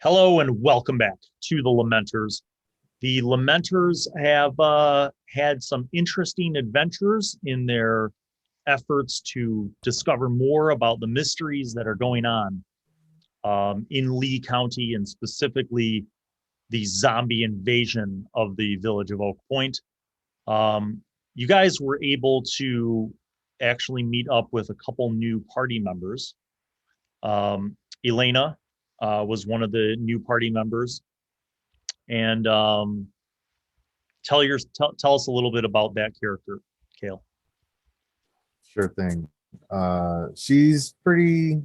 Hello and welcome back to the Lamenters. The Lamenters have had some interesting adventures in their efforts to discover more about the mysteries that are going on in Lee County, and specifically the zombie invasion of the village of Oak Point. You guys were able to actually meet up with a couple new party members. Elena was one of the new party members, and tell us a little bit about that character, Kail. Sure thing. She's pretty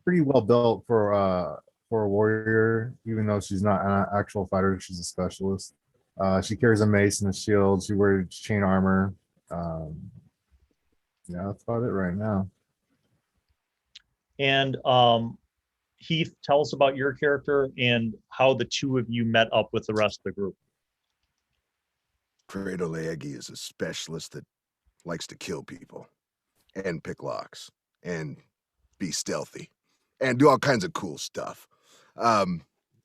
well built for a warrior, even though she's not an actual fighter. She's a specialist. She carries a mace and a shield. She wears chain armor. Yeah, that's about it right now. And Heath, tell us about your character and how the two of you met up with the rest of the group. Grater Good is a specialist that likes to kill people and pick locks and be stealthy and do all kinds of cool stuff.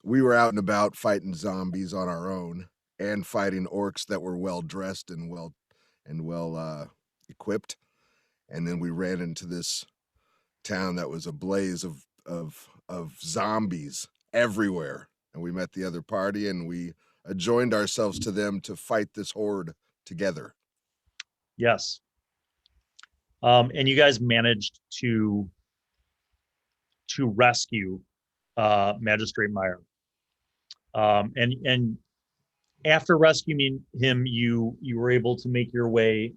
We were out and about fighting zombies on our own and fighting orcs that were well dressed and well equipped. And then we ran into this town that was a blaze of zombies everywhere. And we met the other party and we joined ourselves to them to fight this horde together. Yes. And you guys managed to rescue Magistrate Meyer. And after rescuing him, you were able to make your way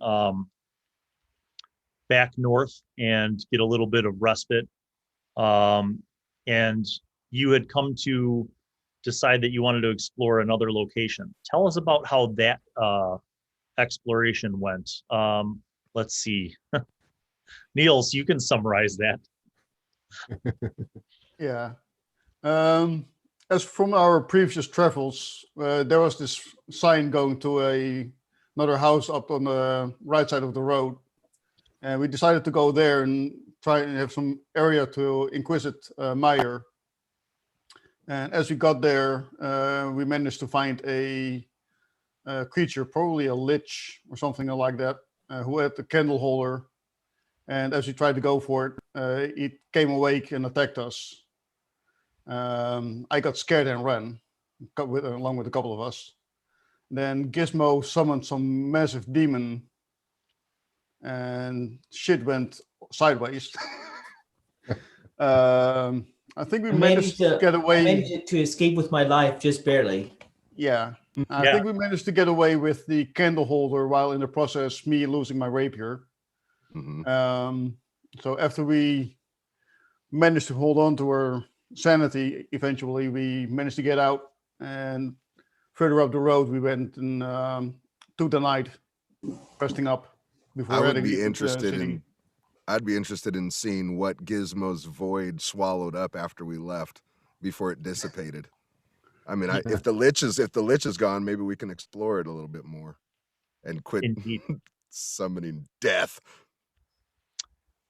back north and get a little bit of respite. And you had come to decide that you wanted to explore another location. Tell us about how that exploration went. Let's see. Niels, you can summarize that. Yeah. As from our previous travels, there was this sign going to another house up on the right side of the road. And we decided to go there and try and have some area to inquisit Meyer. And as we got there, we managed to find a creature, probably a lich or something like that, who had the candle holder. And as we tried to go for it, it came awake and attacked us. I got scared and ran, along with a couple of us. Then Gizmo summoned some massive demon, and shit went sideways. I think we managed to get away. I managed to escape with my life, just barely. Yeah. I think we managed to get away with the candle holder while in the process, me losing my rapier. Mm-hmm. So after we managed to hold on to our sanity, eventually we managed to get out, and further up the road we went and to the night, resting up before I'd be interested in seeing what Gizmo's void swallowed up after we left before it dissipated. I mean, if the lich is gone, maybe we can explore it a little bit more and quit summoning death.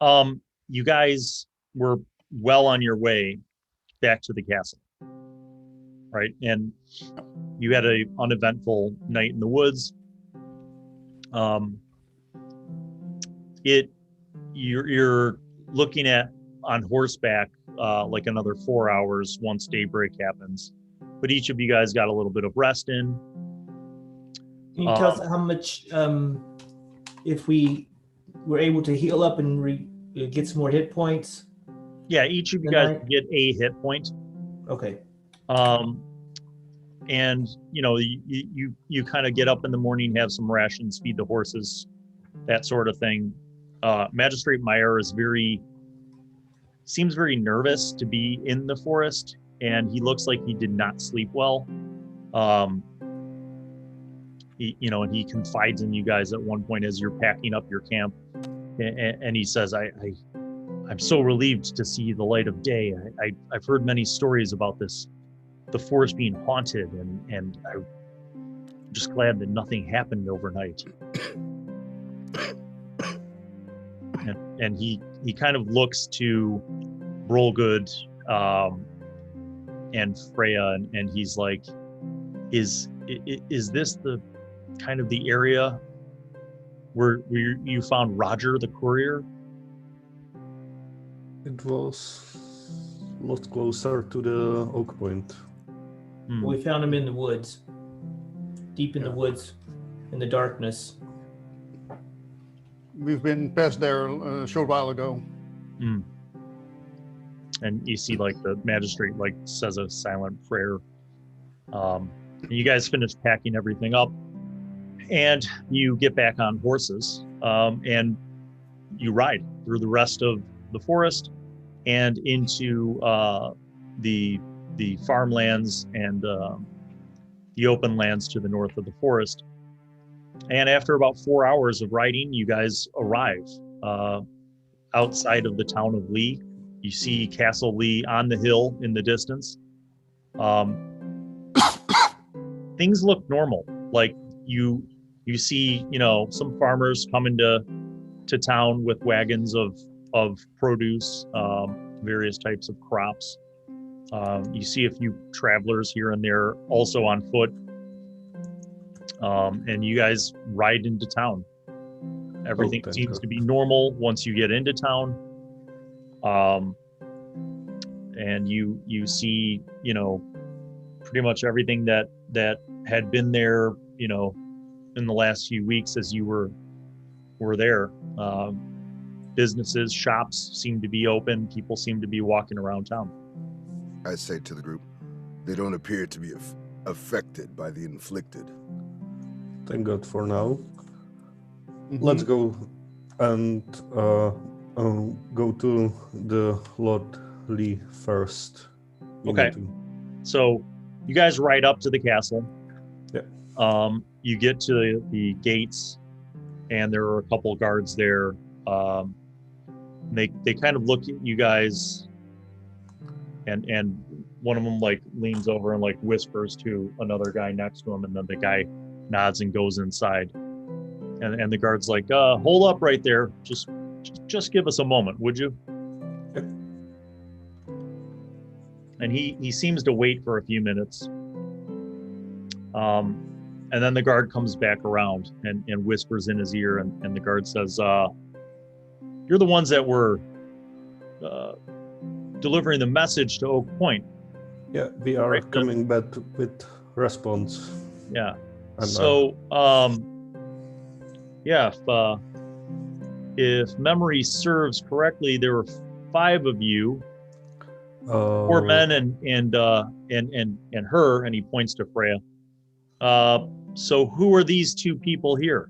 You guys were well on your way back to the castle, right? And you had an uneventful night in the woods. You're looking at on horseback like another 4 hours once daybreak happens, but each of you guys got a little bit of rest in. Can you tell us how much, if we were able to heal up and get some more hit points? Yeah, each of you guys get a hit point. Okay. And you kind of get up in the morning, have some rations, feed the horses, that sort of thing. Magistrate Meyer seems very nervous to be in the forest, and he looks like he did not sleep well. And he confides in you guys at one point as you're packing up your camp, and he says, I'm so relieved to see the light of day. I've heard many stories about the forest being haunted, and I'm just glad that nothing happened overnight. And he kind of looks to Roll Good and Freya, and he's like, is this the kind of the area where you found Roger the courier? It was a lot closer to the Oak Point. We found him in the woods, deep in the woods, in the darkness. We've been past there a short while ago. And you see like the magistrate like says a silent prayer. And you guys finish packing everything up and you get back on horses, and you ride through the rest of the forest and into the farmlands and the open lands to the north of the forest. And after about 4 hours of riding, you guys arrive outside of the town of Lee. You see Castle Lee on the hill in the distance. Things look normal. Like you see, some farmers coming to town with wagons of produce, various types of crops. You see a few travelers here and there also on foot. And you guys ride into town. Everything seems to be normal once you get into town. And you see, pretty much everything that had been there, in the last few weeks as you were there. Businesses, shops seem to be open. People seem to be walking around town. I say to the group, they don't appear to be affected by the inflicted. Thank God for now. Let's go and go to the Lord Lee first. Okay. So you guys ride up to the castle. Yeah. You get to the gates, and there are a couple of guards there. They kind of look at you guys, and one of them like leans over and like whispers to another guy next to him, and then the guy nods and goes inside. And the guard's like, hold up right there. Just give us a moment, would you? Yep. And he seems to wait for a few minutes. And then the guard comes back around and whispers in his ear, and the guard says, you're the ones that were delivering the message to Oak Point. Yeah, we are Right. coming back with response. Yeah. And, So, if memory serves correctly, there were 5 of you, 4 men and her, and he points to Freya. So who are these 2 people here?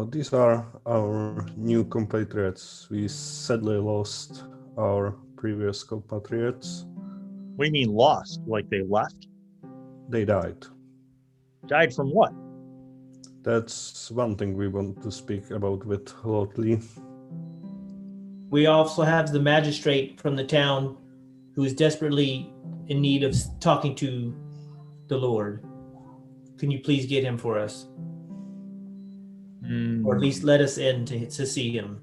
These are our new compatriots. We sadly lost our previous compatriots. What do you mean lost? Like they left? They died. Died from what? That's one thing we want to speak about with Lord Lee. We also have the magistrate from the town who is desperately in need of talking to the Lord. Can you please get him for us? Or at least let us in to see him.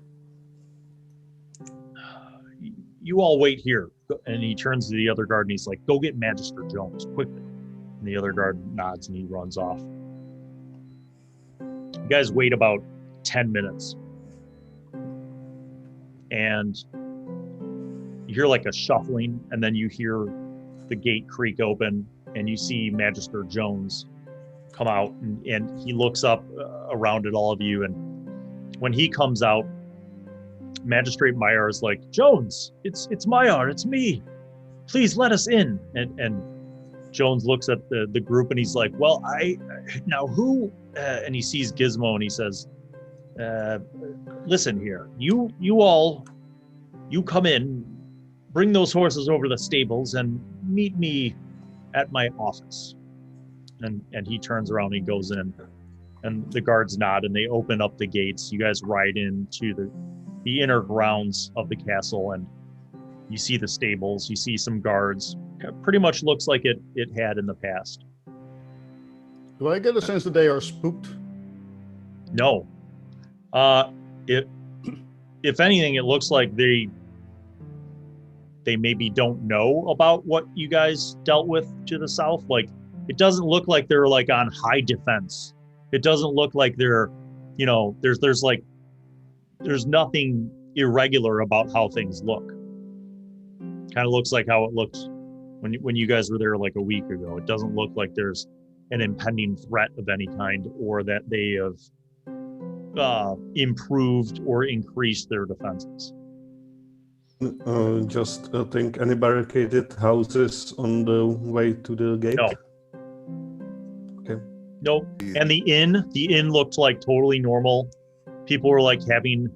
You all wait here. And he turns to the other guard and he's like, go get Magister Jones quickly. And the other guard nods and he runs off. You guys wait about 10 minutes. And you hear like a shuffling, and then you hear the gate creak open, and you see Magister Jones come out, and he looks up around at all of you. And when he comes out, Magistrate Meyer is like, Jones, it's Meyer, it's me. Please let us in. And Jones looks at the group and he's like, well, now who? And he sees Gizmo and he says, listen here, you come in, bring those horses over to the stables and meet me at my office. And he turns around and he goes in, and the guards nod and they open up the gates. You guys ride into the inner grounds of the castle, and you see the stables, you see some guards. Pretty much looks like it had in the past. Do I get a sense that they are spooked? No. If anything, it looks like they they maybe don't know about what you guys dealt with to the south. Like, it doesn't look like they're like on high defense. It doesn't look like they're, you know, there's nothing irregular about how things look. Kind of looks like how it looked when you guys were there like a week ago. It doesn't look like there's an impending threat of any kind, or that they have improved or increased their defenses. Just think, any barricaded houses on the way to the gate? No. Okay. Nope. And the inn looked like totally normal. People were like having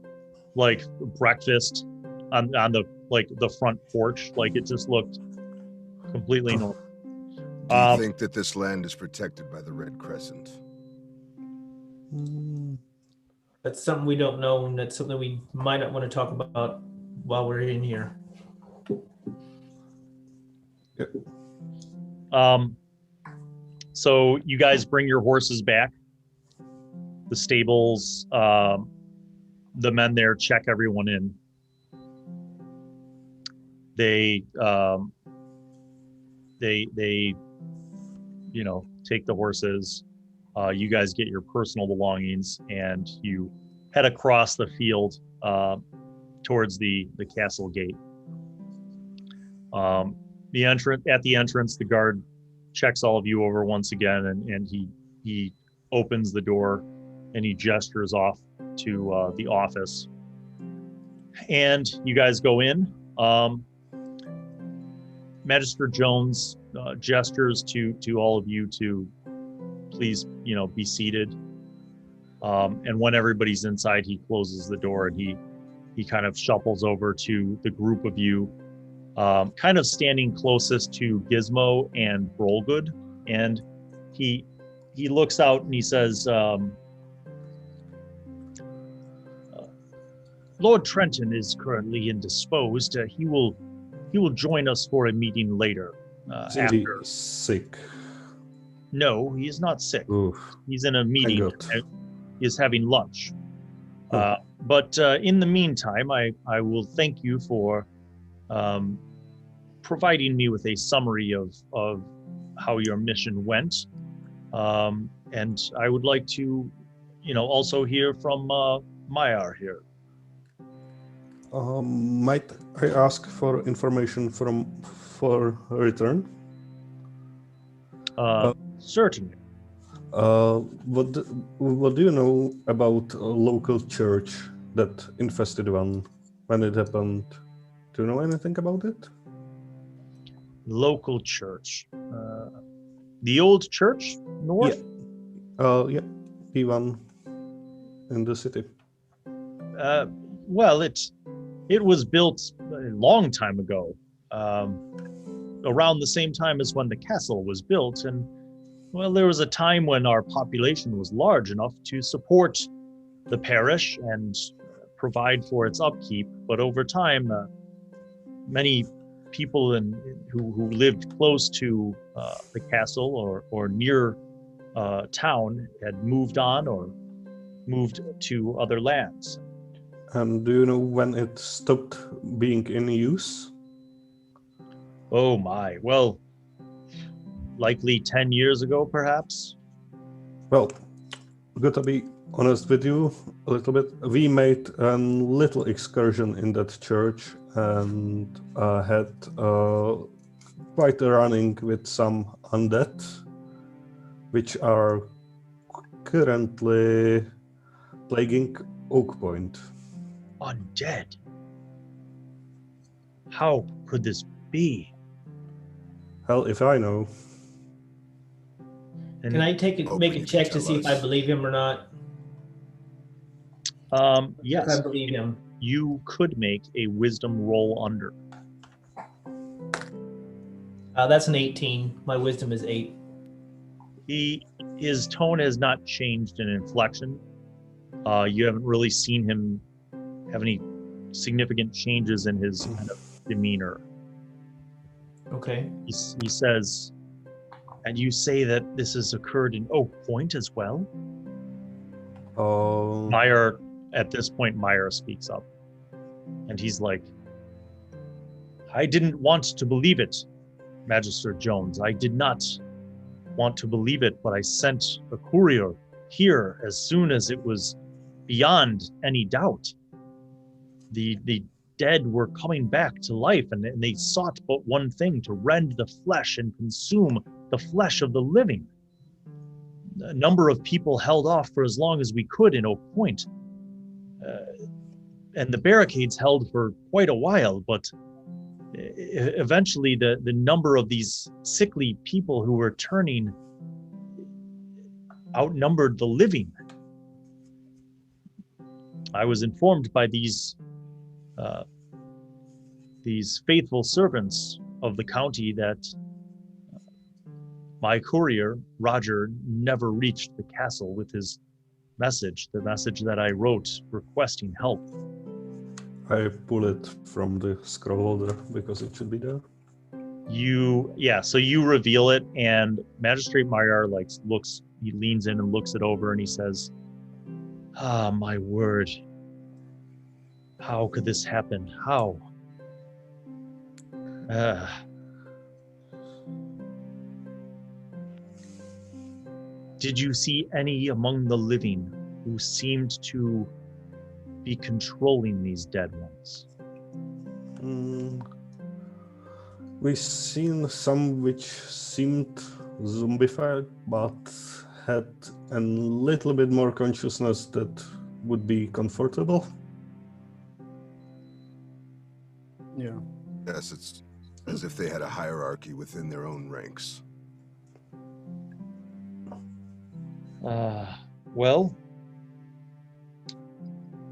like breakfast on the like the front porch. Like, it just looked completely normal. Do you think that this land is protected by the Red Crescent? That's something we don't know, and that's something we might not want to talk about while we're in here. So you guys bring your horses back. The stables, the men there check everyone in. They you know, take the horses. You guys get your personal belongings, and you head across the field towards the castle gate. At the entrance, the guard checks all of you over once again, and he opens the door and he gestures off to the office. And you guys go in. Magister Jones gestures to all of you to please, you know, be seated. And when everybody's inside, he closes the door, and he kind of shuffles over to the group of you, kind of standing closest to Gizmo and Rollgood. And he looks out and he says, Lord Trenton is currently indisposed. He will join us for a meeting later. Is he After. sick? No, he is not sick. Oof. He's in a meeting. God. He is having lunch. Oh. But in the meantime, I will thank you for providing me with a summary of how your mission went. And I would like to, you know, also hear from Mayar here. Might I ask for information for return? Certainly. What do you know about a local church that infested one when it happened? Do you know anything about it? Local church. The old church north? Yeah, the one in the city. Well, it was built a long time ago, around the same time as when the castle was built. And, well, there was a time when our population was large enough to support the parish and provide for its upkeep. But over time, many people who lived close to the castle or near town had moved on or moved to other lands. And do you know when it stopped being in use? Oh my, well, likely 10 years ago, perhaps. Well, gotta be honest with you a little bit. We made a little excursion in that church and had quite a running with some undead, which are currently plaguing Oak Point. Undead? How could this be? Hell, if I know. And, Can I make a you check can to see if tell I us. believe him or not? yes, If I believe him. you could make a wisdom roll under. That's an 18. My wisdom is 8. His tone has not changed in inflection. You haven't really seen him have any significant changes in his kind of demeanor. Okay. He says, and you say that this has occurred in Oak Point as well? At this point, Meyer speaks up. And he's like, I didn't want to believe it, Magister Jones. I did not want to believe it, but I sent a courier here as soon as it was beyond any doubt. The dead were coming back to life, and they sought but one thing, to rend the flesh and consume the flesh of the living. A number of people held off for as long as we could in Oak Point. And the barricades held for quite a while, but eventually the number of these sickly people who were turning outnumbered the living. I was informed by these faithful servants of the county that my courier, Roger, never reached the castle with his message, the message that I wrote requesting help. I pull it from the scroll holder because it should be there. So you reveal it, and Magistrate Meyer he leans in and looks it over, and he says, "Ah, my word. How could this happen? How? Did you see any among the living who seemed to be controlling these dead ones?" We've seen some which seemed zombified, but had a little bit more consciousness that would be comfortable. Yeah. Yes, it's as if they had a hierarchy within their own ranks. Well,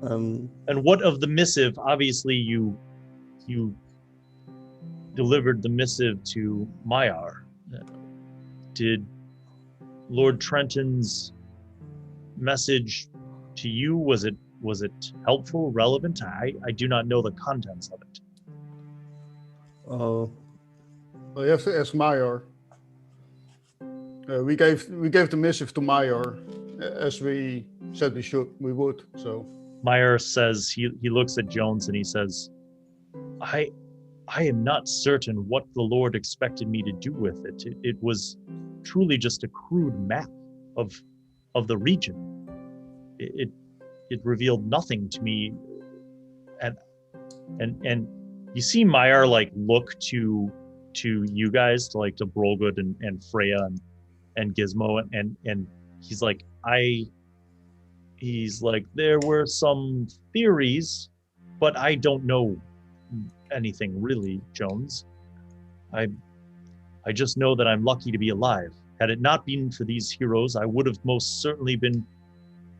and what of the missive? Obviously, you delivered the missive to Mayar. Did Lord Trenton's message to you, was it helpful, relevant? I do not know the contents of it. Well, you have to ask Mayar. We gave the missive to Mayar, as we said we would. So Meyer says, he looks at Jones and he says, I am not certain what the Lord expected me to do with it. It was truly just a crude map of the region. It revealed nothing to me. And you see Meyer look to you guys, to Brolgood and Freya and Gizmo, and he's like, there were some theories, but I don't know anything really, Jones. I just know that I'm lucky to be alive. Had it not been for these heroes, I would have most certainly been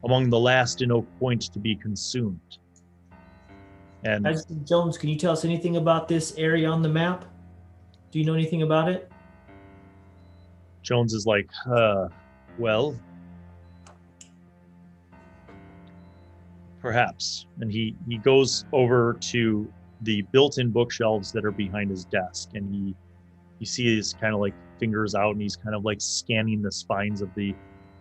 among the last in Oak Point to be consumed. And Jones, can you tell us anything about this area on the map? Do you know anything about it? Jones is like, well, perhaps. And he goes over to the built-in bookshelves that are behind his desk, and you see his kind of fingers out, and he's kind of scanning the spines of the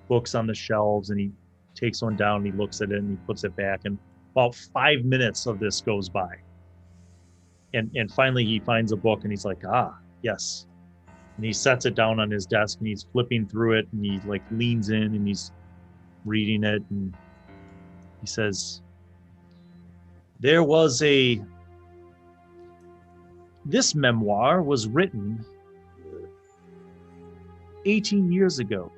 books on the shelves, and he takes one down and he looks at it and he puts it back, and about 5 minutes of this goes by, and finally he finds a book and he's like, yes, and he sets it down on his desk and he's flipping through it, and he leans in and he's reading it, and he says, this memoir was written 18 years ago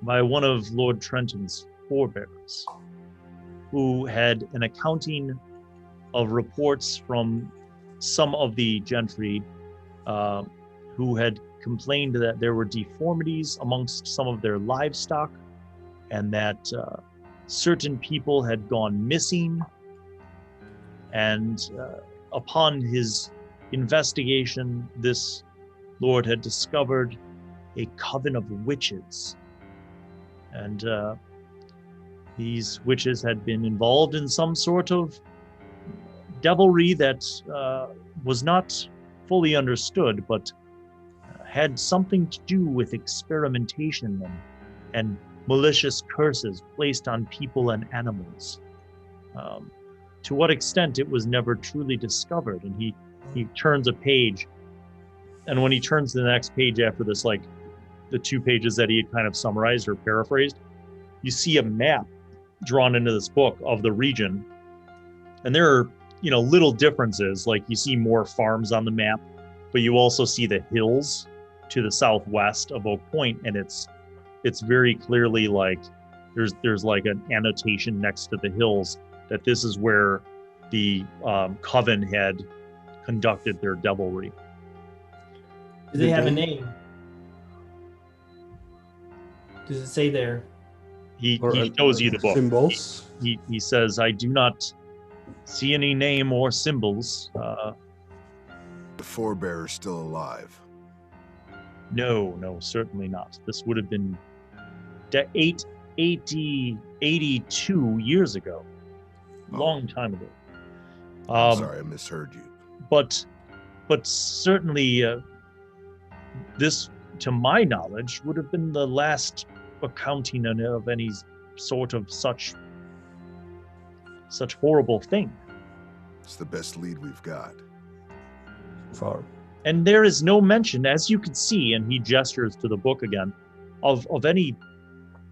by one of Lord Trenton's forebears, who had an accounting of reports from some of the gentry who had complained that there were deformities amongst some of their livestock, and that certain people had gone missing. And upon his investigation, this lord had discovered a coven of witches, and these witches had been involved in some sort of devilry that was not fully understood, but had something to do with experimentation and malicious curses placed on people and animals. To what extent it was never truly discovered, and he turns a page, and when he turns to the next page after this, like the 2 pages that he had kind of summarized or paraphrased, you see a map drawn into this book of the region, and there are, you know, little differences. Like you see more farms on the map, but you also see the hills to the southwest of Oak Point, and it's very clearly like there's like an annotation next to the hills that this is where the coven had conducted their devilry. Do they have a name? Does it say there? He shows you the book. Symbols. He says, I do not see any name or symbols. The forebear's still alive. No, certainly not. This would have been 82 years ago. Long time ago. I'm sorry, I misheard you. But certainly this, to my knowledge, would have been the last accounting of any sort of such horrible thing. It's the best lead we've got. Far. And there is no mention, as you can see, and he gestures to the book again, of any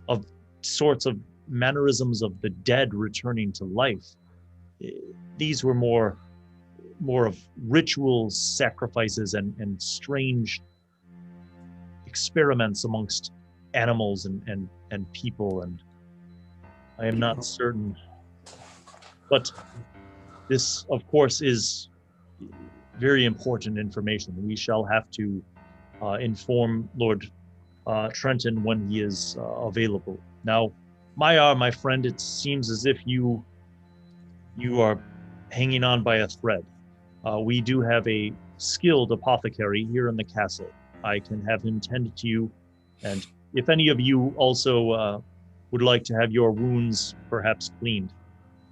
of sorts of mannerisms of the dead returning to life. These were more of rituals, sacrifices, and strange experiments amongst animals and people, and I am not certain. But this, of course, is very important information. We shall have to inform Lord Trenton when he is available. Now, my friend, it seems as if you are hanging on by a thread. We do have a skilled apothecary here in the castle. I can have him tend to you, and if any of you also would like to have your wounds perhaps cleaned,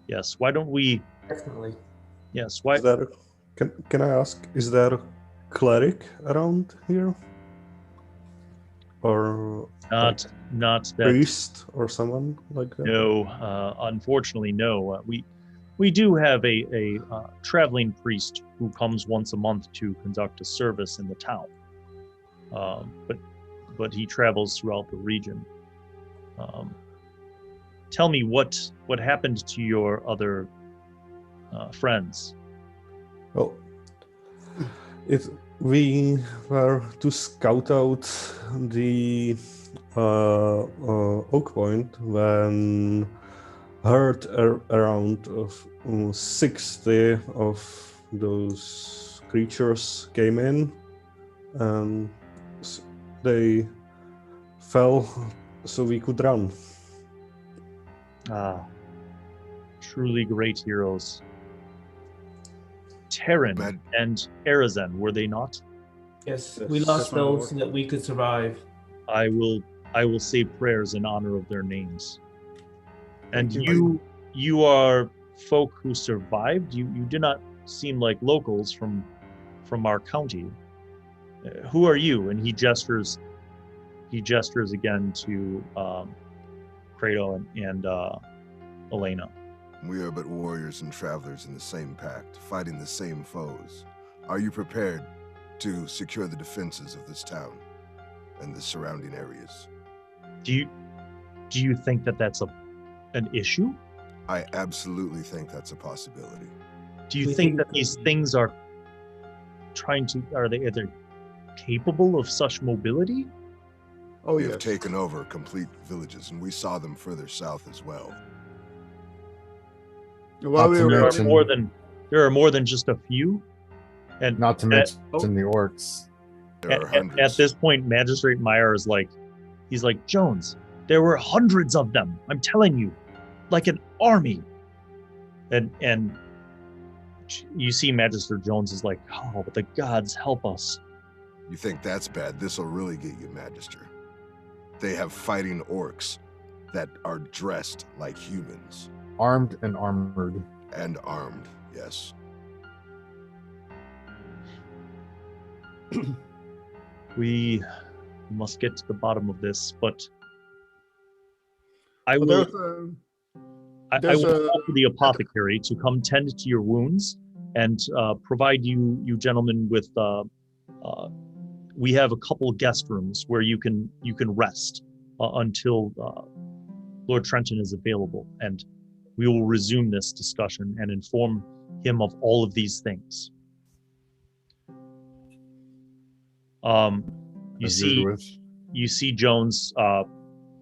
yes, why don't we? Definitely. Yes, why? Can I ask, is there a cleric around here? Or Not that. priest or someone like that? No, unfortunately, no. We do have a traveling priest who comes once a month to conduct a service in the town. But he travels throughout the region. Tell me what happened to your other friends. Well, we were to scout out the Oak Point when heard around of 60 of those creatures came in, and they fell so we could run. Truly great heroes. Terran and Arizen, were they not? Yes, we lost those so that we could survive. I will say prayers in honor of their names. And Thank you. you are folk who survived. You do not seem like locals from our county. Who are you? And he gestures again to Kratos and Elena. We are but warriors and travelers in the same pact, fighting the same foes. Are you prepared to secure the defenses of this town and the surrounding areas? Do you think that that's an issue? I absolutely think that's a possibility. Do you think that these things are they capable of such mobility? Oh, We yes. have taken over complete villages, and we saw them further south as well. While we Not to were mention- There are more than just a few. And Not to mention the orcs. There are at hundreds. this point, Magistrate Meyer is he's like, Jones, there were hundreds of them. I'm telling you, like an army. And you see Magister Jones is like, oh, but the gods help us. You think that's bad? This'll really get you, Magister. They have fighting orcs that are dressed like humans. Armed and armored. And armed, yes. We must get to the bottom of this, but I Well, will. there's, I there's will a- call for the apothecary to come tend to your wounds, and provide you gentlemen with. We have a couple of guest rooms where you can rest until Lord Trenton is available, and we will resume this discussion and inform him of all of these things. You see Jones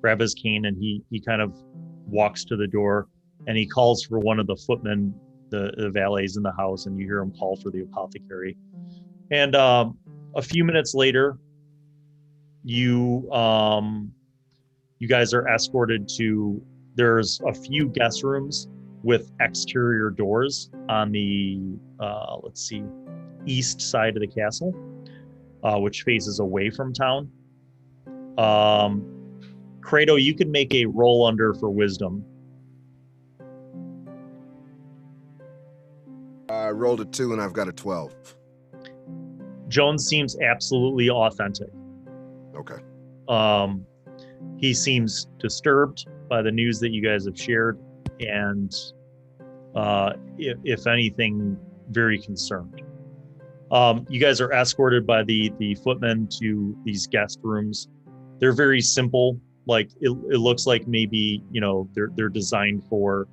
grab his cane, and he kind of walks to the door, and he calls for one of the footmen, the valets in the house, and you hear him call for the apothecary. And a few minutes later, you guys are escorted to. There's a few guest rooms with exterior doors on the east side of the castle, which faces away from town. Credo, you can make a roll under for wisdom. I rolled a 2 and I've got a 12. Jones seems absolutely authentic. Okay. He seems disturbed by the news that you guys have shared, and if anything, very concerned. You guys are escorted by the footmen to these guest rooms. They're very simple. Like it looks like maybe they're designed for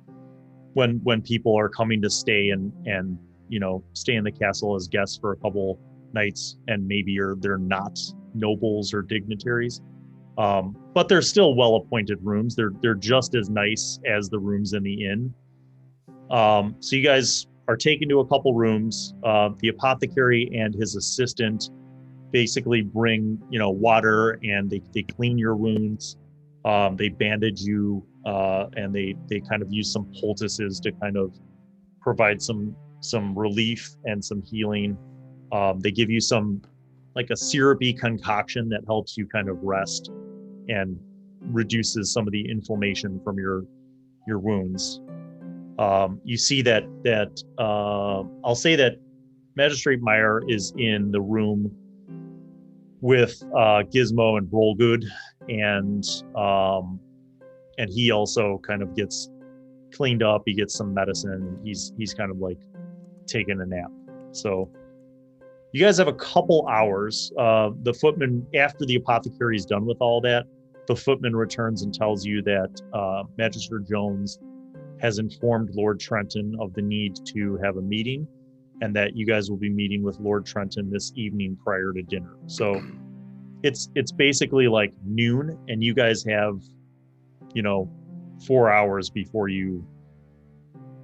when people are coming to stay and stay in the castle as guests for a couple nights, and maybe they're not nobles or dignitaries, but they're still well-appointed rooms. They're just as nice as the rooms in the inn. So you guys are taken to a couple rooms. The apothecary and his assistant basically bring water, and they clean your wounds. They bandage you, and they kind of use some poultices to kind of provide some relief and some healing. They give you like a syrupy concoction that helps you kind of rest and reduces some of the inflammation from your wounds. You see that I'll say that Magistrate Meyer is in the room with Gizmo and Roll Good, and he also kind of gets cleaned up. He gets some medicine. He's kind of like taking a nap. So you guys have a couple hours. The footman, after the apothecary is done with all that, the footman returns and tells you that Magister Jones has informed Lord Trenton of the need to have a meeting, and that you guys will be meeting with Lord Trenton this evening prior to dinner. So it's basically like noon, and you guys have 4 hours before you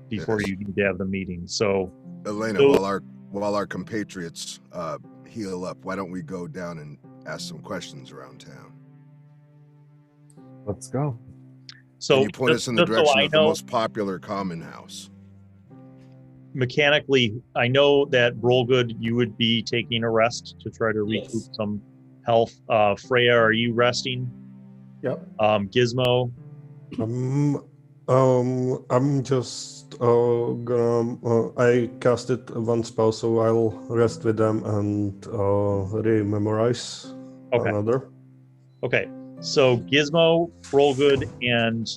need to have the meeting. So Elena, while our compatriots heal up, why don't we go down and ask some questions around town? Let's go. So can you point us in the direction of the most popular common house? Mechanically, I know that Rollgood, you would be taking a rest to try to recoup some health. Freya, are you resting? Yep. Gizmo? I'm just gonna. I cast it one spell, so I'll rest with them and re-memorize another. Okay. So Gizmo, Rollgood, and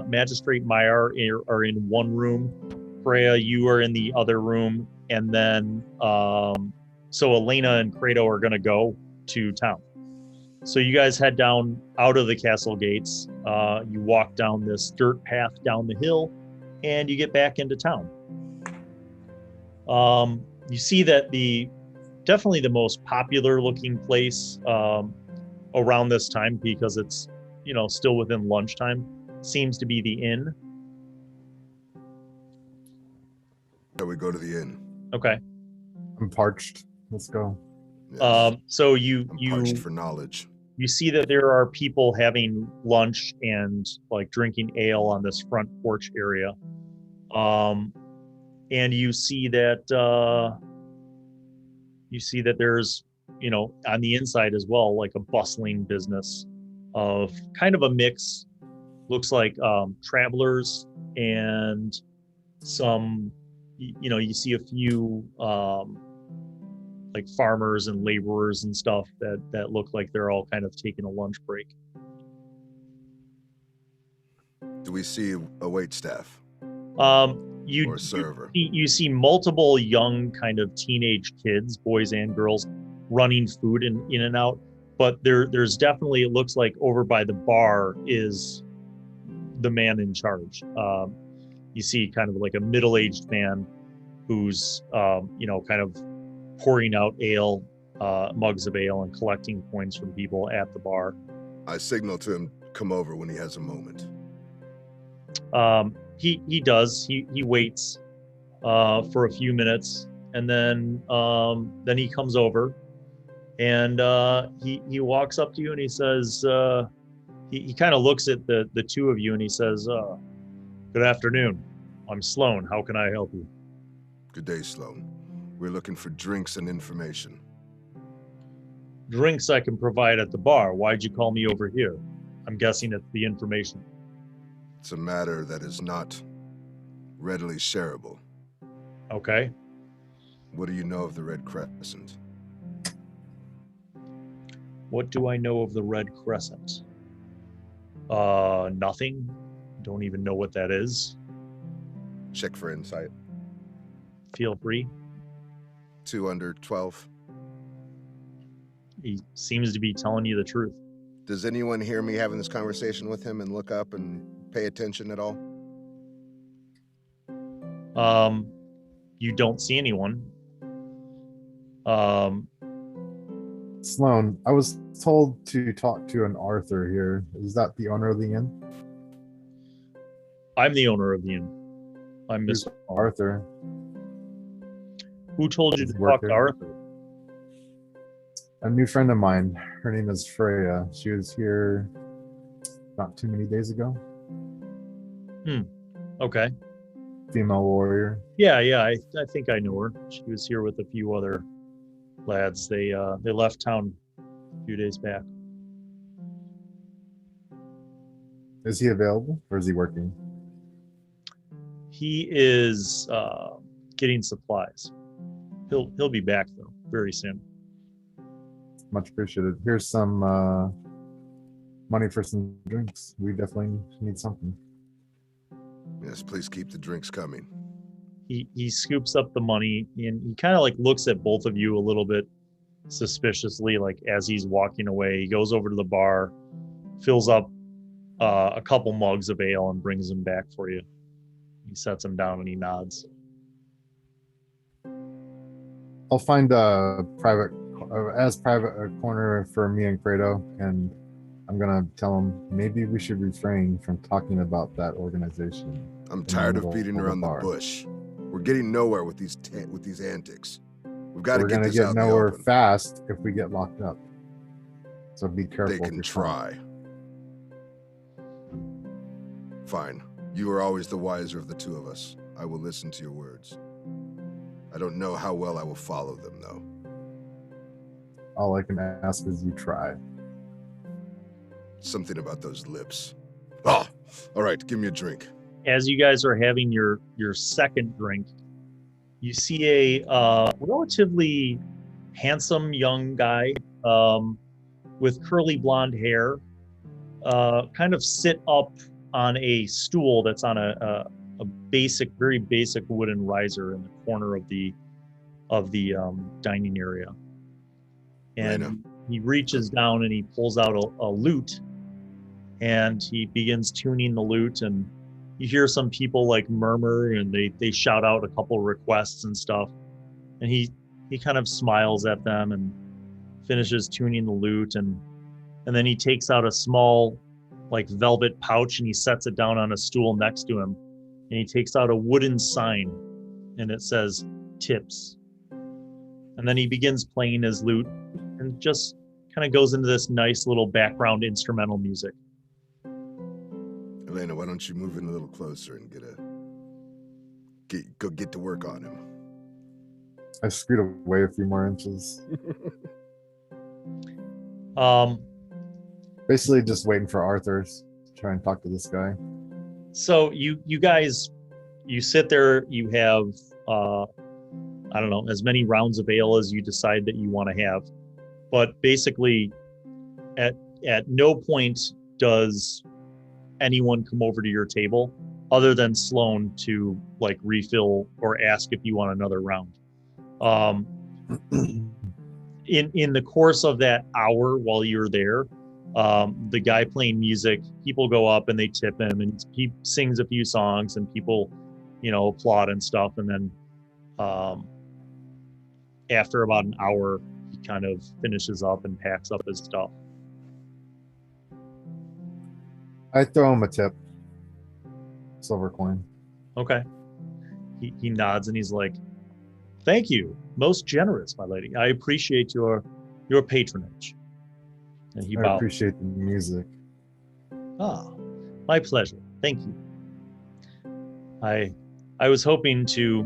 Magistrate Meyer are in one room. Freya, you are in the other room, and then so Elena and Credo are going to go to town. So you guys head down out of the castle gates. You walk down this dirt path down the hill, and you get back into town. You see that definitely the most popular looking place around this time, because it's still within lunchtime, seems to be the inn. So we go to the inn. Okay. I'm parched. Let's go. Yes. So I'm parched for knowledge. You see that there are people having lunch and like drinking ale on this front porch area. And you see that there's, on the inside as well, like a bustling business of kind of a mix. Looks like travelers and some, you see a few like farmers and laborers and stuff that look like they're all kind of taking a lunch break. Do we see a wait staff? or a server? You see multiple young kind of teenage kids, boys and girls, running food in and out. But there's definitely, it looks like over by the bar is the man in charge. You see kind of like a middle-aged man who's, kind of pouring out ale, mugs of ale and collecting coins from people at the bar. I signal to him, come over when he has a moment. He does. He waits for a few minutes, and then he comes over, and he walks up to you and he says, he kind of looks at the two of you and he says, "Good afternoon. I'm Sloan. How can I help you?" Good day, Sloan. We're looking for drinks and information. Drinks I can provide at the bar. Why'd you call me over here? I'm guessing it's the information. It's a matter that is not readily shareable. Okay. What do you know of the Red Crescent? What do I know of the Red Crescent? Nothing. Don't even know what that is. Check for insight. Feel free. 2 under 12. He seems to be telling you the truth. Does anyone hear me having this conversation with him and look up and pay attention at all? You don't see anyone. Sloan, I was told to talk to an Arthur here. Is that the owner of the inn? I'm the owner of the inn. I'm Who's Mr. Arthur. Who told you to Does talk work to here? Arthur? A new friend of mine. Her name is Freya. She was here not too many days ago. Okay. Female warrior. Yeah, I think I know her. She was here with a few other lads. They left town a few days back. Is he available or is he working? He is getting supplies. He'll be back though very soon. Much appreciated. Here's some money for some drinks. We definitely need something. Yes, please keep the drinks coming. He scoops up the money and he kind of like looks at both of you a little bit suspiciously, like as he's walking away. He goes over to the bar, fills up a couple mugs of ale and brings them back for you. He sets them down and he nods. I'll find a private corner for me and Credo, and I'm gonna tell him maybe we should refrain from talking about that organization. I'm tired of middle beating of the around the bar. bush. We're getting nowhere with these antics. We've got to We're get gonna this get out in the nowhere open. fast if we get locked up. So be careful. They with can your try. Fine. You are always the wiser of the two of us. I will listen to your words. I don't know how well I will follow them, though. All I can ask is you try. Something about those lips. Oh, all right. Give me a drink. As you guys are having your second drink, you see a relatively handsome young guy with curly blonde hair kind of sit up on a stool that's on a very basic wooden riser in the corner of the dining area. And he reaches down and he pulls out a lute and he begins tuning the lute, and you hear some people like murmur and they shout out a couple requests and stuff, and he kind of smiles at them and finishes tuning the lute, and then he takes out a small like velvet pouch and he sets it down on a stool next to him, and he takes out a wooden sign and it says tips, and then he begins playing his lute and just kind of goes into this nice little background instrumental music. Elena, why don't you move in a little closer and go get to work on him? I screwed away a few more inches. Basically just waiting for Arthur to try and talk to this guy. So you guys, you sit there, you have, I don't know, as many rounds of ale as you decide that you want to have. But basically, at no point does anyone come over to your table. other than Sloan to like refill or ask if you want another round. In the course of that hour while you're there, the guy playing music, people go up and they tip him, and he sings a few songs, and people, applaud and stuff. And then after about an hour, he kind of finishes up and packs up his stuff. I throw him a tip. Silver coin. Okay. He nods and he's like, "Thank you. Most generous, my lady. I appreciate your patronage." And he I bows. appreciate the music. Ah, my pleasure. Thank you. I was hoping to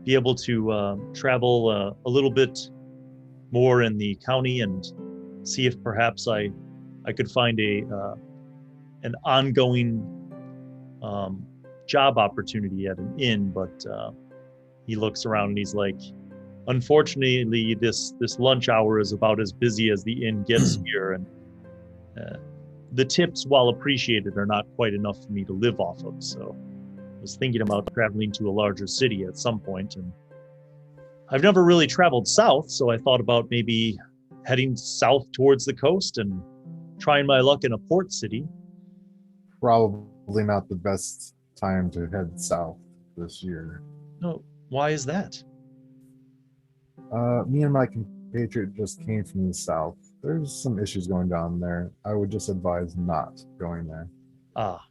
be able to travel a little bit more in the county and see if perhaps I could find an ongoing job opportunity at an inn, but he looks around and he's like, "Unfortunately, this lunch hour is about as busy as the inn gets here, and the tips, while appreciated, are not quite enough for me to live off of. So I was thinking about traveling to a larger city at some point, and I've never really traveled south, so I thought about maybe heading south towards the coast and trying my luck in a port city." Probably not the best time to head south this year. No, why is that? Me and my compatriot just came from the south. There's some issues going down there. I would just advise not going there. Ah,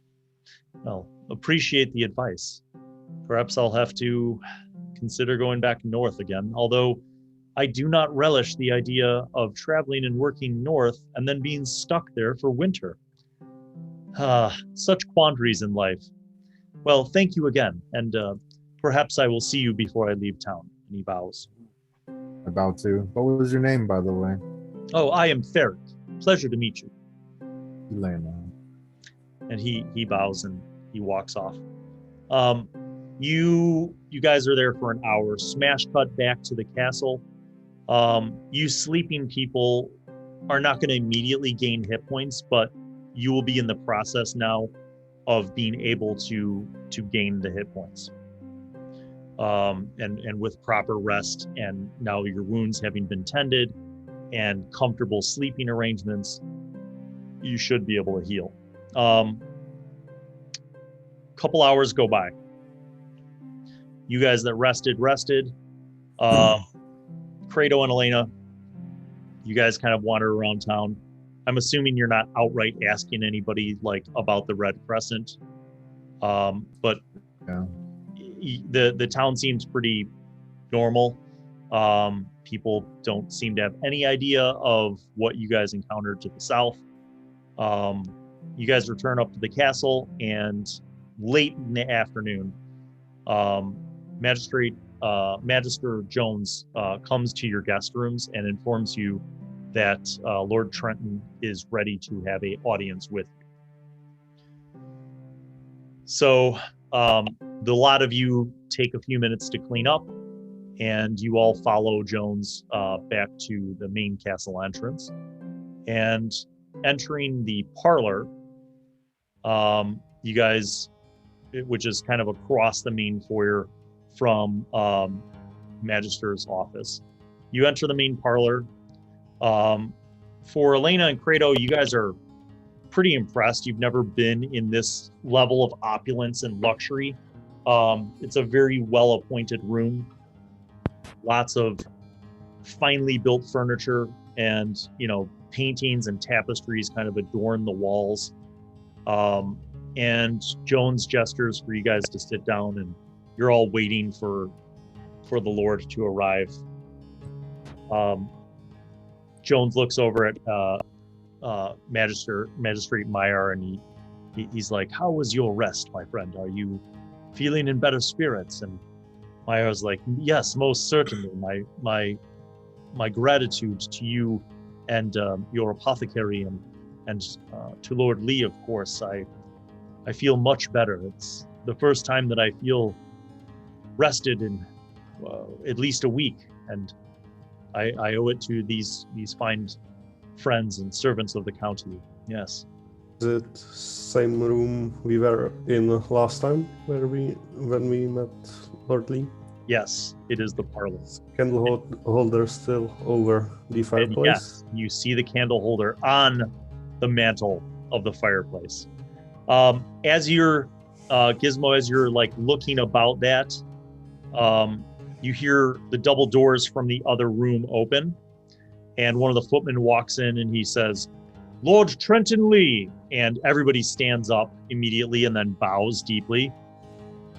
well, appreciate the advice. Perhaps I'll have to consider going back north again, although I do not relish the idea of traveling and working north and then being stuck there for winter. Such quandaries in life. Well, thank you again, and perhaps I will see you before I leave town. And he bows. About to. What was your name, by the way? Oh, I am Ferric. Pleasure to meet you. Elena. And he bows and he walks off. You guys are there for an hour. Smash cut back to the castle. You sleeping people are not going to immediately gain hit points, but you will be in the process now of being able to gain the hit points. And with proper rest, and now your wounds having been tended and comfortable sleeping arrangements, you should be able to heal. Couple hours go by. You guys that rested. Kratos and Elena, you guys kind of wander around town. I'm assuming you're not outright asking anybody like about the Red Crescent, but Yeah. The town seems pretty normal. People don't seem to have any idea of what you guys encountered to the south. You guys return up to the castle, and late in the afternoon, Magister Jones comes to your guest rooms and informs you that Lord Trenton is ready to have an audience with you. So the lot of you take a few minutes to clean up, and you all follow Jones back to the main castle entrance. And entering the parlor, you guys, which is kind of across the main foyer from Magister's office, you enter the main parlor. For Elena and Kratos, you guys are pretty impressed. You've never been in this level of opulence and luxury. It's a very well-appointed room. Lots of finely built furniture and, paintings and tapestries kind of adorn the walls. And Jones gestures for you guys to sit down, and you're all waiting for the Lord to arrive. Jones looks over at Magistrate Meyer, and he's like, "How was your rest, my friend? Are you feeling in better spirits?" And Meyer's like, "Yes, most certainly. My gratitude to you and your apothecary and to Lord Lee, of course. I feel much better. It's the first time that I feel rested in at least a week, and I owe it to these fine friends and servants of the county. Yes." Is it same room we were in last time when we met Lord Lee? Yes, it is the parlor. Candle holder still over the And fireplace. yes, you see the candle holder on the mantle of the fireplace. As you're, Gizmo, as you're like looking about that, you hear the double doors from the other room open, and one of the footmen walks in and he says, "Lord Trenton Lee," and everybody stands up immediately and then bows deeply.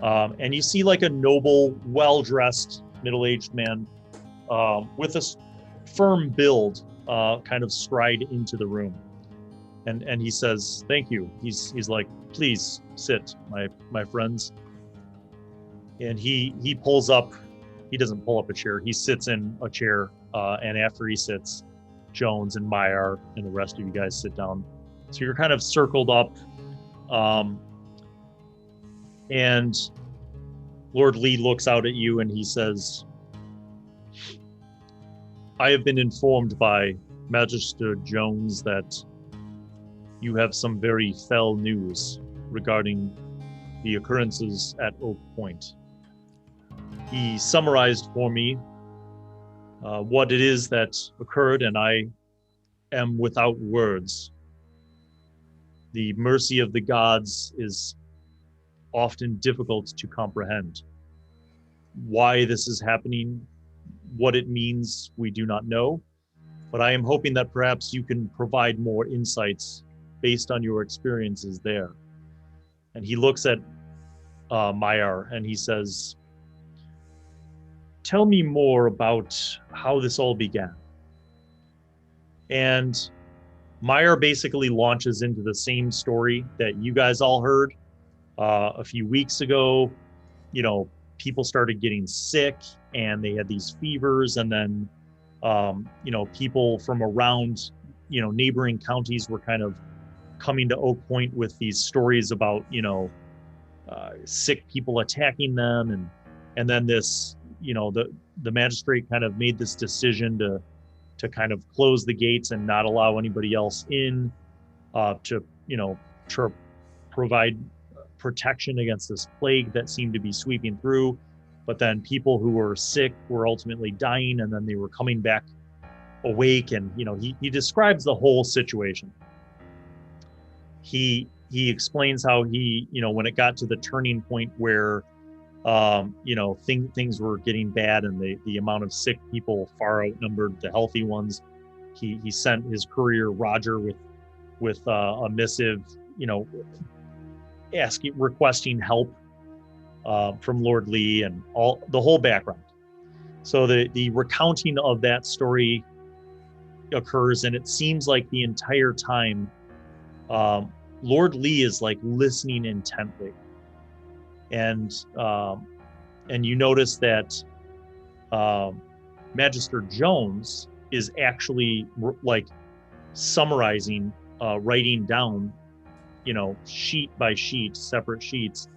And you see like a noble, well-dressed, middle-aged man with a firm build kind of stride into the room. And he says, "Thank you." He's like, "Please sit, my friends." And he pulls up. He doesn't pull up a chair. He sits in a chair, and after he sits, Jones and Mayar and the rest of you guys sit down. So you're kind of circled up, and Lord Lee looks out at you and he says, "I have been informed by Magister Jones that you have some very fell news regarding the occurrences at Oak Point." He summarized for me what it is that occurred, and I am without words. The mercy of the gods is often difficult to comprehend. Why this is happening, what it means, we do not know, but I am hoping that perhaps you can provide more insights based on your experiences there. And he looks at Mayar and he says, "Tell me more about how this all began." And Mayar basically launches into the same story that you guys all heard a few weeks ago. You know, people started getting sick and they had these fevers, and then you know, people from around, you know, neighboring counties were kind of coming to Oak Point with these stories about, you know, sick people attacking them, and then this, you know, the magistrate kind of made this decision to kind of close the gates and not allow anybody else in, to, you know, to provide protection against this plague that seemed to be sweeping through. But then people who were sick were ultimately dying, and then they were coming back awake. And, you know, he describes the whole situation. He explains how he, you know, when it got to the turning point where, you know, things were getting bad and the amount of sick people far outnumbered the healthy ones, he sent his courier Roger with a missive, you know, requesting help from Lord Lee and the whole background. So the recounting of that story occurs, and it seems like the entire time Lord Lee is like listening intently, and you notice that Magister Jones is actually like summarizing, writing down, you know, sheet by sheet, separate sheets,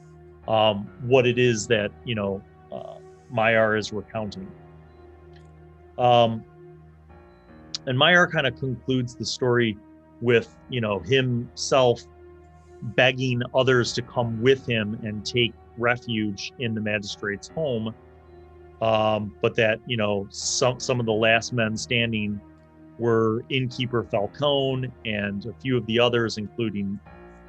what it is that, you know, Mayar is recounting. And Mayar kind of concludes the story with, you know, himself begging others to come with him and take refuge in the magistrate's home, but that, you know, some of the last men standing were innkeeper Falcone and a few of the others, including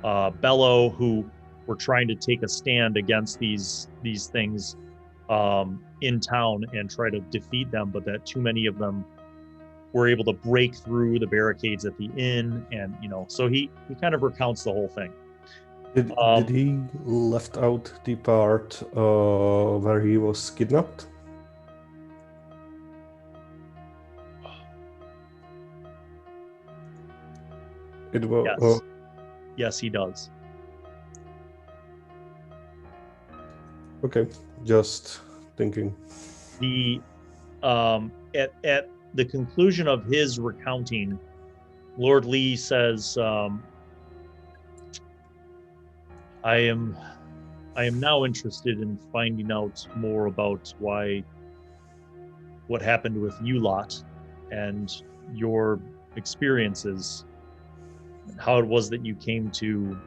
Bello, who were trying to take a stand against these things in town and try to defeat them, but that too many of them were able to break through the barricades at the inn. And, you know, so he kind of recounts the whole thing. Did he left out the part where he was kidnapped? It was. Yes. Yes, he does. Okay, just thinking. The at the conclusion of his recounting, Lord Lee says, I am now interested in finding out more about what happened with you lot and your experiences how it was that you came to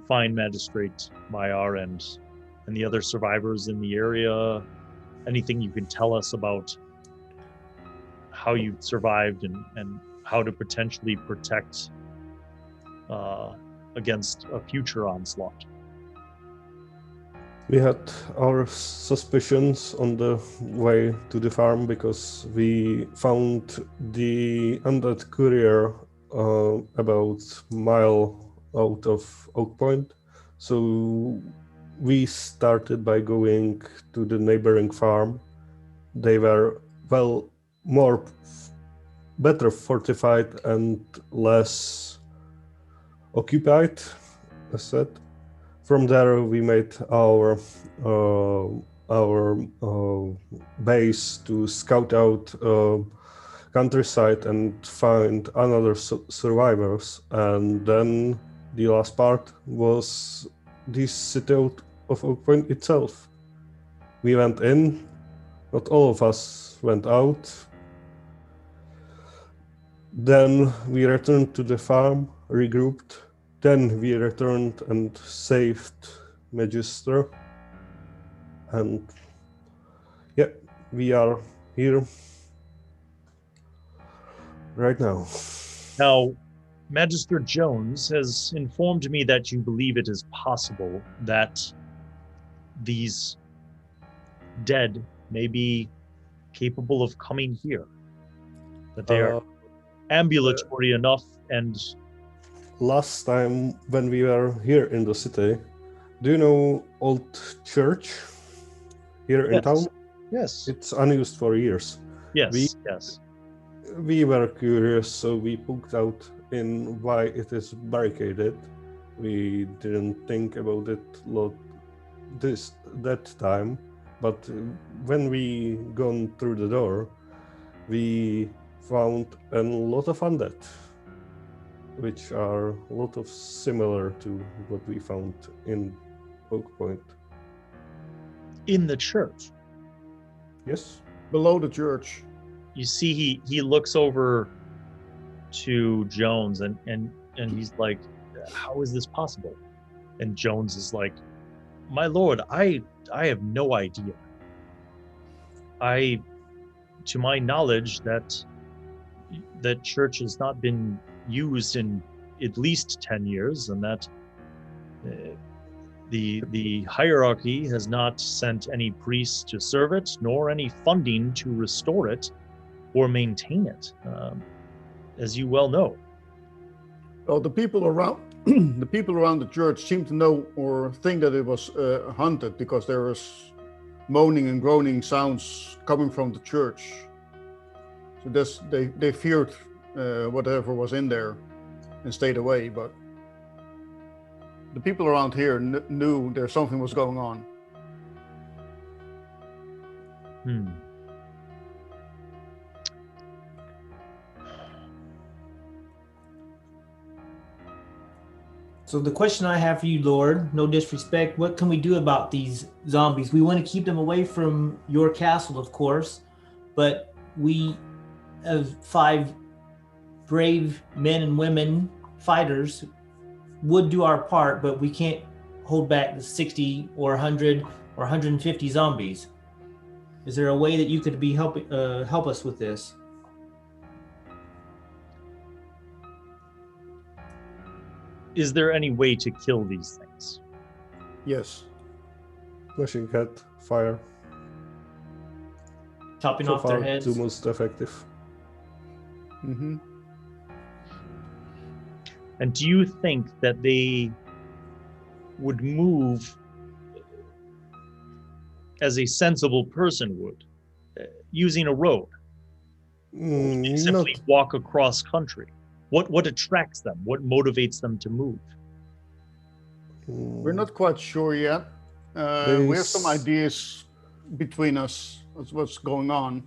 find Magistrate Mayar and the other survivors in the area. Anything you can tell us about how you survived and how to potentially protect against a future onslaught. We had our suspicions on the way to the farm because we found the undead courier about a mile out of Oak Point. So we started by going to the neighboring farm. They were, well, better fortified and less occupied, as said. From there, we made our base to scout out countryside and find another survivors. And then the last part was this city of Oak Point itself. We went in. Not all of us went out. Then we returned to the farm, regrouped. Then we returned and saved Magister. And yeah, we are here right now. Now, Magister Jones has informed me that you believe it is possible that these dead may be capable of coming here. That they are ambulatory enough and... Last time when we were here in the city, do you know Old Church here in town? Yes. It's unused for years. Yes. We were curious, so we poked out in why it is barricaded. We didn't think about it that time, but when we gone through the door, we found a lot of undead, which are a lot of similar to what we found in Oak Point. In the church? Yes. Below the church. You see, he looks over to Jones and he's like, how is this possible? And Jones is like, my lord, I have no idea. To my knowledge, that church has not been used in at least 10 years, and that the hierarchy has not sent any priests to serve it, nor any funding to restore it or maintain it, as you well know. Well, the people around the church seem to know or think that it was haunted because there was moaning and groaning sounds coming from the church. So they feared whatever was in there and stayed away. But the people around here knew there something was going on. So the question I have for you, Lord, no disrespect, what can we do about these zombies? We want to keep them away from your castle, of course, but we, as 5 brave men and women fighters, would do our part, but we can't hold back the 60 or 100 or 150 zombies. Is there a way that you could help us with this? Is there any way to kill these things? Yes. Flashing head, fire. Chopping So off their far, heads? the most effective. Mm-hmm. And do you think that they would move as a sensible person would, using a road? They simply walk across country. What attracts them? What motivates them to move? We're not quite sure yet. We have some ideas between us of what's going on,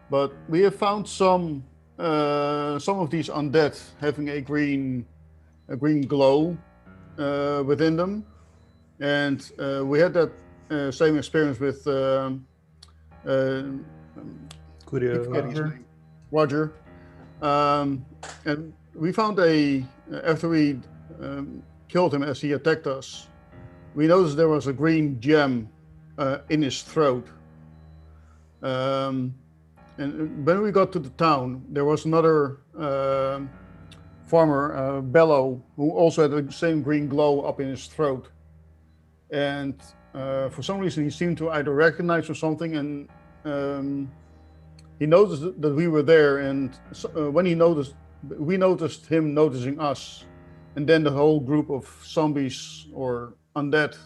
but we have found some of these undead having a green glow within them, and we had that same experience with Roger. And we found after we killed him as he attacked us, we noticed there was a green gem in his throat. And when we got to the town, there was another farmer, Bello, who also had the same green glow up in his throat. And for some reason, he seemed to either recognize or something, and he noticed that we were there. And when he noticed, we noticed him noticing us. And then the whole group of zombies or undead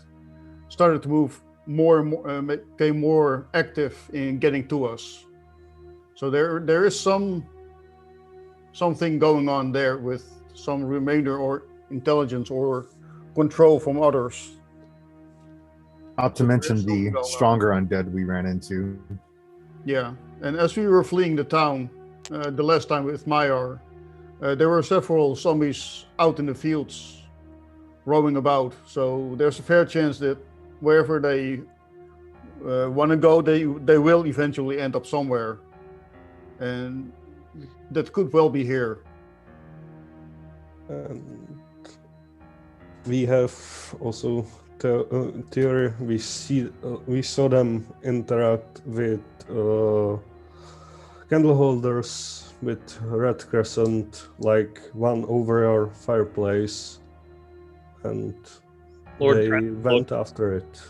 started to move more and more, became more active in getting to us. So there is something going on there with some remainder or intelligence or control from others. Not to mention the stronger undead we ran into. Yeah, and as we were fleeing the town, the last time with Mayar, there were several zombies out in the fields roaming about. So there's a fair chance that wherever they want to go, they will eventually end up somewhere. And that could well be here. And we have also theory. We saw them interact with candle holders with Red Crescent, like one over our fireplace, and Lord they Trenton went after it.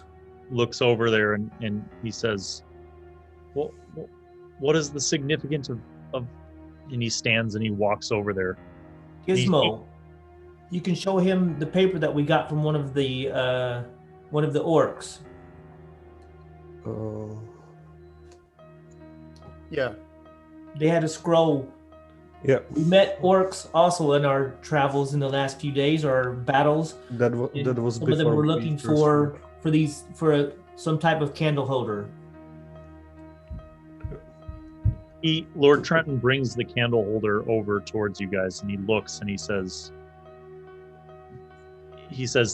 looks over there and he says, well, what is the significance of, and he stands and he walks over there. Gizmo, you can show him the paper that we got from one of the orcs. Yeah. They had a scroll. Yeah, We met orcs also in our travels in the last few days, or battles. that And was some of them before were we looking first for some type of candle holder. Lord Trenton brings the candle holder over towards you guys and he looks and he says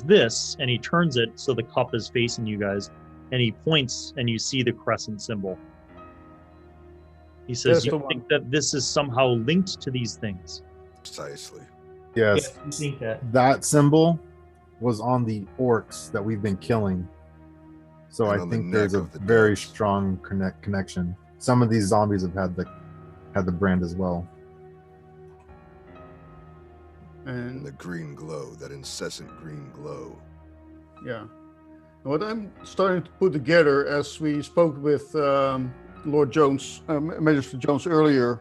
this, and he turns it so the cup is facing you guys, and he points and you see the crescent symbol. He says, That's the you one. think that this is somehow linked to these things? Precisely. Yes, Yeah, you think that. that symbol was on the orcs that we've been killing. So And I on the think there's neck a of the very dogs. strong connection. Some of these zombies have had the brand as well. And the And green glow, that incessant green glow. yeah, what I'm starting to put together, as we spoke with Lord Jones, Magister Jones earlier,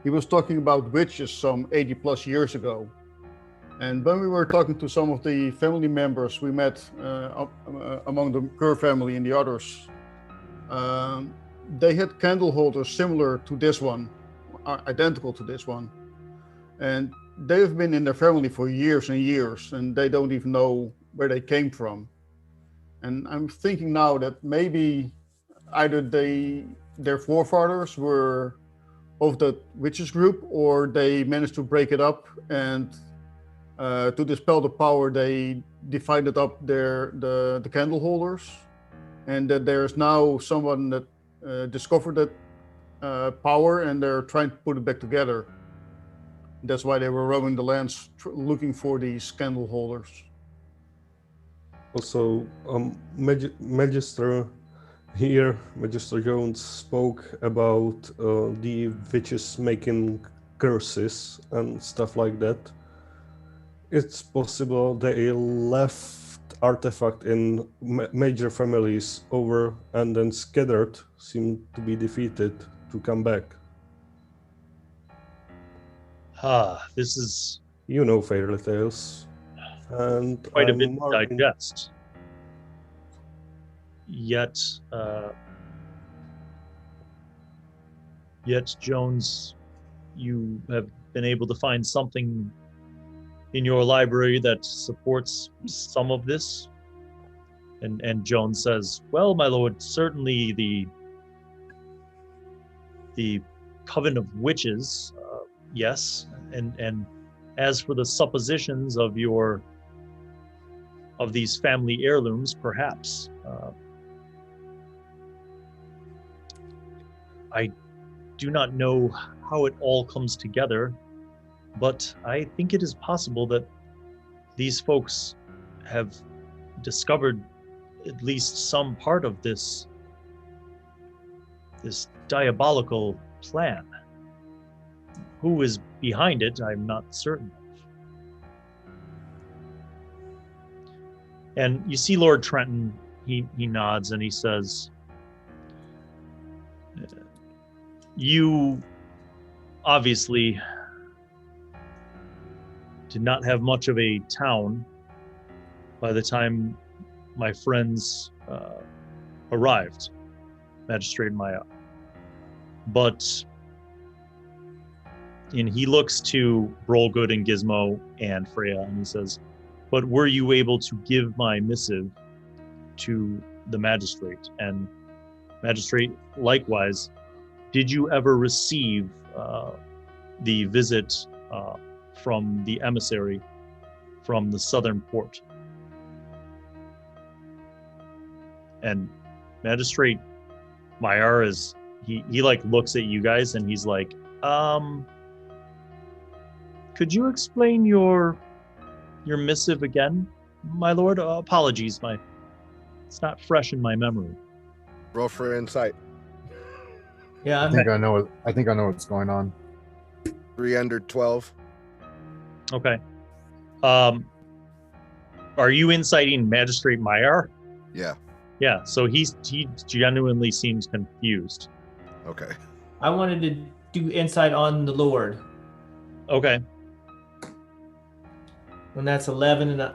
he was talking about witches some 80 plus years ago. And when we were talking to some of the family members we met among the Kerr family and the others, they had candle holders similar to this one, identical to this one. And they've been in their family for years and years, and they don't even know where they came from. And I'm thinking now that maybe either their forefathers were of the witches group, or they managed to break it up, and to dispel the power, they divided up the candle holders, and that there's now someone that discovered that power, and they're trying to put it back together. That's why they were roaming the lands looking for these candle holders. Also, Magister Jones spoke about the witches making curses and stuff like that. It's possible they left artifact in major families over and then scattered, seemed to be defeated to come back. This is You know fairy tales. And quite a I'm bit to marking- digest. Yet, Jones, you have been able to find something in your library that supports some of this. And Jones says, well, my lord, certainly the coven of witches, yes. And as for the suppositions of these family heirlooms, perhaps. I do not know how it all comes together, But I think it is possible that these folks have discovered at least some part of this diabolical plan. Who is behind it, I'm not certain of. And you see Lord Trenton, he nods and he says, you obviously did not have much of a town by the time my friends arrived, Magistrate Maya. But, and he looks to Roll Good and Gizmo and Freya, and he says, but were you able to give my missive to the magistrate? And magistrate, likewise, did you ever receive the visit from the emissary from the southern port? And Magistrate Mayar is, he like looks at you guys and he's like, could you explain your missive again, my lord? Apologies, it's not fresh in my memory. Roll for insight. Yeah, I think I know what's going on. 3 under 12. Okay. Are you inciting Magistrate Mayar? Yeah. Yeah, so he genuinely seems confused. Okay. I wanted to do insight on the Lord. Okay. And that's 11, and I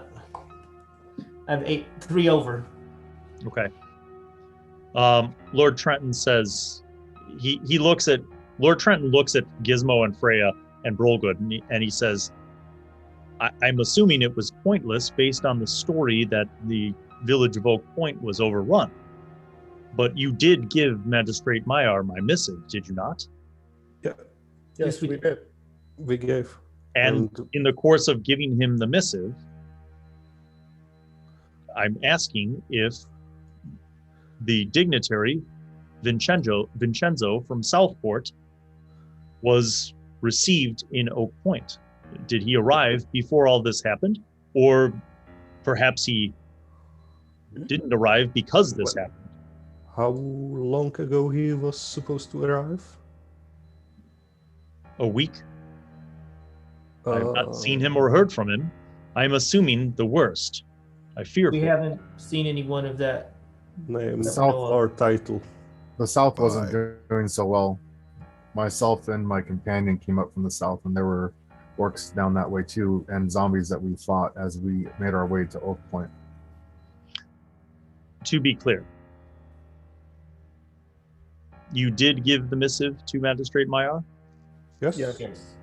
have 3 over. Okay. Lord Trenton says Lord Trenton looks at Gizmo and Freya and Brolgood, and he says, I'm assuming it was pointless based on the story that the village of Oak Point was overrun. But you did give Magistrate Mayar my missive, did you not? Yeah, Yes, we did. we gave. And in the course of giving him the missive, I'm asking if the dignitary Vincenzo from Southport was received in Oak Point. Did he arrive before all this happened? Or perhaps he didn't arrive because this happened? How long ago he was supposed to arrive? A week? I've not seen him or heard from him. I'm assuming the worst. I fear We for haven't seen anyone of that. Name South- or title. The south wasn't Bye. doing so well. Myself and my companion came up from the south, and there were orcs down that way too, and zombies that we fought as we made our way to Oak Point. To be clear, you did give the missive to Magistrate Mayar? Yes? Yes. Yes.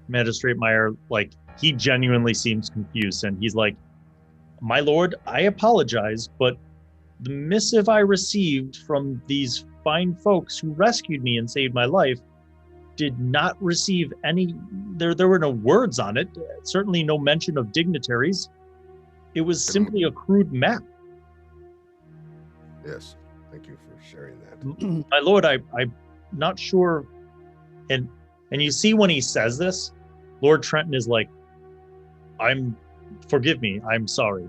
Magistrate Meyer, like, he genuinely seems confused, and he's like, my lord, I apologize, but the missive I received from these fine folks who rescued me and saved my life did not receive any, there were no words on it, certainly no mention of dignitaries. It was simply a crude map. Yes. Thank you for sharing that. My lord, I'm not sure, and you see when he says this, Lord Trenton is like, forgive me, I'm sorry.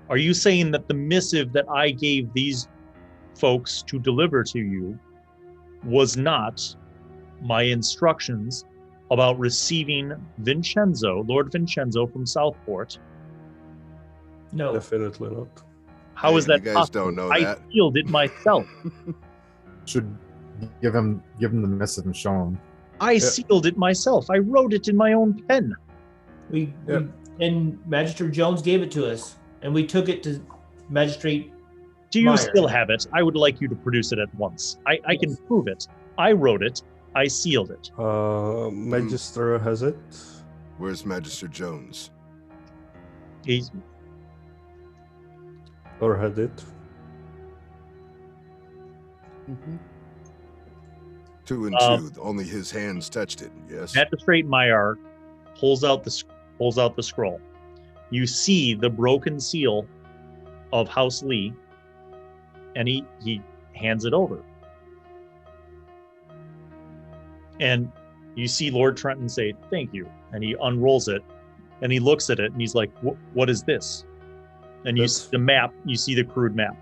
Are you saying that the missive that I gave these folks to deliver to you was not my instructions about receiving Vincenzo, Lord Vincenzo from Southport? No. Definitely not. How is Hey, that you guys possible? don't know I that. sealed it myself. Should give him the missive and show him. I sealed it myself. I wrote it in my own pen. And Magister Jones gave it to us, and we took it to Magistrate. Do you Meyer. still have it? I would like you to produce it at once. I can prove it. I wrote it. I sealed it. Magister has it. Where's Magister Jones? He's Or had it. Mhm. 2 and 2. Only his hands touched it. Yes. Magistrate Meyer pulls out the scroll. You see the broken seal of House Lee, and he hands it over. And You see Lord Trenton say, "Thank you," and he unrolls it, and he looks at it, and he's like, "What is this?" And you see the map. You see the crude map.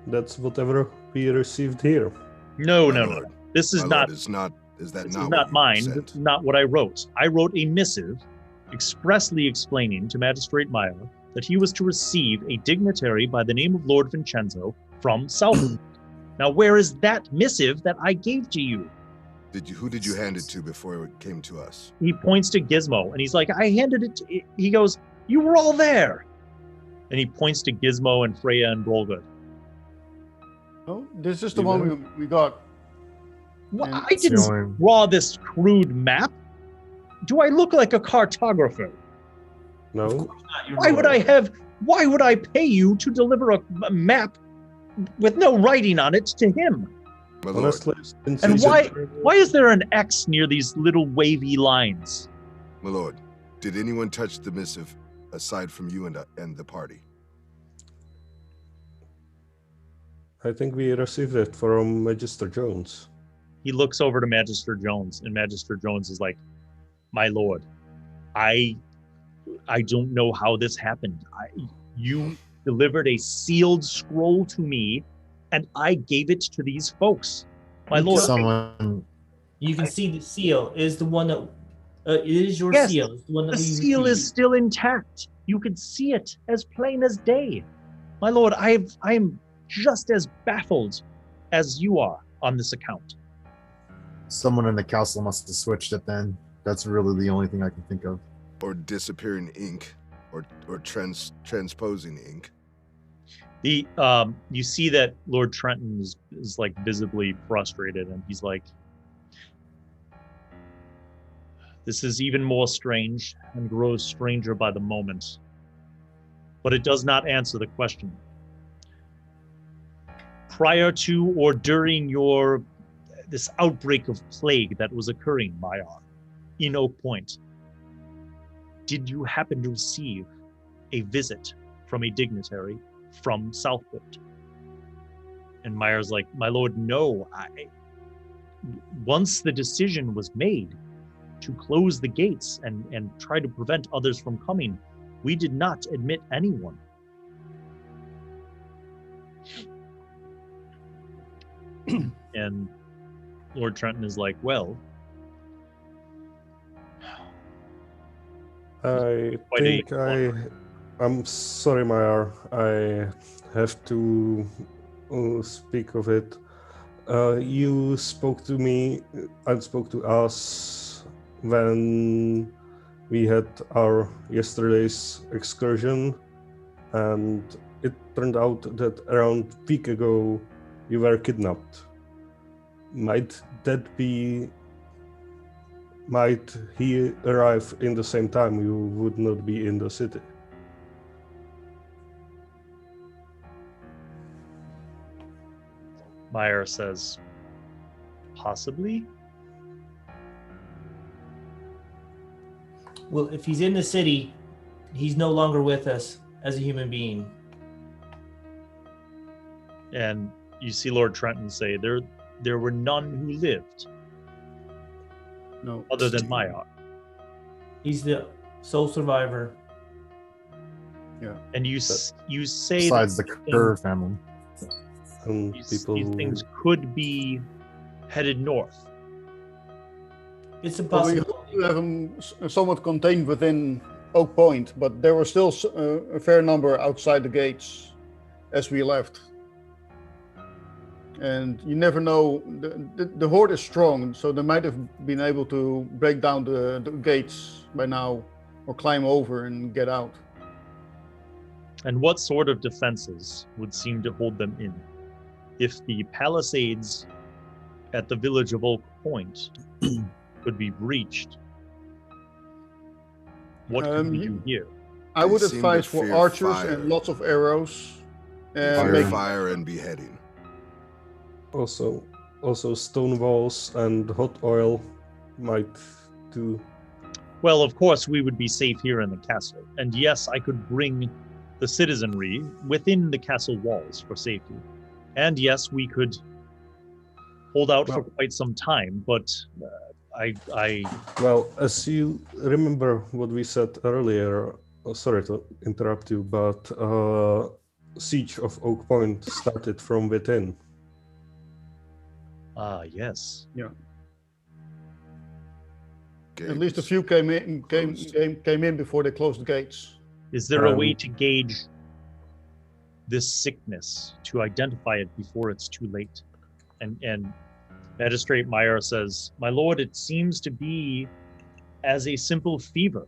That's whatever we received here. No. Lord. This is My not. Lord, is that This not is what not you mine. sent? This is not what I wrote. I wrote a missive expressly explaining to Magistrate Meyer that he was to receive a dignitary by the name of Lord Vincenzo from South. Now, where is that missive that I gave to you? Who did you hand it to before it came to us? He points to Gizmo, and he's like, I handed it to... He goes, you were all there. And he points to Gizmo and Freya and Rollgood. Oh, this is the one we got. Well, And- I didn't draw this crude map. Do I look like a cartographer? No. Not your Why would I pay you to deliver a map with no writing on it to him? My Lord, Honestly, since And it's why is there an X near these little wavy lines? my Lord, did anyone touch the missive aside from you and the party? I think we received it from Magister Jones. He looks over to Magister Jones, and Magister Jones is like, my lord, I don't know how this happened. You delivered a sealed scroll to me, and I gave it to these folks. My lord. Someone. You can see the seal is the one that it is your Yes, seal. It's the one that The we seal is received. still intact. You could see it as plain as day. My lord, I'm just as baffled as you are on this account. Someone in the castle must have switched it then. That's really the only thing I can think of. Or disappearing ink, or transposing ink. You see that Lord Trenton is like visibly frustrated, and he's like, this is even more strange and grows stranger by the moment. But it does not answer the question. Prior to or during this outbreak of plague that was occurring, Meyer, in Oak Point, did you happen to receive a visit from a dignitary from Southport? And Meyer's like, my lord, no. Once the decision was made to close the gates and try to prevent others from coming, we did not admit anyone. And Lord Trenton is like, well, I Quite think a- I'm sorry, Meyer. I have to speak of it. You spoke to me and spoke to us when we had our yesterday's excursion, and it turned out that around a week ago you were kidnapped. Might he arrive in the same time you would not be in the city? Meyer says, possibly. Well, if he's in the city, he's no longer with us as a human being. And you see Lord Trenton say, there were none who lived No. other than Meyer. He's the sole survivor. And you say Besides the that Kerr family. And these things could be headed north. It's a Well, we possibility. hope to have them somewhat contained within Oak Point, but there were still a fair number outside the gates as we left. And you never know, the horde is strong, so they might have been able to break down the gates by now or climb over and get out. And what sort of defenses would seem to hold them in? If the palisades at the village of Oak Point could be breached, what could we do here? I They would seem to advise for fear archers fire. and lots of arrows. Fire, Make fire and beheading. Also stone walls and hot oil might do. Well, of course, we would be safe here in the castle. And yes, I could bring the citizenry within the castle walls for safety. And yes, we could hold out for quite some time, but I Well, as you remember what we said earlier, sorry to interrupt you, but siege of Oak Point started from within. yes. At least a Gates few came in before they closed the gates. Is there a way to gauge this sickness, to identify it before it's too late? And Magistrate Meyer says, "My lord, it seems to be as a simple fever.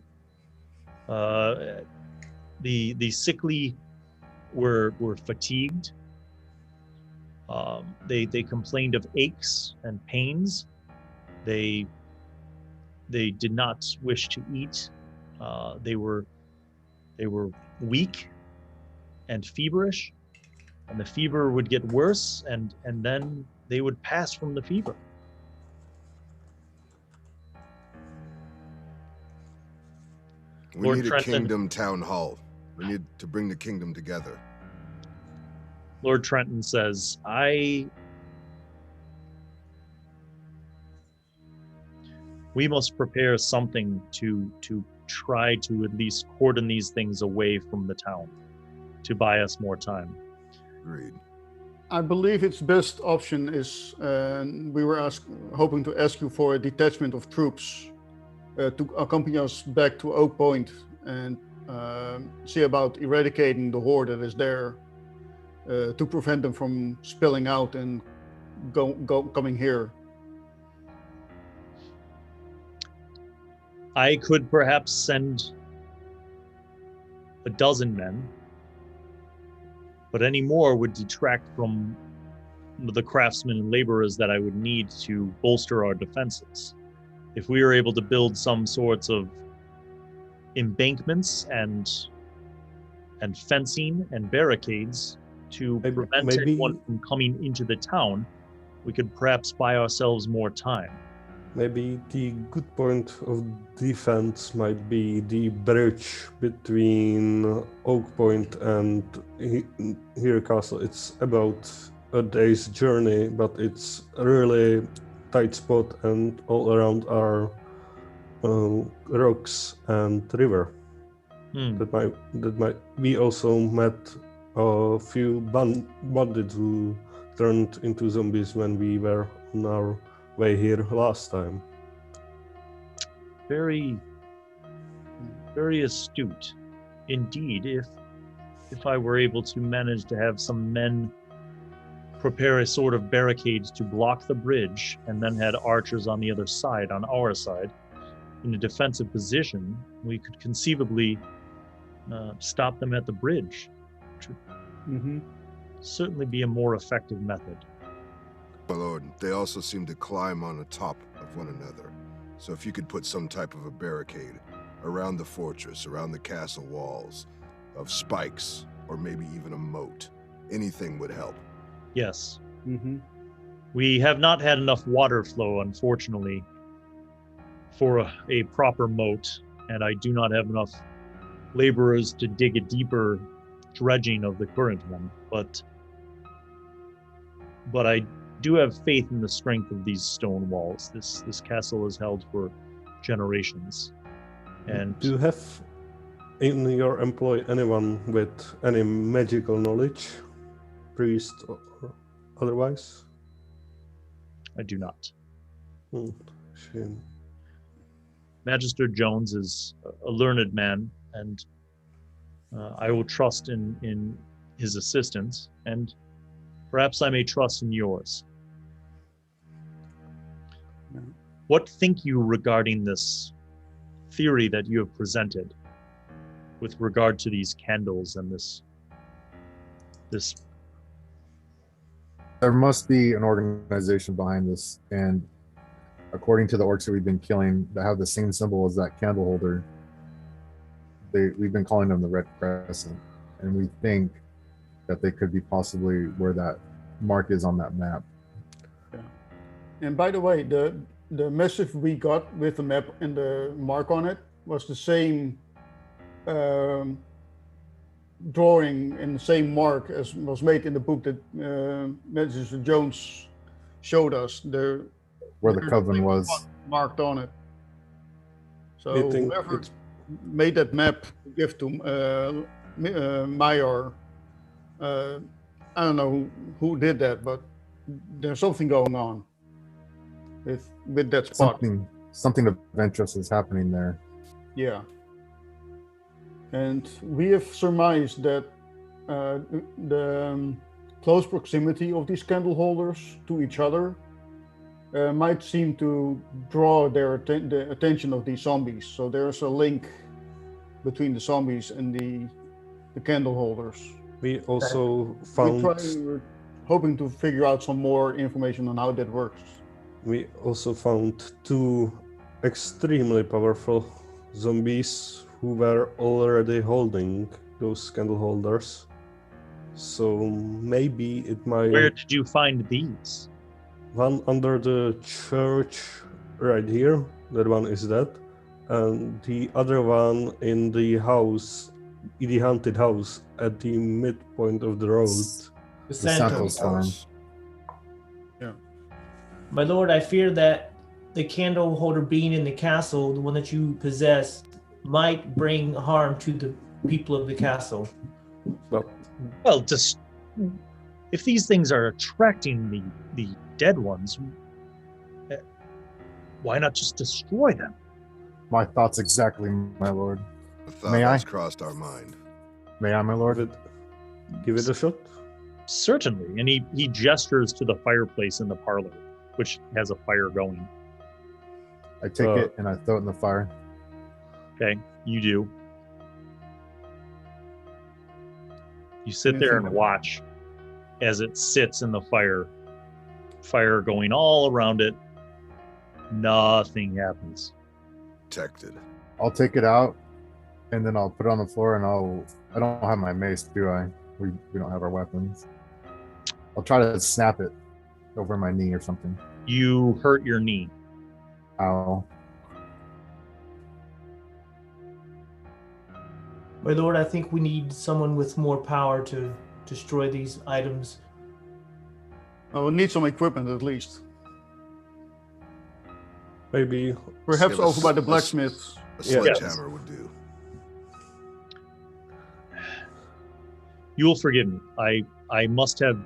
The sickly were fatigued. They complained of aches and pains. They did not wish to eat. They were weak and feverish, and the fever would get worse, and then they would pass from the fever." We Lord need a Trenton. kingdom town hall. We need to bring the kingdom together. Lord Trenton says, we must prepare something to try to at least cordon these things away from the town, to buy us more time. Agreed. I believe its best option is, we were hoping to ask you for a detachment of troops to accompany us back to Oak Point and see about eradicating the horde that is there, to prevent them from spilling out and coming here. I could perhaps send a dozen men, but any more would detract from the craftsmen and laborers that I would need to bolster our defenses. If we are able to build some sorts of embankments and fencing and barricades to prevent anyone from coming into the town, we could perhaps buy ourselves more time. Maybe the good point of defense might be the bridge between Oak Point and here Castle. It's about a day's journey, but it's a really tight spot, and all around are rocks and river. That might. We also met a few bandits who turned into zombies when we were on our way here last time. Very, very astute indeed. If I were able to manage to have some men prepare a sort of barricade to block the bridge, and then had archers on the other side, on our side, in a defensive position, we could conceivably stop them at the bridge, which would certainly be a more effective method. My lord, they also seem to climb on the top of one another. So if you could put some type of a barricade around the fortress, around the castle walls, of spikes, or maybe even a moat, anything would help. Yes. We have not had enough water flow, unfortunately, for a proper moat, and I do not have enough laborers to dig a deeper dredging of the current one, but I do have faith in the strength of these stone walls. This castle is held for generations. And do you have in your employ anyone with any magical knowledge, priest or otherwise? I do not. Shame. Magister Jones is a learned man, and I will trust in his assistance, and perhaps I may trust in yours. What think you regarding this theory that you have presented with regard to these candles and this? There must be an organization behind this, and according to the orcs that we've been killing that have the same symbol as that candle holder, we've been calling them the Red Crescent, and we think that they could be possibly where that mark is on that map. Yeah. And by the way, the missive we got with the map and the mark on it was the same drawing and the same mark as was made in the book that Magister Jones showed us. Where the coven was. marked on it. So I think whoever it's- made that map to give to Mayor, I don't know who did that, but there's something going on with that spot. Something adventurous is happening there. Yeah. And we have surmised that the close proximity of these candle holders to each other might seem to draw the attention of these zombies. So there's a link between the zombies and the candle holders. We also found. We're hoping to figure out some more information on how that works. We also found 2 extremely powerful zombies who were already holding those candle holders. So maybe it might. Where did you find these? One under the church right here. That one is that. And the other one in the house, in the haunted house at the midpoint of the road. The The Santos. Santos farm. My lord, I fear that the candle holder being in the castle, the one that you possess, might bring harm to the people of the castle. Well, just if these things are attracting the dead ones, why not just destroy them? My thoughts exactly, my lord. The thought May I? has crossed our mind. May I, my lord? Give it a shot. Certainly. And he gestures to the fireplace in the parlor, which has a fire going. I take it and I throw it in the fire. Okay, you do. You sit there and watch as it sits in the fire going all around it. Nothing happens. Protected. I'll take it out and then I'll put it on the floor and I don't have my mace, do I? We don't have our weapons. I'll try to snap it over my knee or something. You hurt your knee. Ow. My lord, I think we need someone with more power to destroy these items. We'll need some equipment at least. Maybe. Perhaps Give over us by the a- blacksmiths. A Yeah. sledgehammer would do. You'll forgive me. I must have.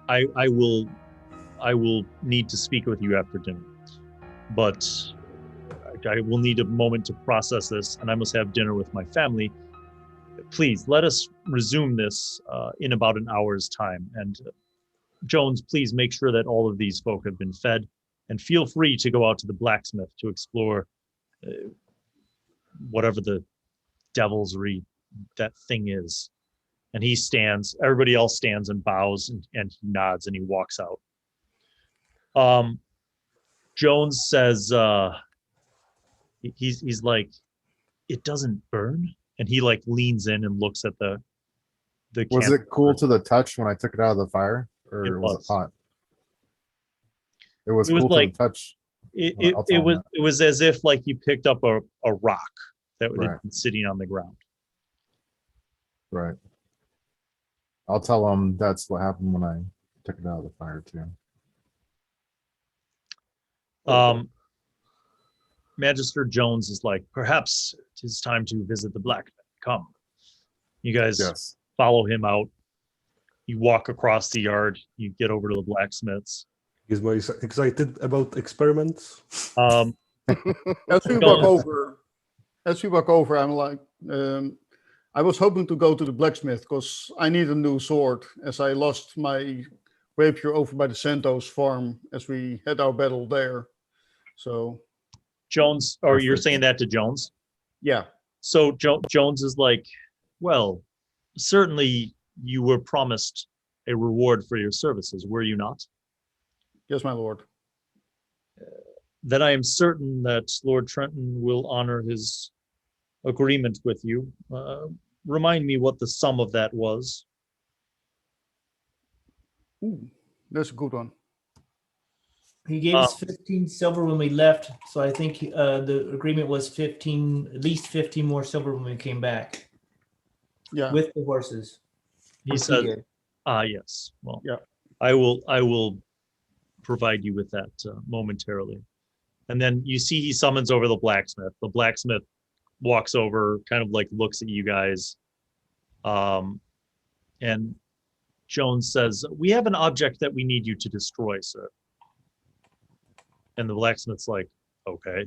I will need to speak with you after dinner, but I will need a moment to process this, and I must have dinner with my family. Please let us resume this in about an hour's time. And Jones, please make sure that all of these folk have been fed, and feel free to go out to the blacksmith to explore whatever the devilry that thing is. And he stands, everybody else stands and bows and he nods and he walks out. Jones says, he's like, it doesn't burn. And he like leans in and looks at the Was candle. it cool to the touch when I took it out of the fire? Or It was was. it hot? It was It was cool like- to the touch. It I'll tell him that. was as if like you picked up a rock that Right. had been sitting on the ground. Right. I'll tell them that's what happened when I took it out of the fire too. Magister Jones is like, perhaps it is time to visit the blacksmith. Come. You guys Yes. follow him out. You walk across the yard. You get over to the blacksmith's. Is my excited about experiments? As we walk over, I'm like, I was hoping to go to the blacksmith because I need a new sword, as I lost my rapier over by the Santos farm as we had our battle there. So Jones, or you're Perfect. saying that to Jones? yeah, So Jones is like, well, certainly you were promised a reward for your services, were you not? yes, my lord. Then I am certain that Lord Trenton will honor his agreement with you. Remind me what the sum of that was. Ooh, that's a good one. He gave us 15 silver when we left, so I think the agreement was 15, at least 15 more silver when we came back Yeah, with the horses. He which said, did. yes. Well, Yeah. I will provide you with that momentarily. And then you see he summons over the blacksmith. The blacksmith walks over, kind of like looks at you guys. And Jones says, "We have an object that we need you to destroy, sir." And the blacksmith's like, "Okay."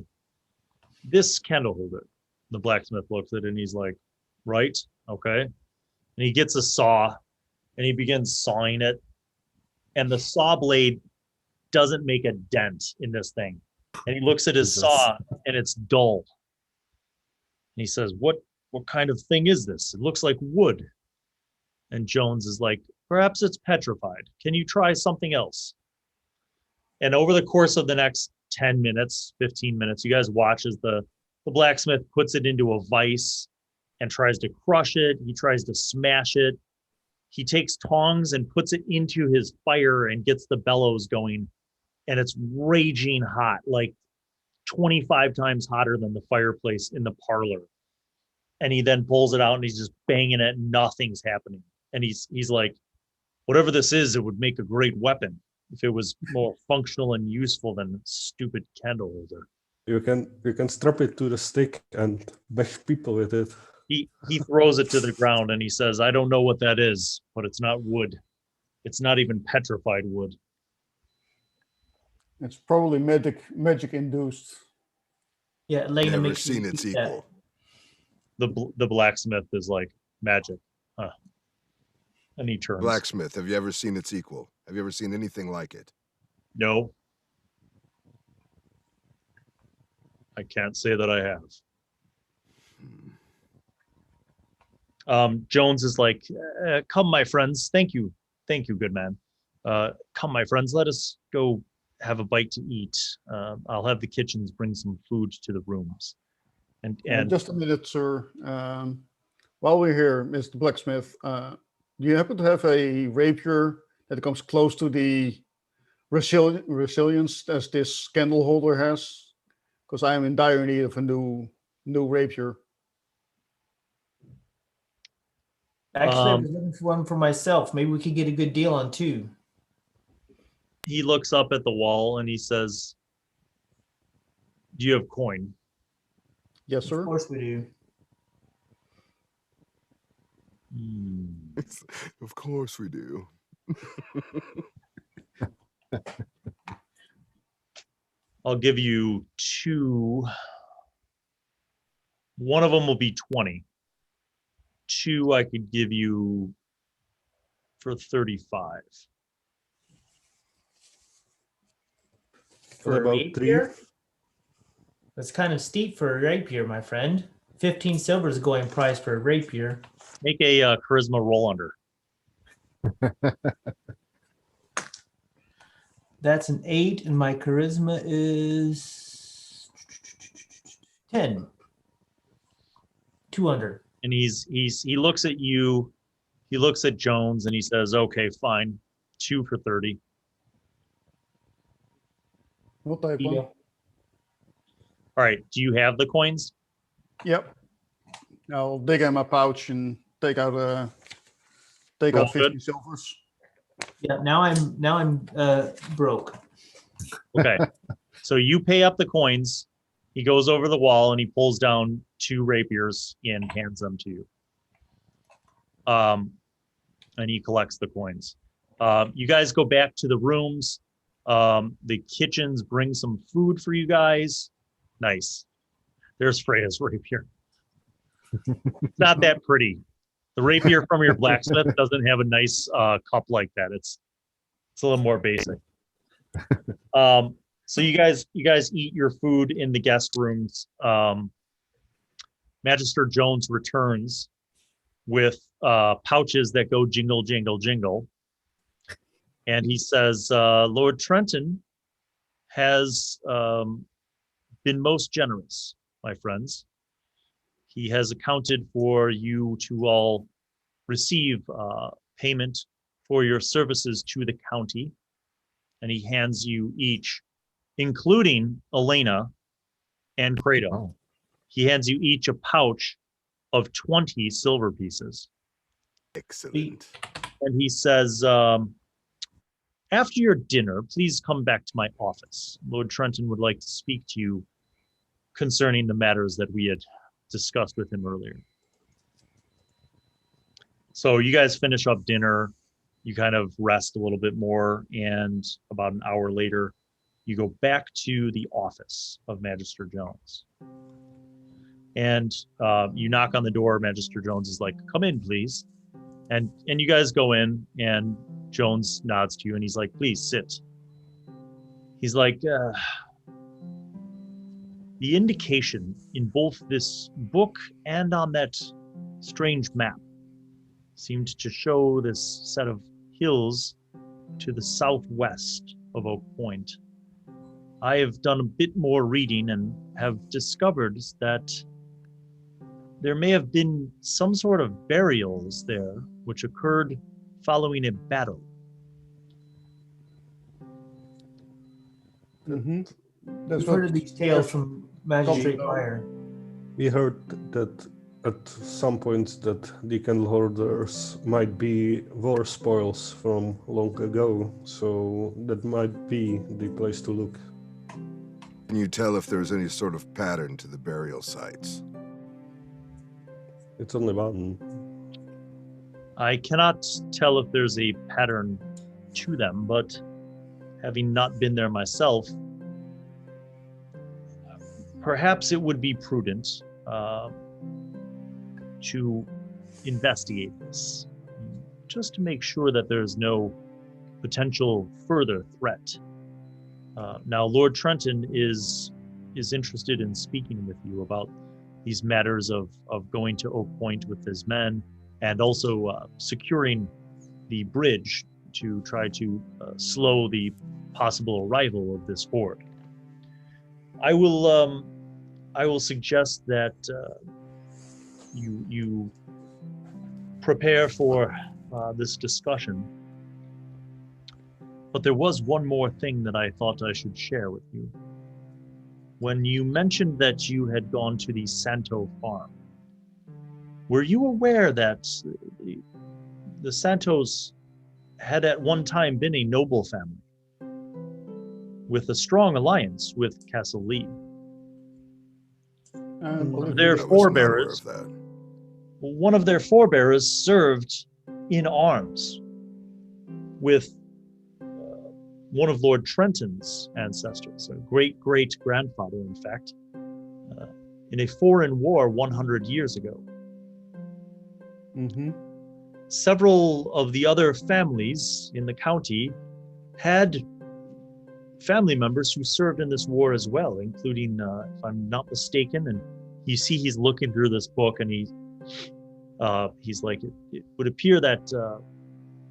"This candle holder." The blacksmith looks at it and he's like, "Right, okay." And he gets a saw and he begins sawing it. And the saw blade doesn't make a dent in this thing. And he looks at his Jesus. saw and it's dull. And he says, what kind of thing is this? It looks like wood." And Jones is like, "Perhaps it's petrified. Can you try something else?" And over the course of the next 10 minutes, 15 minutes, you guys watch as the blacksmith puts it into a vise and tries to crush it. He tries to smash it. He takes tongs and puts it into his fire and gets the bellows going. And it's raging hot, like 25 times hotter than the fireplace in the parlor. And he then pulls it out and he's just banging it. Nothing's happening. And he's like, "Whatever this is, it would make a great weapon if it was more functional and useful than a stupid candle holder." You can strap it to the stick and bash people with it. He throws it to the ground and he says, "I don't know what that is, but it's not wood. It's not even petrified wood." It's probably magic induced. Yeah, Elena Never makes seen me its eat that. equal. The blacksmith is like, "Magic." Huh. And he turns. Blacksmith, have you ever seen its equal? Have you ever seen anything like it? "No. I can't say that I have." Jones is like, "Come, my friends. Thank you, good man. Come, my friends. Let us go have a bite to eat. I'll have the kitchens bring some food to the rooms." And Just a minute, sir. While we're here, Mr. Blacksmith, do you happen to have a rapier that comes close to the resilience as this candle holder has? Because I am in dire need of a new rapier. Actually, I was looking for one for myself. Maybe we could get a good deal on two. he looks up at the wall and he says, "Do you have coin?" Yes, sir. Of course we do. Of course we do. I'll give you two. One of them will be 20. Two I could give you for 35. For a about rapier? That's kind of steep for a rapier, my friend. 15 silver is going price for a rapier. Make a charisma roll under. That's an 8, and my charisma is 10. 2 under. And he looks at you, he looks at Jones, and he says, "Okay, fine, 2 for 30. What type one? Deal. All right, do you have the coins? Yep. I'll dig in my pouch and take out Roll 50 good. silvers. Yeah, now I'm broke. Okay, so you pay up the coins. He goes over the wall and he pulls down 2 rapiers and hands them to you. And he collects the coins. You guys go back to the rooms. The kitchens bring some food for you guys. Nice. There's Freya's rapier. It's not that pretty. The rapier from your blacksmith doesn't have a nice cup like that. It's a little more basic. So you guys eat your food in the guest rooms. Magister Jones returns with pouches that go jingle, jingle, jingle. And he says, Lord Trenton has been most generous, my friends. He has accounted for you to all receive payment for your services to the county. And he hands you each, including Elena and Kratos. Oh. He hands you each a pouch of 20 silver pieces. Excellent. And he says, After your dinner, please come back to my office. Lord Trenton would like to speak to you concerning the matters that we had discussed with him earlier. So you guys finish up dinner, you kind of rest a little bit more, and about an hour later, you go back to the office of Magister Jones. And you knock on the door. Magister Jones is like, "Come in, please." And you guys go in, and Jones nods to you, and he's like, "Please sit." He's like, the indication in both this book and on that strange map seemed to show this set of hills to the southwest of Oak Point. I have done a bit more reading and have discovered that there may have been some sort of burials there which occurred following a battle. Mm-hmm. That's We've heard of these tales from Magistrate Meyer. We heard that at some point that Deacon Lorders might be war spoils from long ago, so that might be the place to look. Can you tell if there's any sort of pattern to the burial sites? It's only one. I cannot tell if there's a pattern to them, but having not been there myself, perhaps it would be prudent to investigate this, just to make sure that there's no potential further threat. Now, Lord Trenton is interested in speaking with you about these matters of going to Oak Point with his men, and also securing the bridge to try to slow the possible arrival of this horde. I will suggest that you prepare for this discussion. But there was one more thing that I thought I should share with you. When you mentioned that you had gone to the Santo farm, were you aware that the Santos had at one time been a noble family with a strong alliance with Castle Lee? Their forebears, one of their forebears served in arms with one of Lord Trenton's ancestors, a great-great-grandfather, in fact, in a foreign war 100 years ago. Mm-hmm. Several of the other families in the county had family members who served in this war as well, including, if I'm not mistaken, and you see he's looking through this book, and he's like, it would appear that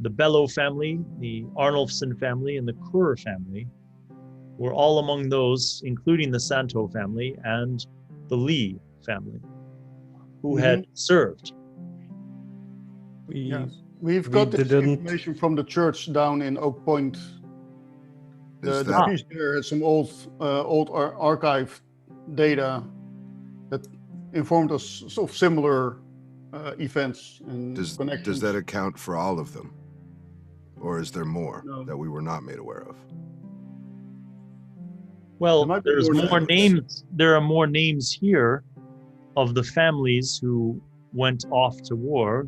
the Bello family, the Arnulfson family, and the Kruger family were all among those, including the Santo family and the Lee family, who had served. We've got this information from the church down in Oak Point. The priest there had some old archive data that informed us of similar events and connections. Does that account for all of them? Or is there more that we were not made aware of? Well, there's more names. There are more names here of the families who went off to war.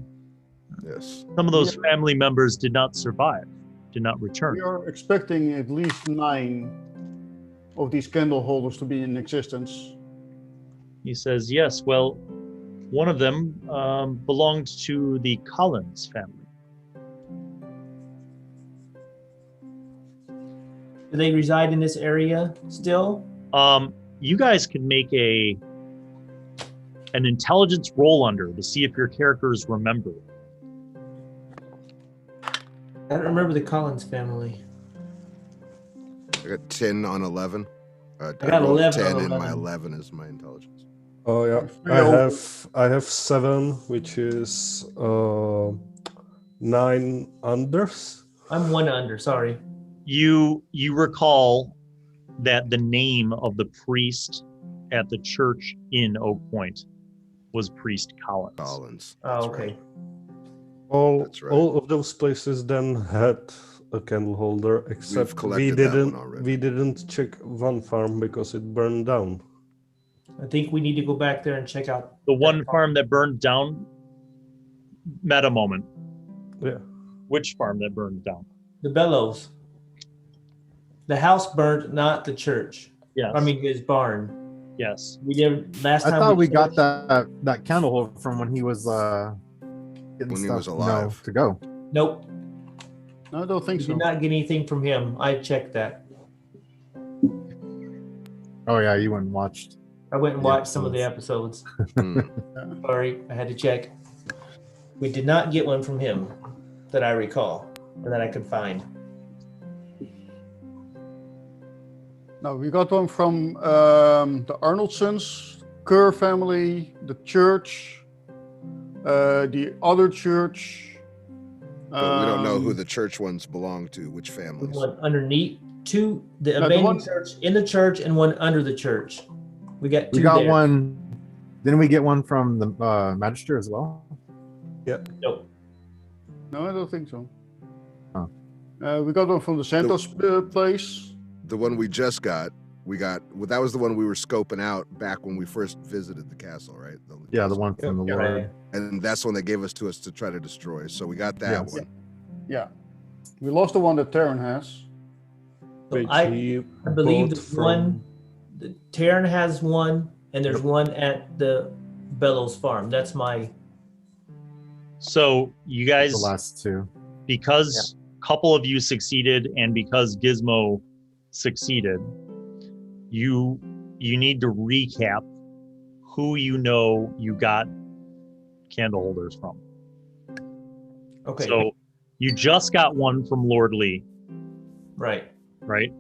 Yes. Some of those family members did not survive, did not return. We are expecting at least 9 of these candle holders to be in existence. He says, yes, well, one of them belonged to the Collins family. Do they reside in this area still? You guys can make an intelligence roll under to see if your characters remember. I don't remember the Collins family. I got 10 on 11. I got 11 10 on and 11. my 11 is my intelligence. Oh yeah, I have 7, which is 9 unders. I'm 1 under. Sorry. You recall that the name of the priest at the church in Oak Point was Priest Collins. Oh, okay. Right. All of those places then had a candle holder, except we collected that one didn't already. we didn't check one farm because it burned down. I think we need to go back there and check out The one farm that burned down. Meta moment. Yeah. Which farm that burned down? the Bellows. The house burned, not the church. Yes. I mean, his barn. Yes. We did last I time. thought we got checked- that candle holder from when he was getting When he stuff, was alive. to go. Nope. No, I don't think We so. did not get anything from him. I checked that. Oh yeah, you went and watched. I went and The watched some of the episodes. Hmm. Sorry, I had to check. We did not get one from him that I recall or that I could find. No, we got one from the Arnoldsons, Kerr family, the church, the other church. But we don't know who um, the church ones belong to, which The families. one underneath, two, the No, the abandoned one- church, in the church, and one under the church. We got two We got there. one. Didn't we get one from the Magister as well? Nope. No, I don't think so. Oh. We got one from the Santos place. The one we just got, well, that was the one we were scoping out back when we first visited the castle, right? Yeah, the one from the Right. Lord. And that's the one they gave us to try to destroy. So we got that Yes. one. Yeah. We lost the one that Terran has. So Which I he believe bought there's one. The Terran has one, and there's one at the Bellows farm. That's my. So you guys, The last two. because a couple of you succeeded and because Gizmo succeeded, you need to recap who you know you got candle holders from. Okay. So you just got one from Lord Lee, Right. right?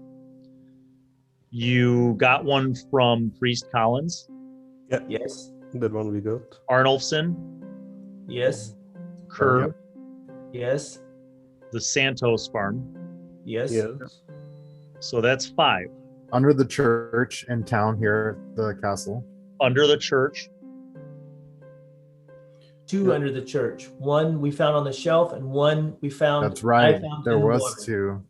You got one from Priest Collins, Yes. that one we got. Arnolfson, Yes. Kerr, Yep. Yes. the Santos farm. Yes. Yes. So that's 5. Under the church in town here at the castle. Under the church, 2 under the church. One we found on the shelf, and one we found. That's right. I found There in the was water.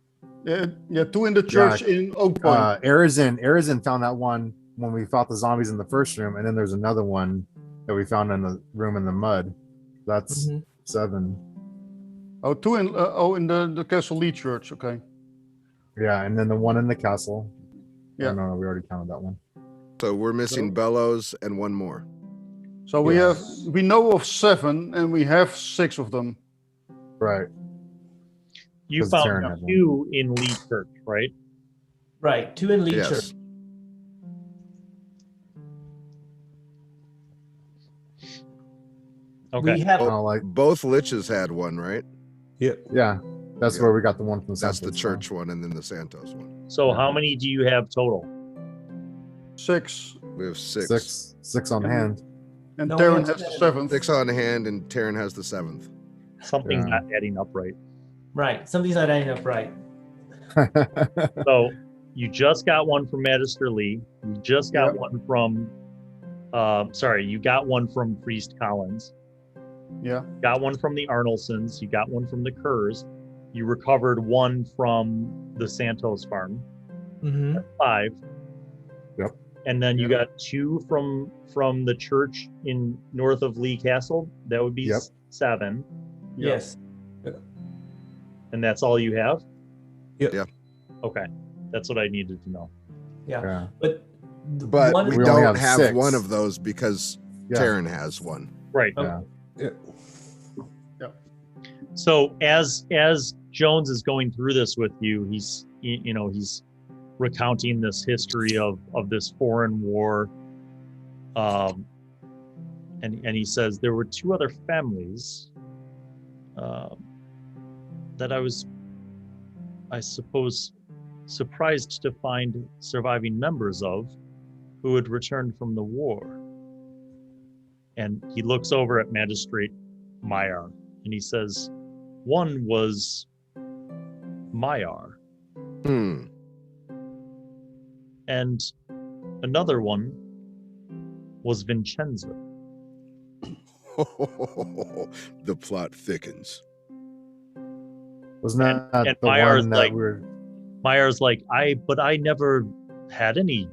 2. Yeah, 2 in the church in Oak Point. Arizin found that one when we fought the zombies in the first room, and then there's another one that we found in the room in the mud. That's Mhm. 7. Oh, 2 in the Castle Lee Church. Okay. Yeah, and then the one in the castle. Yeah. Oh, no, we already counted that one. So we're missing Bellows and one more. So we know of 7, and we have 6 of them. Right. you 'Cause Terran found had one. 2 in Lee Church, right? Right. 2 in Lee Yes. Church. Okay. We have. Oh, like Both liches had one, right? yeah, that's Yeah. where we got the one from. That's the Santos, church one and then the Santos one. So how many do you have total? 6. We have 6. 6 on hand. And No, Terran we have has the 7. 7th. 6 on hand and Terran has the 7th. Something's Yeah. not adding up right. Right. Something's not adding up right. So you just got one from Magister Lee. You just got Yep. one from, you got one from Priest Collins. Yeah. Got one from the Arnoldsons. You got one from the Kerrs. You recovered one from the Santos farm. Mm-hmm. 5. Yep. And then you Yep. got 2 from the church in north of Lee Castle. That would be Yep. 7. Yeah. Yes. And that's all you have? Yeah. Yeah. Okay. That's what I needed to know. Yeah. Yeah. But. But one, we We only don't have have 6. one of those because Yeah. Terran has one. Right. Yeah. Yeah. So as Jones is going through this with you, he's recounting this history of this foreign war, and he says there were 2 other families that I suppose surprised to find surviving members of who had returned from the war. And he looks over at Magistrate Mayar and he says, one was Mayar and another one was Vincenzo. The plot thickens. Wasn't that and the Meyer's one that like- we were? Meyer's like, I never had any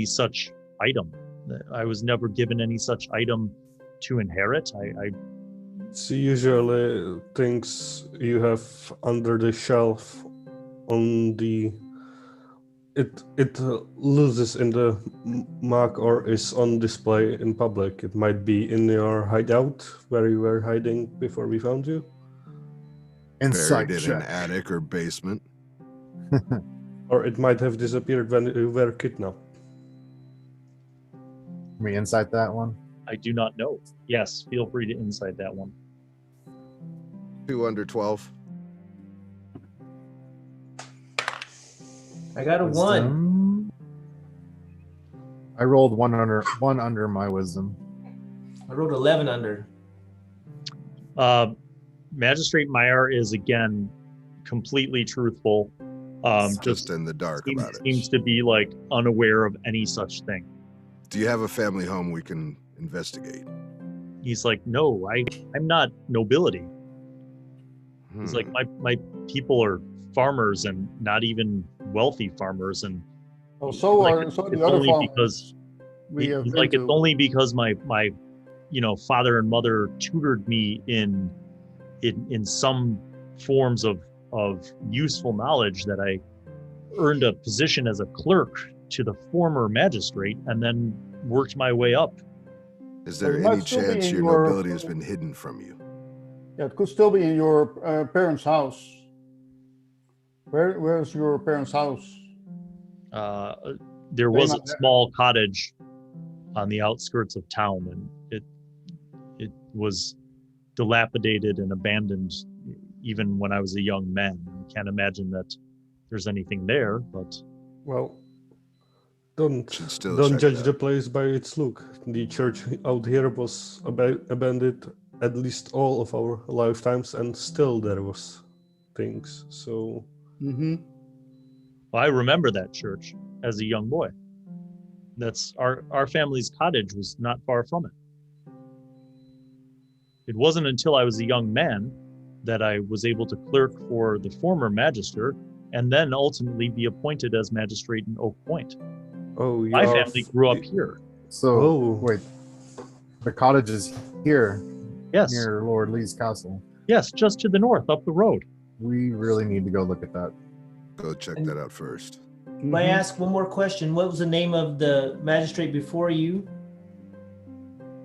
such item. I was never given any such item to inherit. I It's usually things you have under the shelf on the it loses in the mark or is on display in public. It might be in your hideout where you were hiding before we found you. Insight Buried in an check. attic or basement. Or it might have disappeared when you were kidnapped. Can we insight that one? I do not know. Yes, feel free to insight that one. 2 under 12. I got a 1. Wisdom. I rolled one under my wisdom. I wrote 11 under. Magistrate Meyer is again completely truthful. Just in the dark about it. Seems to be like unaware of any such thing. Do you have a family home we can investigate? He's like, no, I'm not nobility. He's like, my people are farmers and not even wealthy farmers, and Oh, so like, are it's the other only farmers because we have he's been like, it's to. only because my father and mother tutored me in some forms of useful knowledge that I earned a position as a clerk to the former magistrate and then worked my way up. Is there Well, it might any still be chance in your your- nobility has been hidden from you? Yeah, it could still be in your parents' house. Where's your parents' house? There was a not there. small cottage on the outskirts of town, and it was dilapidated and abandoned even when I was a young man. I can't imagine that there's anything there, but Well, don't Should still don't check judge it the out. place by its look. The church out here was abandoned at least all of our lifetimes, and still there was things. So Mm-hmm. I remember that church as a young boy. That's our family's cottage was not far from it. It wasn't until I was a young man that I was able to clerk for the former magister and then ultimately be appointed as magistrate in Oak Point. oh, you My are family grew up here. So Oh. wait, the cottage is here Yes, near Lord Lee's castle. yes, just to the north, up the road. We really need to go look at that. Go check that out first. May I ask one more question? What was the name of the magistrate before you?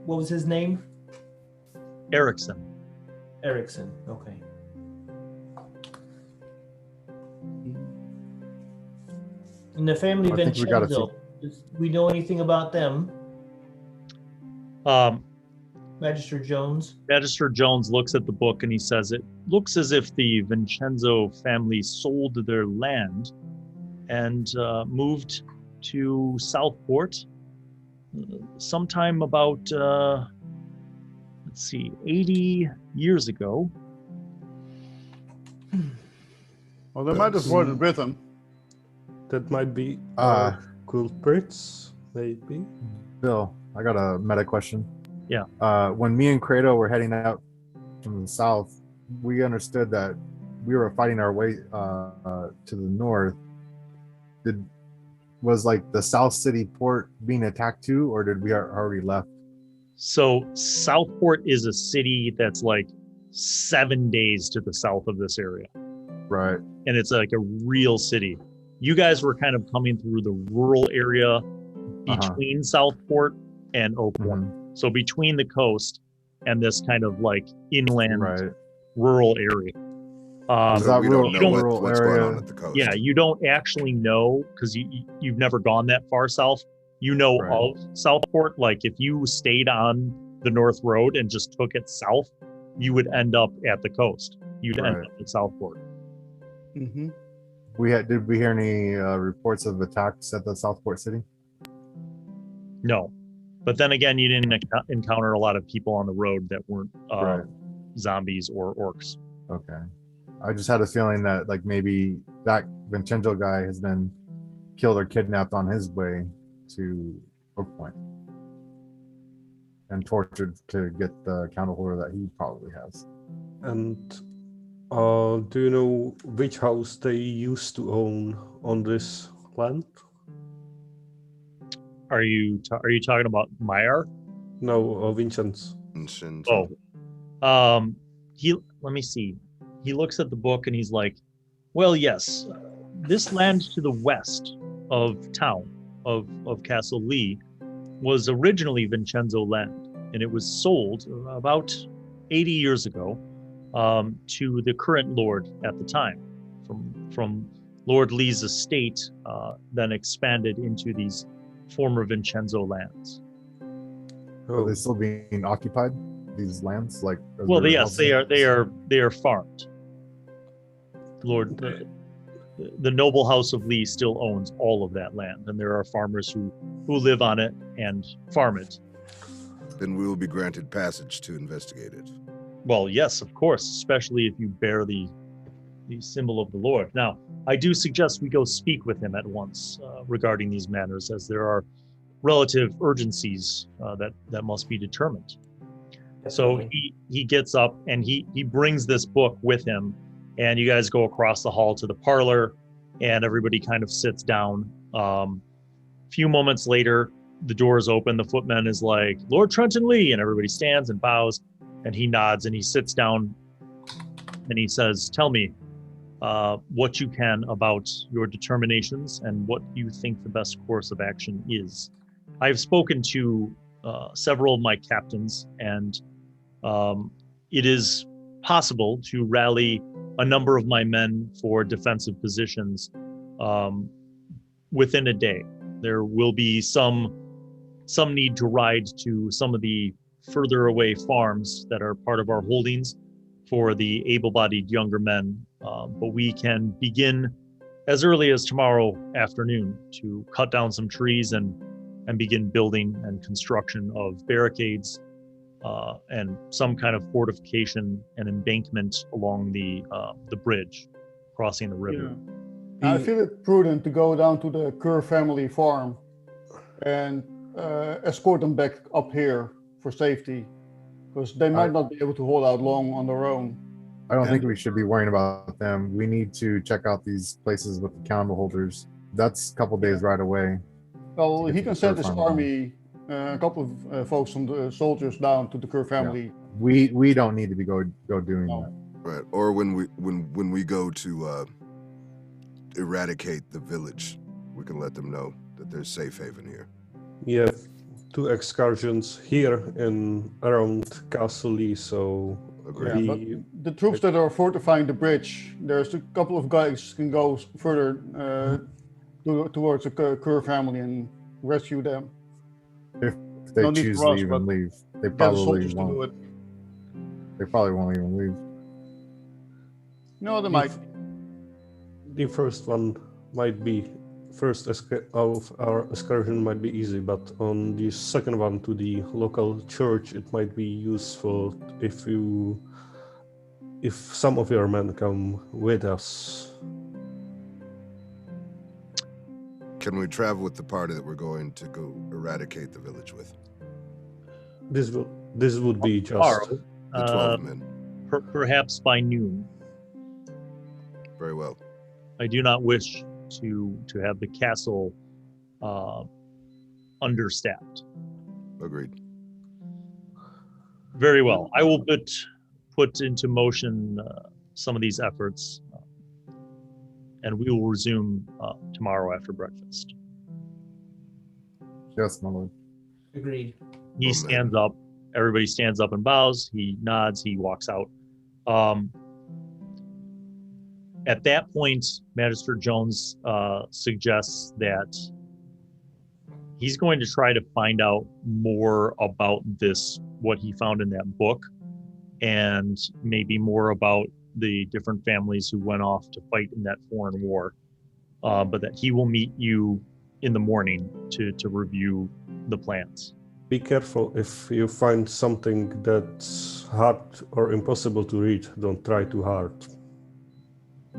What was his name? Erickson. Erickson. Okay. And the family I think we gotta Vincenzo, do we know anything about them? Magister Jones? Magister Jones looks at the book and he says, it looks as if the Vincenzo family sold their land and moved to Southport sometime about, 80 years ago. Well, they might have brought it with them. that might be Uh, culprits, maybe. Bill, I got a meta question. Yeah. When me and Credo were heading out from the south, we understood that we were fighting our way to the north. Was like the South City port being attacked too, or did we already left? So Southport is a city that's like 7 days to the south of this area. Right. And it's like a real city. You guys were kind of coming through the rural area between Southport and Oak Point. Mhm. So between the coast and this kind of like inland Right. rural area. Is that we rural- don't know rural what's going area? on at the coast. Yeah, you don't actually know because you've never gone that far south. You know Right. of Southport. Like if you stayed on the North Road and just took it south, you would end up at the coast. You'd end Right. up at Southport. Mm-hmm. Did we hear any reports of attacks at the Southport city? No, but then again, you didn't encounter a lot of people on the road that weren't Right. zombies or orcs. Okay. I just had a feeling that like maybe that Vincenzo guy has been killed or kidnapped on his way to Oak Point and tortured to get the counter holder that he probably has. And Do you know which house they used to own on this land? Are you talking about Meyer? No, Vincent's. Oh, let me see. He looks at the book and he's like, well, yes, this land to the west of town of Castle Lee was originally Vincenzo land, and it was sold about 80 years ago to the current lord at the time, from Lord Lee's estate, then expanded into these former Vincenzo lands. Are they still being occupied? These lands, like well, yes, they are farmed. Lord, the noble house of Lee still owns all of that land, and there are farmers who live on it and farm it. Then we will be granted passage to investigate it. Well, yes, of course, especially if you bear the symbol of the Lord. Now, I do suggest we go speak with him at once regarding these matters, as there are relative urgencies that must be determined. So he gets up and he brings this book with him, and you guys go across the hall to the parlor, and everybody kind of sits down. A few moments later, the doors open. The footman is like, Lord Trenton Lee, and everybody stands and bows, and he nods and he sits down and he says, tell me what you can about your determinations and what you think the best course of action is. I've spoken to several of my captains, and it is possible to rally a number of my men for defensive positions within a day. There will be some need to ride to some of the further away farms that are part of our holdings for the able-bodied younger men, but we can begin as early as tomorrow afternoon to cut down some trees and begin building and construction of barricades and some kind of fortification and embankment along the bridge crossing the river. Yeah. I feel it prudent to go down to the Kerr family farm and escort them back up here for safety, because they might not be able to hold out long on their own. I don't think we should be worrying about them. We need to check out these places with the candle holders. That's a couple days right away. Well, he can send his army, a couple of folks from the soldiers down to the Kerr family. Yeah. We don't need to be go doing that. Right. Or when we go to eradicate the village, we can let them know that there's safe haven here. Yeah, 2 excursions here and around Castle Lee, so but the troops that are fortifying the bridge, there's a couple of guys can go further towards the Kerr family and rescue them. If they choose to even leave, they probably won't. They probably won't even leave. No, they might. The first one might be of our excursion might be easy, but on the second one to the local church, it might be useful if some of your men come with us. Can we travel with the party that we're going to go eradicate the village with? This would be just the 12 men. Perhaps by noon. Very well. I do not wish to have the castle understaffed. Agreed. Very well. I will put into motion some of these efforts, and we will resume tomorrow after breakfast. Yes, my lord. Agreed. He stands up. Everybody stands up and bows. He nods. He walks out. At that point, Magister Jones suggests that he's going to try to find out more about what he found in that book, and maybe more about the different families who went off to fight in that foreign war, but that he will meet you in the morning to review the plans. Be careful if you find something that's hard or impossible to read. Don't try too hard.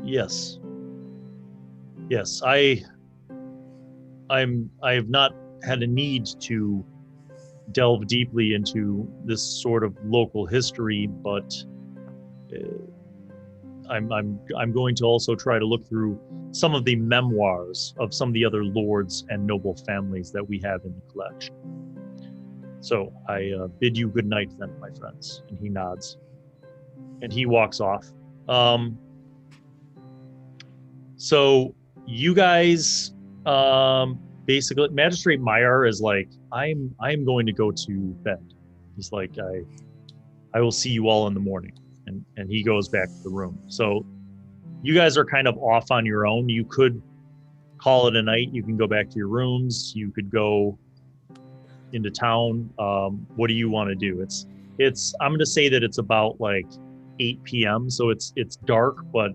Yes. I have not had a need to delve deeply into this sort of local history, but I'm going to also try to look through some of the memoirs of some of the other lords and noble families that we have in the collection. So I bid you good night then, my friends. And he nods. And he walks off. So you guys, basically, Magistrate Meyer is like, I'm going to go to bed. He's like, I will see you all in the morning. And he goes back to the room. So you guys are kind of off on your own. You could call it a night. You can go back to your rooms. You could go into town. What do you want to do? I'm going to say that it's about like 8 p.m. So it's dark, but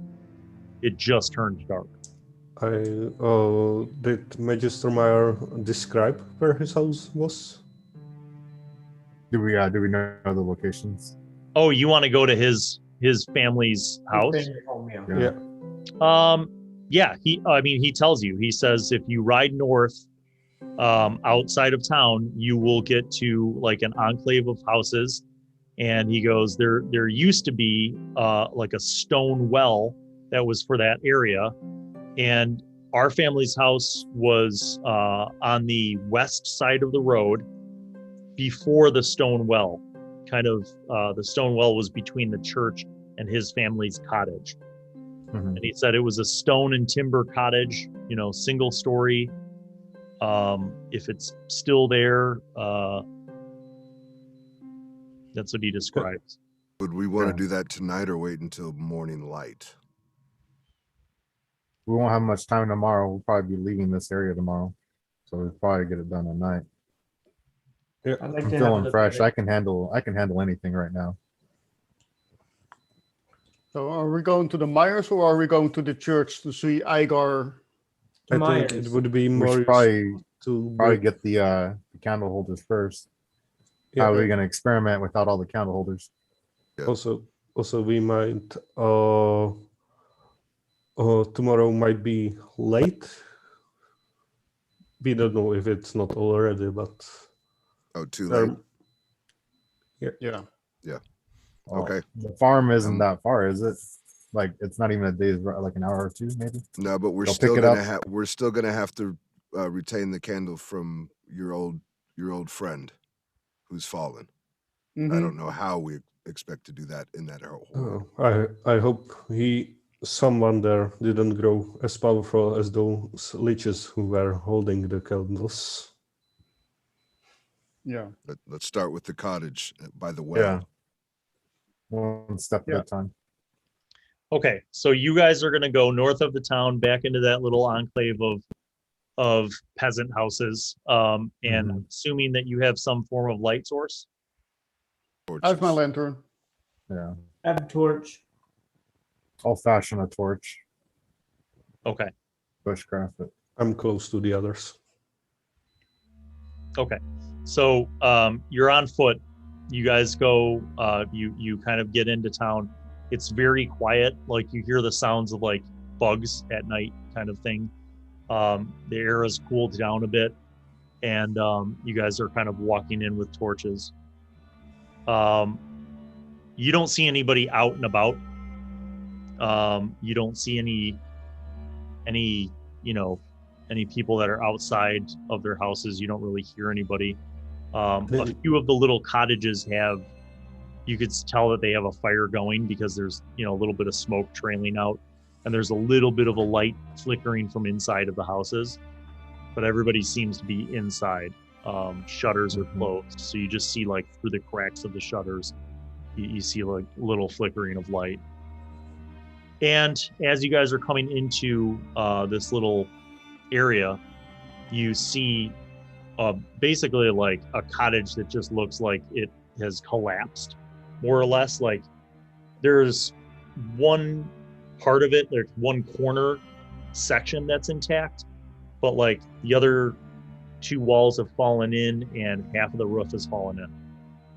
it just turned dark. Did Magister Meyer describe where his house was? Do we know the locations? Oh, you want to go to his family's house? Yeah. Yeah. He tells you. He says if you ride north, outside of town, you will get to like an enclave of houses, and he goes, there used to be like a stone well that was for that area, and our family's house was on the west side of the road before the stone well. Kind of the stone well was between the church and his family's cottage. Mm-hmm. And he said it was a stone and timber cottage, single story. If it's still there, that's what he describes. Would we want to do that tonight or wait until morning light? We won't have much time tomorrow. We'll probably be leaving this area tomorrow, so we'll probably get it done at night. Yeah. I'd like I'm to have a feeling look fresh. at I can handle anything right now. So are we going to the Myers or are we going to the church to see Igar? I think Myers. it would be We more should probably to get the candle holders first. yeah, How are we going to experiment without all the candle holders? Also we might tomorrow might be late. We don't know if it's not already, but Oh, too late. Yeah. Well, Okay. The farm isn't that far, is it? Like it's not even a day's like an hour or two, maybe. No, but we're They'll still pick it gonna up. we're still gonna have to retain the candle from your old friend who's fallen. I don't know how we expect to do that in that hole. I hope someone there didn't grow as powerful as those leeches who were holding the candles. Yeah. Let's start with the cottage by the well. Yeah. One step at a time. Okay, so you guys are going to go north of the town back into that little enclave of peasant houses, and I'm assuming that you have some form of light source. I have my lantern. Yeah. I have a torch. I'll fashion a torch. Okay. Bushcraft it. I'm close to the others. Okay. So you're on foot. You guys go, you kind of get into town. It's very quiet. Like you hear the sounds of like bugs at night kind of thing. The air has cooled down a bit, and you guys are kind of walking in with torches. You don't see anybody out and about. You don't see any people that are outside of their houses. You don't really hear anybody. A few of the little cottages you could tell that they have a fire going because there's, a little bit of smoke trailing out, and there's a little bit of a light flickering from inside of the houses, but everybody seems to be inside. Shutters are closed, so you just see like through the cracks of the shutters, you see like little flickering of light. And as you guys are coming into this little area, you see basically like a cottage that just looks like it has collapsed, more or less. Like there's one part of it, there's one corner section that's intact, but like the other two walls have fallen in and half of the roof has fallen in.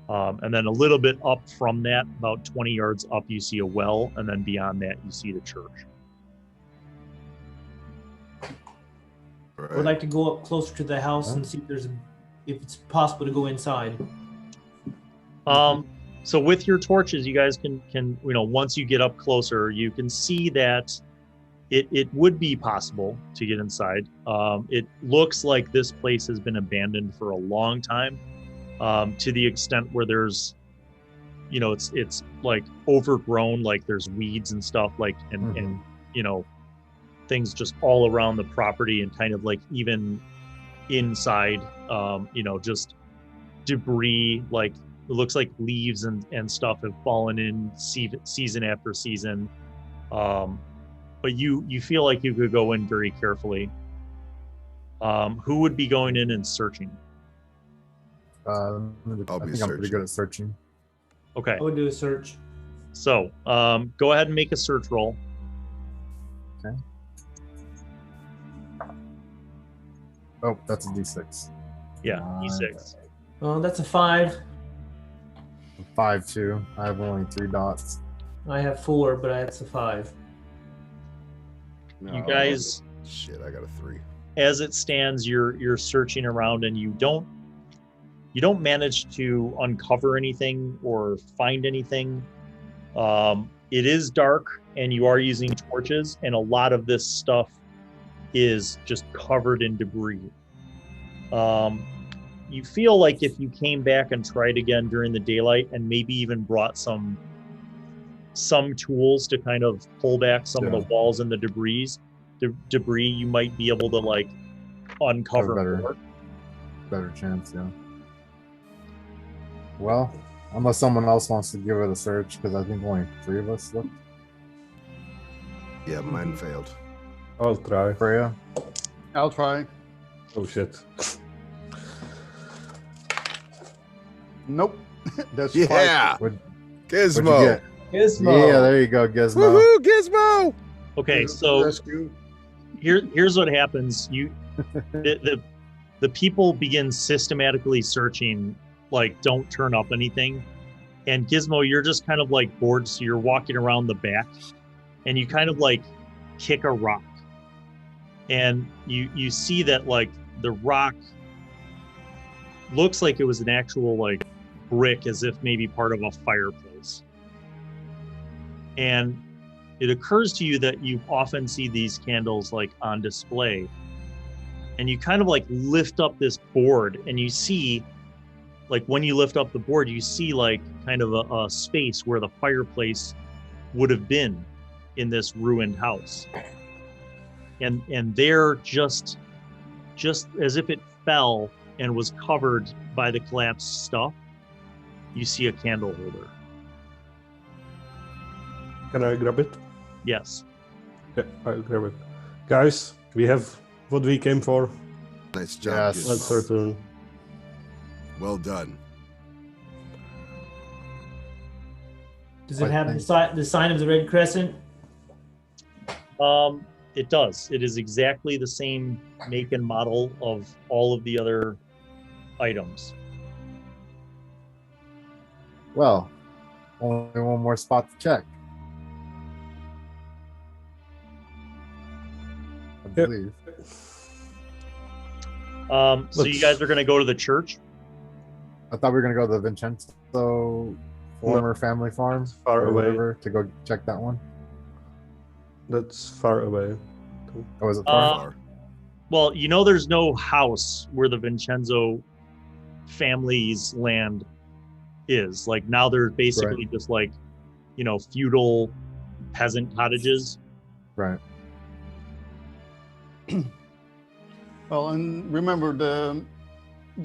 And then a little bit up from that, about 20 yards up, you see a well, and then beyond that, you see the church. Right. I would like to go up closer to the house and see if it's possible to go inside. So with your torches, you guys can once you get up closer, you can see that it would be possible to get inside. It looks like this place has been abandoned for a long time, to the extent where there's, it's like overgrown, like there's weeds and stuff, like and things just all around the property, and kind of like even inside, just debris, like it looks like leaves and stuff have fallen in season after season. But you feel like you could go in very carefully. Who would be going in and searching? I think I'm pretty good at searching. Okay. I would do a search. So go ahead and make a search roll. Okay. Oh, that's a D6. Yeah, D6. Well, that's a 5. 5 too. I have only 3 dots. I have 4, but that's a 5. No, You guys, shit, I got a 3. as it stands, you're searching around, and you don't manage to uncover anything or find anything. It is dark, and you are using torches, and a lot of this stuff is just covered in debris. You feel like if you came back and tried again during the daylight, and maybe even brought some tools to kind of pull back some of the walls and the debris, you might be able to like uncover more. Better chance, yeah. Well, unless someone else wants to give it a search, because I think only 3 of us looked. Yeah, mine failed. I'll try. Freya? I'll try. Oh shit. Nope. That's Yeah, 5. Gizmo. What'd you get? Gizmo. Yeah, there you go, Gizmo. Woohoo, Gizmo! Okay, so Rescue. here's what happens. The people begin systematically searching, like don't turn up anything. And Gizmo, you're just kind of like bored, so you're walking around the back, and you kind of like kick a rock, and you see that like the rock looks like it was an actual like brick, as if maybe part of a fireplace. And it occurs to you that you often see these candles like on display, and you kind of like lift up this board, and you see, like when you lift up the board, you see like kind of a space where the fireplace would have been in this ruined house. And there, just as if it fell and was covered by the collapsed stuff, you see a candle holder. Can I grab it? Yes. Yeah, I'll grab it. Guys, we have what we came for. Nice job, Yes. Let's Gizmo. return. Well done. Does it have the sign of the Red Crescent? It does. It is exactly the same make and model of all of the other items. Well, only one more spot to check. I Yep. believe. So you guys are going to go to the church? I thought we were going to go to the Vincenzo former family farm. Far or away. whatever, to go check that one. That's far away. Or was it far? Far. Well, there's no house where the Vincenzo family's land is. Like now they're basically just like, feudal peasant cottages. Right. Well, and remember the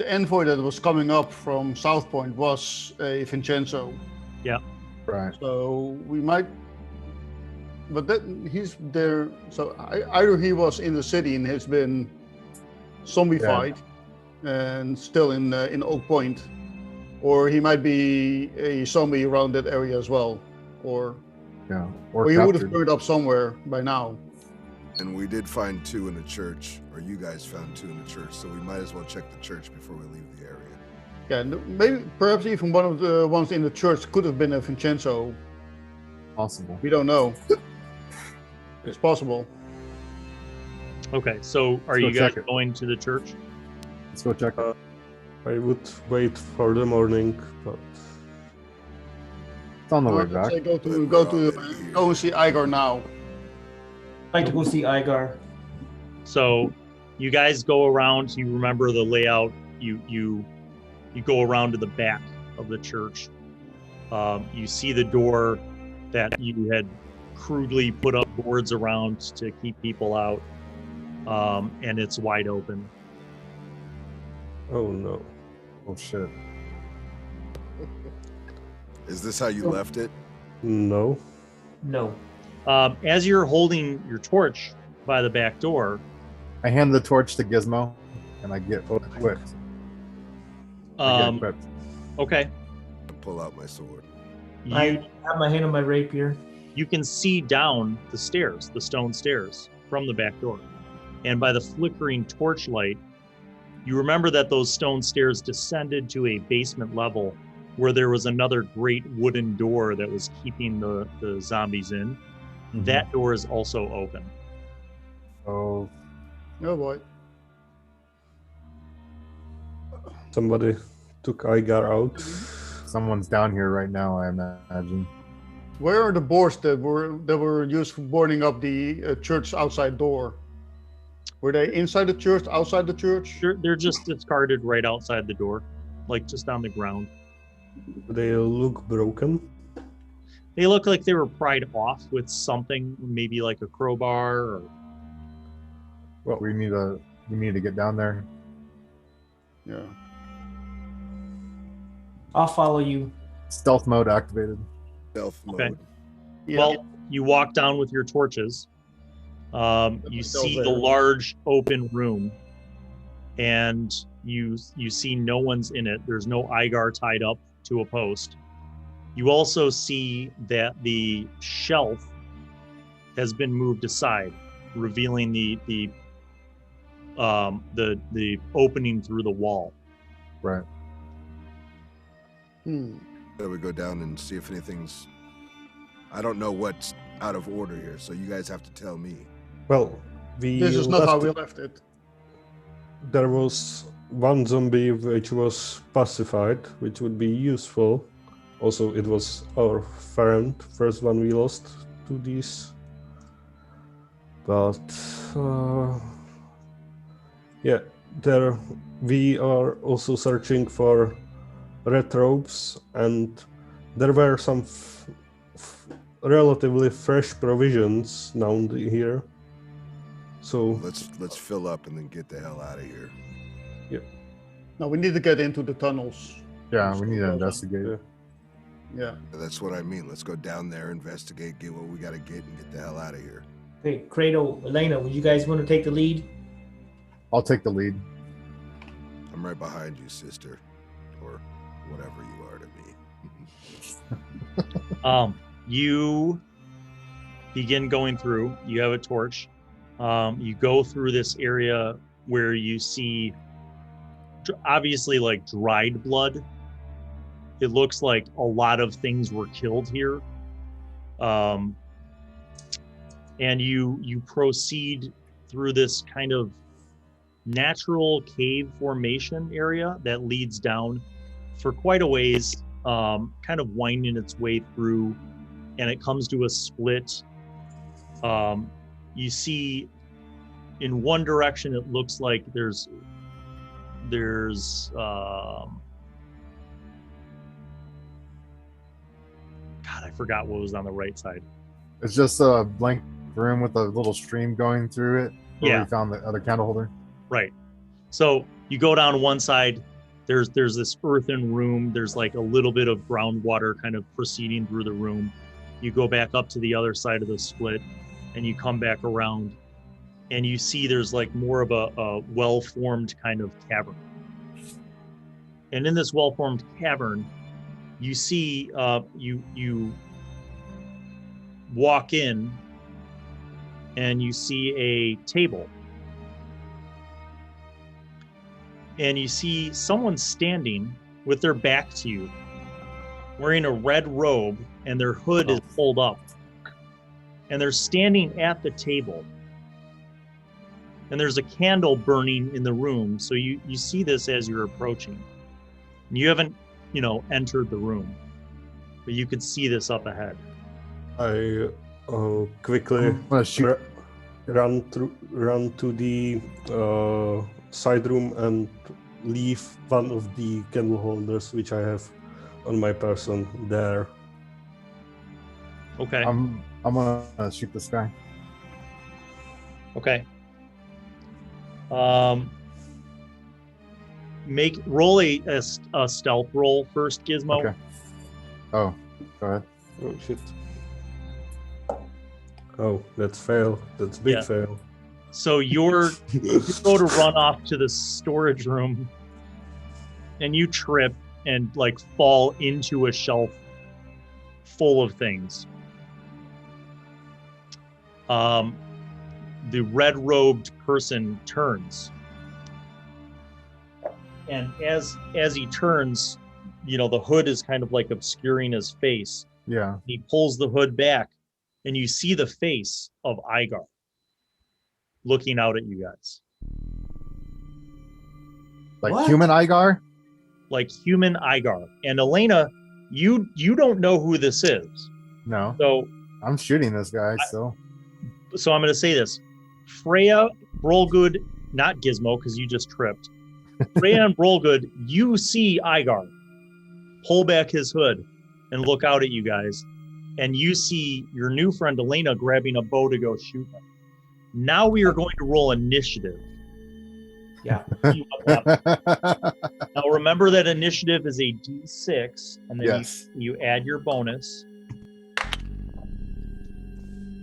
envoy that was coming up from South Point was a Vincenzo. Right. So we might, but he's there. So either he was in the city and has been zombified and still in Oak Point, or he might be a zombie around that area as well, or Yeah. he would have captured. turned up somewhere by now. And we did find 2 in the church, or you guys found 2 in the church, so we might as well check the church before we leave the area. Yeah, maybe perhaps even one of the ones in the church could have been a Vincenzo. Possible. We don't know. It's possible. Okay, so are Let's go you guys check it. going to the church? Let's go check it. I would wait for the morning, but It's on the way I'd back. say go But to we're already go and see Igor now. I'd like to go see Igar. So you guys go around. You remember the layout. You go around to the back of the church. You see the door that you had crudely put up boards around to keep people out, and it's wide open. Oh no. Oh shit. Is this how you left it? No. No. As you're holding your torch by the back door, I hand the torch to Gizmo, and I get equipped. I get equipped. Okay, I pull out my sword. I you have my hand on my rapier. you can see down the stairs, the stone stairs from the back door, and by the flickering torchlight, you remember that those stone stairs descended to a basement level where there was another great wooden door that was keeping the zombies in. Mhm. That door is also open. Oh, Oh boy. Somebody took Igar out. someone's down here right now, I imagine. Where are the boards that were used for boarding up the church outside door? Were they inside the church, outside the church? They're just discarded right outside the door, like just on the ground. They look broken. They look like they were pried off with something, maybe like a crowbar or Well, we need to get down there. Yeah. I'll follow you. Stealth mode activated. Stealth mode. Okay. Yeah. Well, you walk down with your torches. You still see there. the large open room, and you see no one's in it. There's no Igar tied up to a post. You also see that the shelf has been moved aside, revealing the opening through the wall. Right. So we go down and see if anything's. I don't know what's out of order here, so you guys have to tell me. Well, we This is not how left we it- left it. There was one zombie which was pacified, which would be useful. Also, it was our friend, first one we lost to these. But yeah, there we are also searching for red robes, and there were some relatively fresh provisions down here. So Let's fill up and then get the hell out of here. No, we need to get into the tunnels. Yeah, we need to investigate. Yeah. Yeah. That's what I mean. Let's go down there, investigate, get what we got to get, and get the hell out of here. Hey, Cradle, Elena, would you guys want to take the lead? I'll take the lead. I'm right behind you, sister, or whatever you are to me. You begin going through. You have a torch. You go through this area where you see obviously like dried blood. It looks like a lot of things were killed here. And you proceed through this kind of natural cave formation area that leads down for quite a ways, kind of winding its way through, and it comes to a split. You see in one direction, it looks like there's God, I forgot what was on the right side. It's just a blank room with a little stream going through it. Where Yeah. we found the other candle holder. Right. So you go down one side, there's this earthen room. There's like a little bit of groundwater kind of proceeding through the room. You go back up to the other side of the split, and you come back around, and you see there's like more of a well-formed kind of cavern. And in this well-formed cavern, you see you walk in, and you see a table. And you see someone standing with their back to you, wearing a red robe, and their hood is pulled up. And they're standing at the table. And there's a candle burning in the room, so you see this as you're approaching. And you haven't, entered the room. but you could see this up ahead. I quickly I'm gonna shoot. run to the side room and leave one of the candle holders which I have on my person there. Okay. I'm gonna shoot this guy. Okay. Roll a stealth roll first, Gizmo. Okay. Oh, go ahead. Oh shit. Oh, that's fail. That's big Yeah. fail. So you go to run off to the storage room, and you trip and like fall into a shelf full of things. The red-robed person turns, and as he turns, the hood is kind of like obscuring his face. Yeah. He pulls the hood back, and you see the face of Igar looking out at you guys. Like What? human Igar? Like human Igar. And Elena, you don't know who this is. No. So I'm shooting this guy, so. I'm going to say this. Freya, Rollgood, not Gizmo, because you just tripped. Freya and Rollgood, you see Igar pull back his hood and look out at you guys. And you see your new friend Elena grabbing a bow to go shoot him. Now we are going to roll initiative. Yeah. See what happens. Now remember that initiative is a D6, and then Yes. you add your bonus.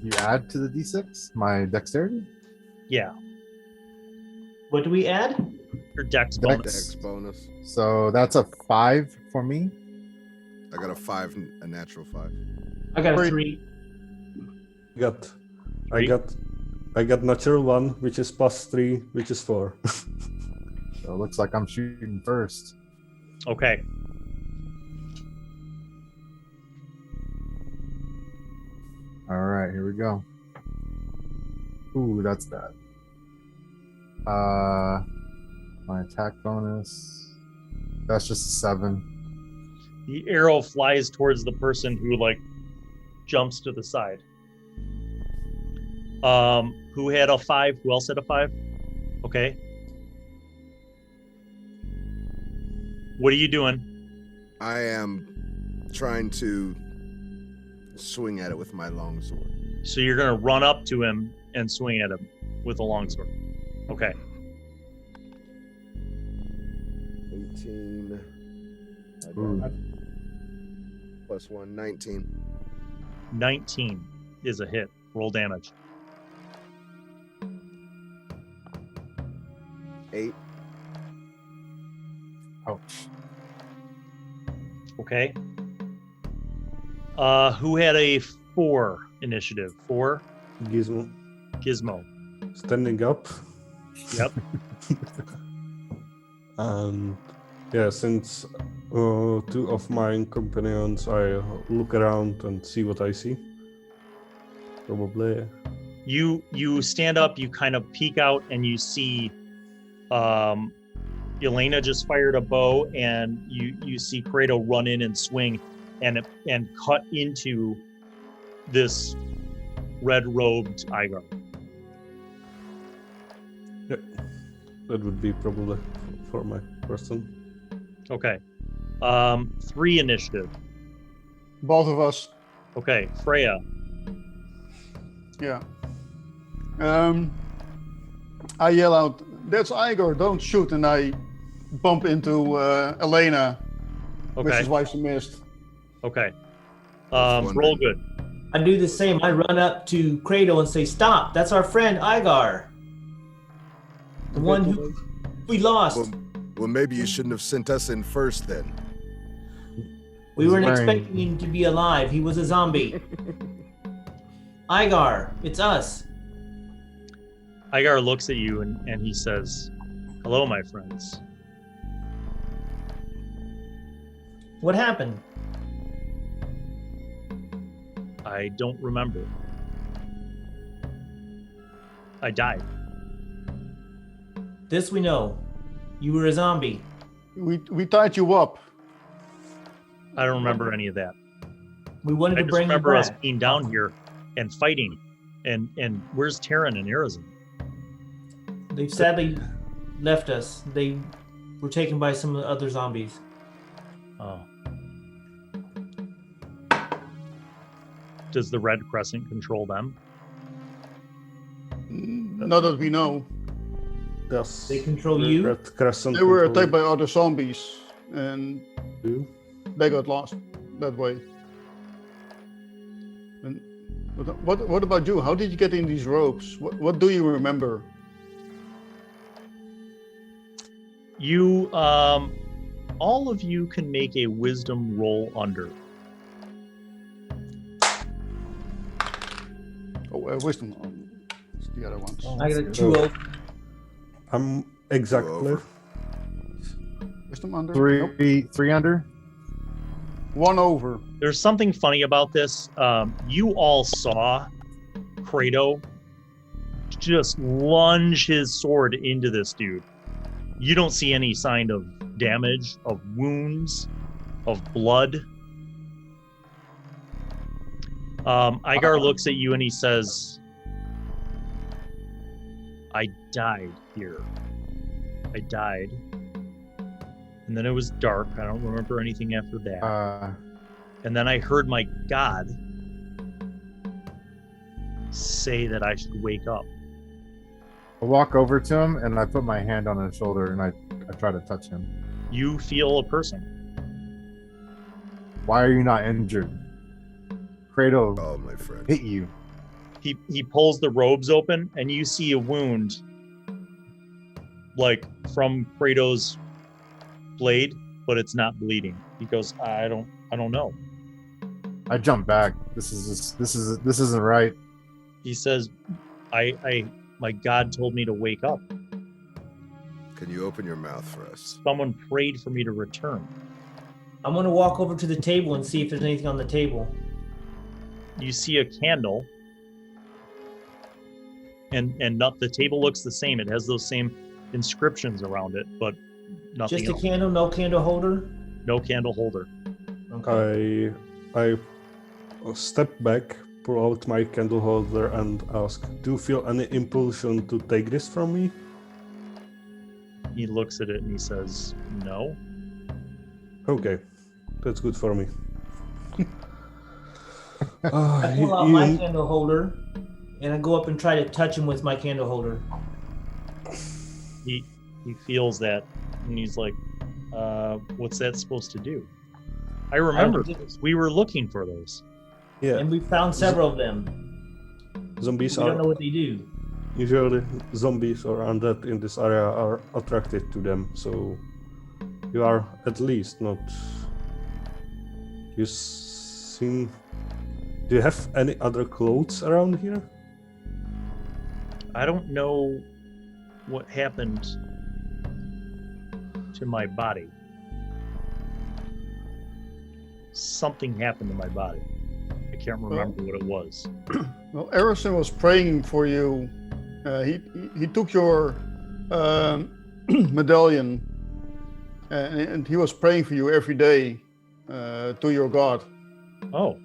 You add to the D6 my dexterity? Yeah, What do we add? your dex Dex. bonus. Dex bonus. So that's a 5 for me. I got a 5, a natural 5. I got a Three. 3. I got natural 1, which is +3, which is 4. So it looks like I'm shooting first. Okay. All right, here we go. Ooh, that's bad. My attack bonus. That's just a 7. The arrow flies towards the person who jumps to the side. Who had a 5? Who else had a 5? Okay. What are you doing? I am trying to swing at it with my longsword. So you're gonna run up to him and swing at him with a longsword. Okay. 18. Ooh. Plus 1, 19. 19 is a hit. Roll damage. 8. Ouch. Okay. Who had a 4 initiative? 4? Gizmo Gizmo. standing up. Yep. And yeah, since 2 of my companions, I look around and see what I see. Probably. You stand up, you kind of peek out, and you see Elena just fired a bow, and you see Kratos run in and swing and cut into this red-robed Igar. Yep. That would be probably for my person. Okay. 3 initiative. Both of us. Okay, Freya. Yeah. I yell out, "That's Igor, don't shoot," and I bump into Elena, which Okay. is why she missed. Okay. That's Roll one. good. I do the same. I run up to Kratos and say, "Stop! That's our friend Igar, the one who we lost. Well, maybe you shouldn't have sent us in first then. We weren't He's wearing- expecting him to be alive. He was a zombie." Igar, it's us. Igar looks at you and he says, "Hello, my friends." What happened? I don't remember. I died. This we know. You were a zombie. We tied you up. I don't remember any of that. We wanted I to just bring you remember us back. being down here and fighting. And where's Terran and Arizona? They've sadly left us. They were taken by some of the other zombies. Oh. Does the Red Crescent control them? Not that we know. Yes. They control you? Red Crescent They were control attacked by other zombies, and you. they got lost that way. And what about you? How did you get in these robes? What do you remember? You, all of you can make a wisdom roll under. Oh, wisdom. It's the other ones. I got a good. 2 over. I'm exactly. Over. Wisdom under. Three, Nope. three under. 1 over. There's something funny about this. You all saw Kratos just lunge his sword into this dude. You don't see any sign of damage, of wounds, of blood. Igar looks at you and he says, I died here. I died. And then it was dark. I don't remember anything after that. And then I heard my God say that I should wake up. I walk over to him and I put my hand on his shoulder and I try to touch him. You feel a person. Why are you not injured? Kratos Oh, my friend. hit you. He pulls the robes open and you see a wound like from Kratos' blade, but it's not bleeding. He goes, I don't know. I jump back. This isn't right. He says, my God told me to wake up. Can you open your mouth for us? Someone prayed for me to return. I'm going to walk over to the table and see if there's anything on the table. You see a candle, and not the table looks the same. It has those same inscriptions around it, but nothing Just a else. candle, no candle holder? No candle holder. Okay. I step back, pull out my candle holder, and ask, "Do you feel any impulsion to take this from me?" He looks at it and he says, no. Okay, that's good for me. I pull out my candle holder and I go up and try to touch him with my candle holder. He feels that and he's like, what's that supposed to do? I remember those. We were looking for those. Yeah, And we found several of them. zombies We don't know are what they do. usually zombies or undead in this area are attracted to them. So you are at least not. You seem. Do you have any other clothes around here? I don't know what happened to my body. Something happened to my body. I can't remember what it was. Well, Harrison was praying for you. He took your medallion, and he was praying for you every day to your God. Oh,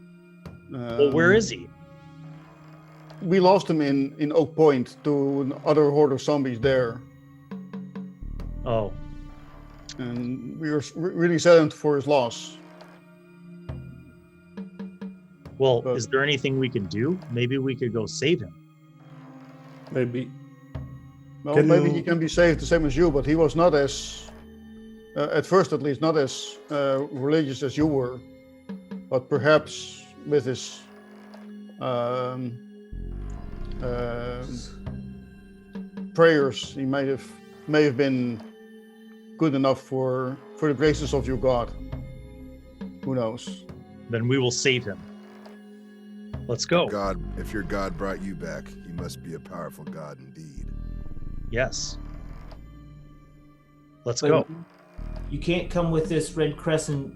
well, where is he? We lost him in Oak Point to another horde of zombies there, Oh, and we were really saddened for his loss. well, But- is there anything we can do? Maybe we could go save him. Maybe. Well, Can maybe you- he can be saved the same as you, but he was not as, at first at least, not as religious as you were. But perhaps with his prayers, he may have been good enough for the graces of your God. Who knows? Then we will save him. Let's go. God, if your God brought you back, he must be a powerful God indeed. Yes. Let's But go. You can't come with this Red Crescent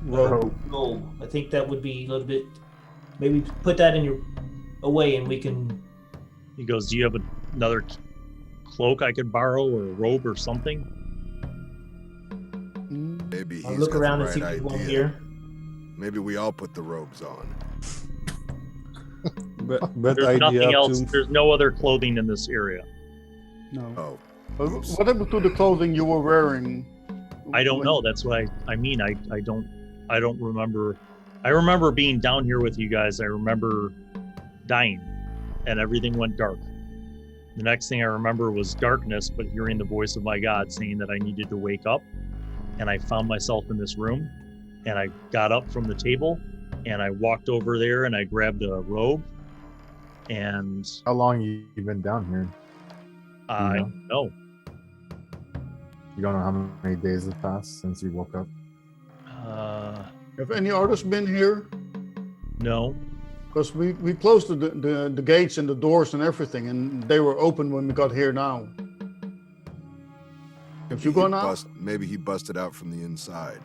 Whoa. robe. I think that would be a little bit. Maybe put that in your away, and we can. He goes, do you have another cloak I could borrow or a robe or something? Maybe I'll he's look got around the and see if right there's one idea. here. Maybe we all put the robes on. Bad There's idea nothing else. to There's no other clothing in this area. No. Oh, But oops. what happened to the clothing you were wearing? I don't know. That's what I mean. I don't remember. I remember being down here with you guys. I remember dying and everything went dark. The next thing I remember was darkness, but hearing the voice of my God saying that I needed to wake up. And I found myself in this room and I got up from the table and I walked over there and I grabbed a robe and How long you been down here? I know? know. You don't know how many days have passed since you woke up? Have any others been here? No. Because we closed the gates and the doors and everything, and they were open when we got here now. Have you gone out? Maybe he busted out from the inside.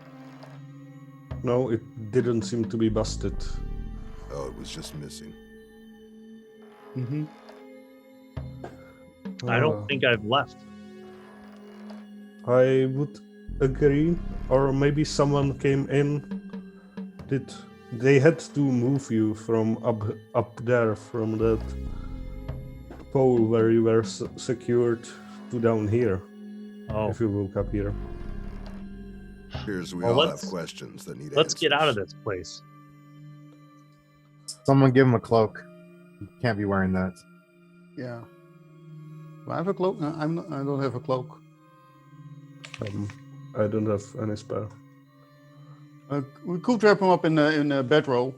No, it didn't seem to be busted. Oh, it was just missing. Mm-hmm. I don't think I've left. I would agree. Or maybe someone came in. They had to move you from up there, from that pole where you were secured, to down here. Oh, If you woke up here. Appears we Well, all have let's- questions that need let's get out of answers. this place. Someone give him a cloak. You can't be wearing that. Yeah. Do I have a cloak? No, I don't have a cloak. I don't have any spare. We could wrap him up in a bedroll.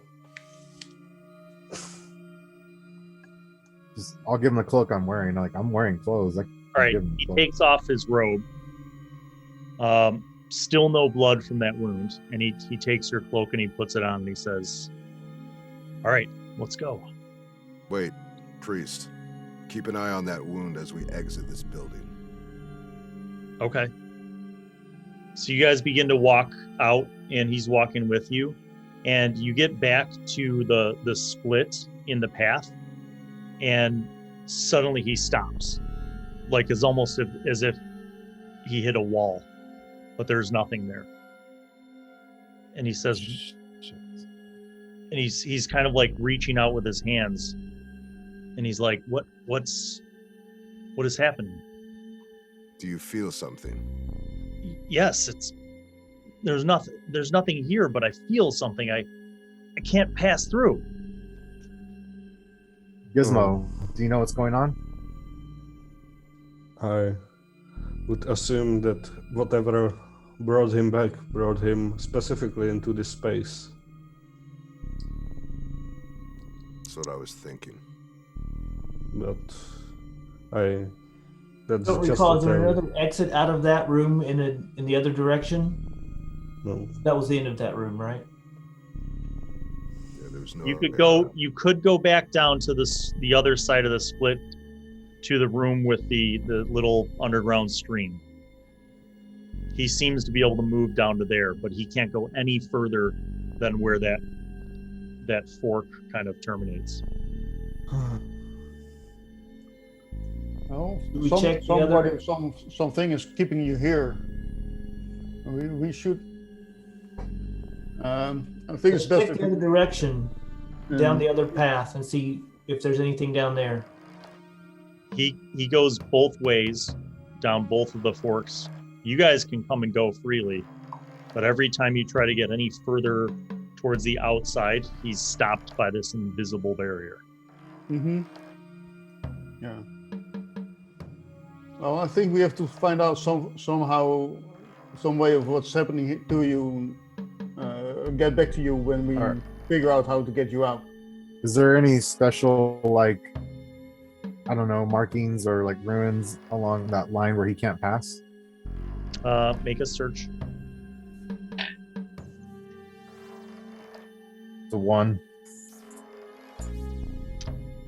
I'll give him the cloak I'm wearing. Like, I'm wearing clothes. All right, he takes off his robe. Still no blood from that wound, and he takes your cloak and he puts it on and he says, "All right, let's go." Wait, priest. Keep an eye on that wound as we exit this building. Okay. So you guys begin to walk out, and he's walking with you, and you get back to the split in the path, and suddenly he stops, like it's almost as if he hit a wall, but there's nothing there. And he says, and he's kind of like reaching out with his hands, and he's like, what is happening? Do you feel something? Yes, there's nothing here, but I feel something. I can't pass through. Gizmo, do you know what's going on? I would assume that whatever brought him back brought him specifically into this space. That's what I was thinking. But that's Don't just recall, a is there theory. another exit out of that room in the other direction? No. That was the end of that room, right? Yeah, there was no. You could go back down to the other side of the split to the room with the little underground stream. He seems to be able to move down to there, but he can't go any further than where that fork kind of terminates. No, Do we check the other- something is keeping you here. We should. I think it's best. Check the other direction, down the other path, and see if there's anything down there. He goes both ways down both of the forks. You guys can come and go freely, but every time you try to get any further towards the outside, he's stopped by this invisible barrier. Mm-hmm. Yeah. Well, I think we have to find out somehow some way of what's happening to you. Get back to you when we Alright. figure out how to get you out. Is there any special, like, I don't know, markings or like ruins along that line where he can't pass? Make a search. The one.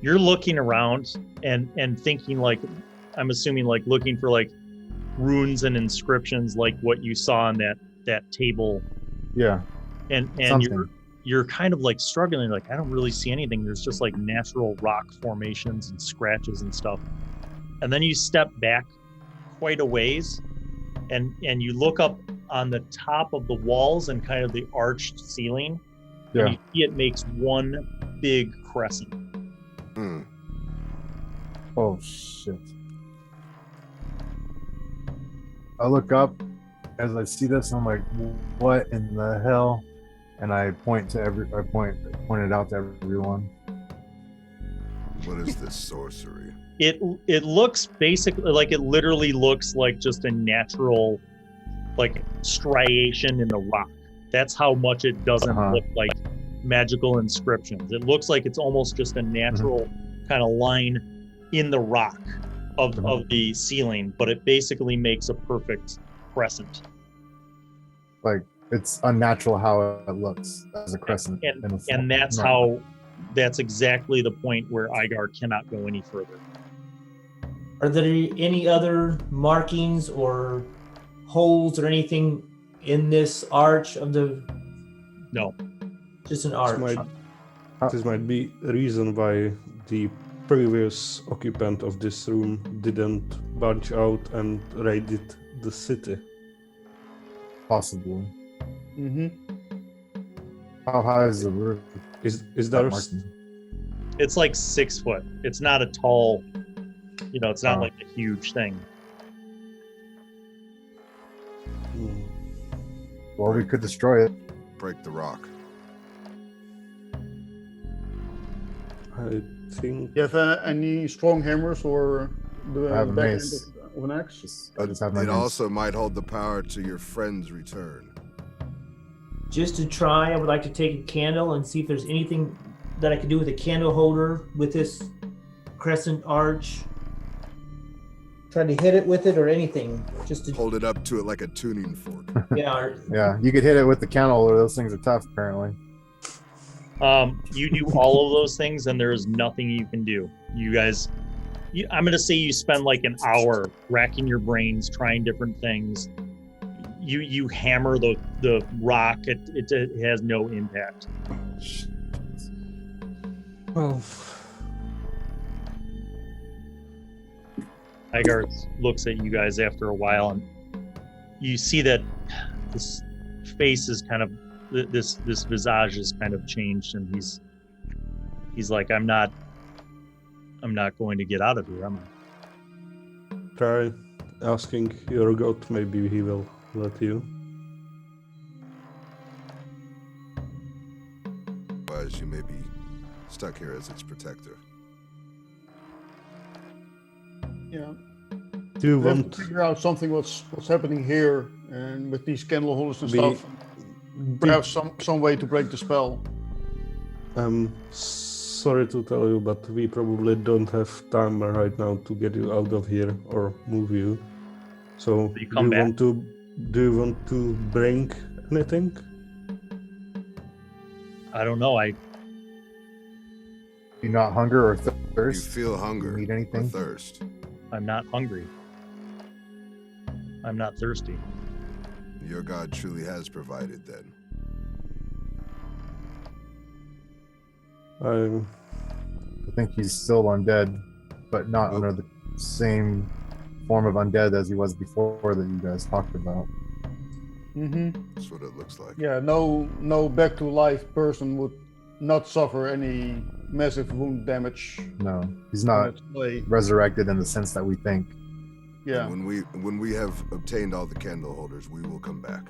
You're looking around and thinking, like, I'm assuming, like, looking for like runes and inscriptions like what you saw on that table, Yeah. and Something. you're kind of like struggling, like, I don't really see anything. There's just like natural rock formations and scratches and stuff. And then you step back quite a ways and you look up on the top of the walls and kind of the arched ceiling, Yeah. And you see it makes one big crescent. Hmm. Oh shit. I look up as I see this, and I'm like, what in the hell? And I point it out to everyone. What is this sorcery? It looks basically like, it literally looks like just a natural like striation in the rock. That's how much it doesn't look like magical inscriptions. It looks like it's almost just a natural kind of line in the rock of the ceiling, but it basically makes a perfect crescent. Like, it's unnatural how it looks as a crescent. And that's exactly the point where Igar cannot go any further. Are there any other markings or holes or anything in this arch of the? No. Just an arch. This might be a reason why the previous occupant of this room didn't bunch out and raided the city. Possibly. Mm-hmm. How high is the roof? Is there? It's like 6 foot. It's not a tall, it's not like a huge thing. Well, we could destroy it. Break the rock. I think. You have any strong hammers or the I have a back mace. end of an axe? I just have my It mace. also might hold the power to your friend's return. Just to try, I would like to take a candle and see if there's anything that I could do with a candle holder with this crescent arch. Try to hit it with it or anything. Just to Hold it up to it like a tuning fork. yeah. Yeah, you could hit it with the candle holder. Those things are tough, apparently. You do all of those things, and there's nothing you can do. You guys, I'm going to say you spend like an hour racking your brains, trying different things. You hammer the rock. It has no impact. Well, Igar looks at you guys after a while, and you see that this face is kind of this visage is kind of changed, and he's like, I'm not going to get out of here, am I? try asking your god. Maybe he will let you. Otherwise, you may be stuck here as its protector. Yeah. Do you We have want? to figure out something what's happening here and with these candle holders and We- stuff. Perhaps some way to break the spell. I'm sorry to tell you, but we probably don't have time right now to get you out of here or move you. So You come back. do you want to bring anything? I don't know. Do you not hunger or You thirst? feel hunger Need or anything? thirst. I'm not hungry. I'm not thirsty. Your god truly has provided then. I think he's still undead, but not under the same form of undead as he was before that you guys talked about. Mm-hmm. That's what it looks like. Yeah, no back to life person would not suffer any massive wound damage. No, he's in not that way. resurrected in the sense that we think. Yeah. And when we have obtained all the candle holders, we will come back.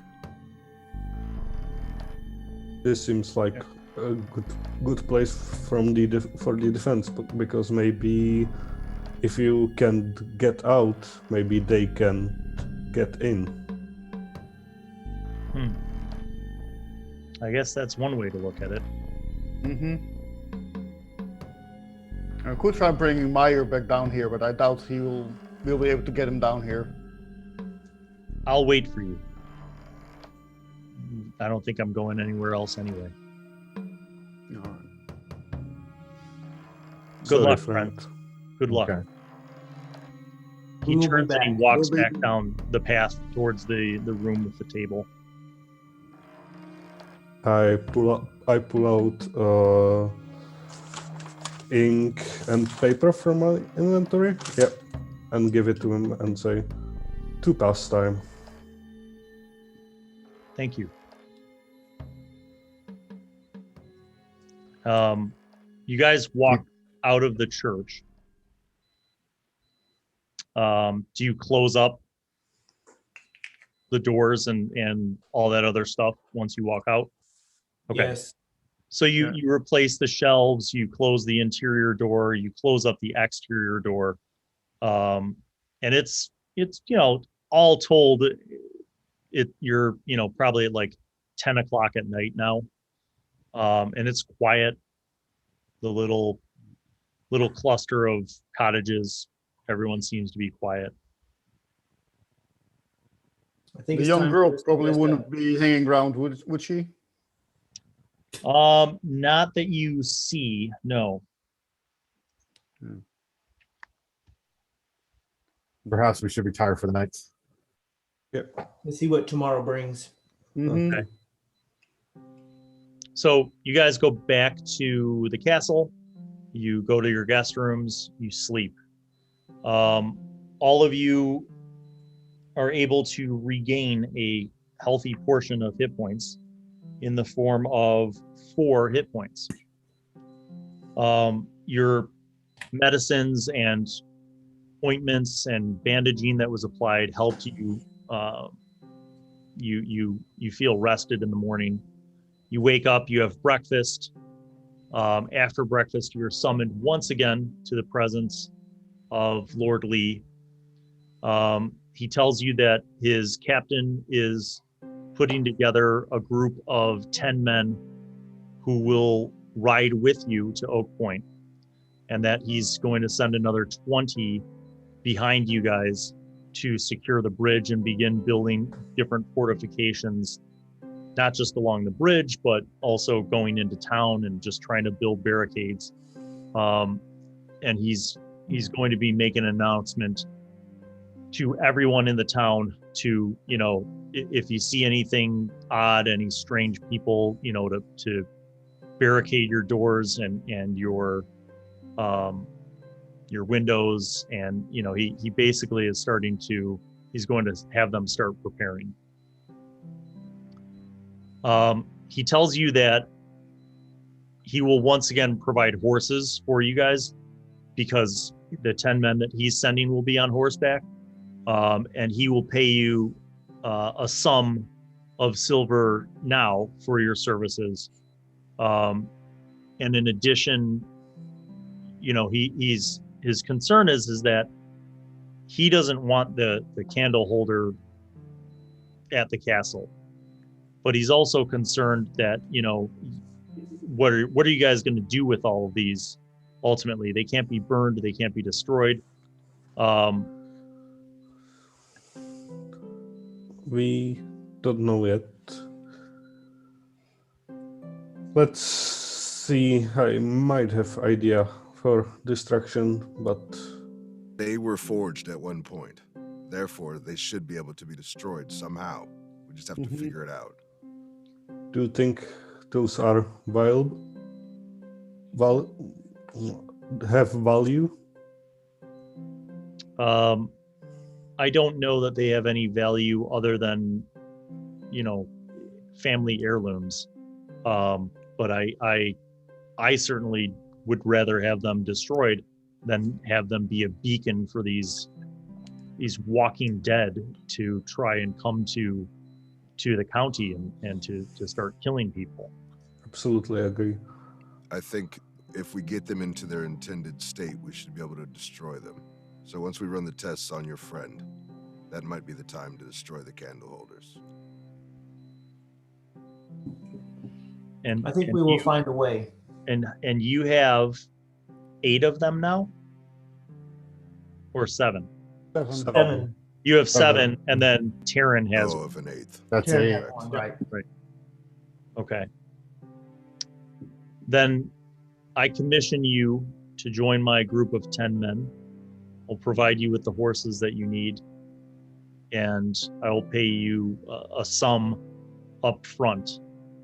This seems like a good place for the defense, because maybe if you can get out, maybe they can get in. I guess that's one way to look at it. Mm-hmm. I could try bringing Meyer back down here, but I doubt we'll be able to get him down here. I'll wait for you. I don't think I'm going anywhere else anyway. All right. Good Sorry, luck, friend. friend. Good luck. Okay. He We'll be turns and he back. walks We'll be- back down the path towards the room with the table. I pull out ink and paper from my inventory. Yep, and give it to him and say, "To pass time." Thank you. You guys walk out of the church. Do you close up the doors and all that other stuff once you walk out? Okay. Yes. So you replace the shelves, you close the interior door, you close up the exterior door. And it's all told, you're probably at like 10 o'clock at night now. And it's quiet. The little cluster of cottages, everyone seems to be quiet. I think The it's young time girl for us to probably rest wouldn't up. be hanging around, would she? Not that you see, no. Perhaps we should retire for the night. Let's see what tomorrow brings. Mhm. Okay. So you guys go back to the castle, you go to your guest rooms, you sleep. All of you are able to regain a healthy portion of hit points in the form of 4 hit points. Your medicines and ointments and bandaging that was applied helped you. You feel rested in the morning. You wake up, you have breakfast. After breakfast, you're summoned once again to the presence of Lord Lee. He tells you that his captain is putting together a group of 10 men who will ride with you to Oak Point, and that he's going to send another 20 behind you guys to secure the bridge and begin building different fortifications, not just along the bridge, but also going into town and just trying to build barricades. And he's going to be making an announcement to everyone in the town to, if you see anything odd, any strange people, to barricade your doors and your windows. And, he basically is he's going to have them start preparing. He tells you that he will once again provide horses for you guys because the 10 men that he's sending will be on horseback. And he will pay you a sum of silver now for your services. And in addition, his concern is that he doesn't want the candle holder at the castle, but he's also concerned that, what are you guys going to do with all of these? Ultimately, they can't be burned, they can't be destroyed. We don't know yet. Let's see. I might have idea for destruction, but They were forged at one point. Therefore, they should be able to be destroyed somehow. We just have to figure it out. do you think those are have value? I don't know that they have any value other than, family heirlooms. But I certainly would rather have them destroyed than have them be a beacon for these walking dead to try and come to the county and to start killing people. Absolutely agree. I think if we get them into their intended state, we should be able to destroy them. So once we run the tests on your friend, that might be the time to destroy the candle holders. And I think and we will you- find a way. And you have 8 of them now, or 7? 7. You have 7, and then Taryn has. Oh, of an 8th. That's Karen it. had one, right? Okay. Then I commission you to join my group of 10 men. I'll provide you with the horses that you need, and I will pay you a sum up front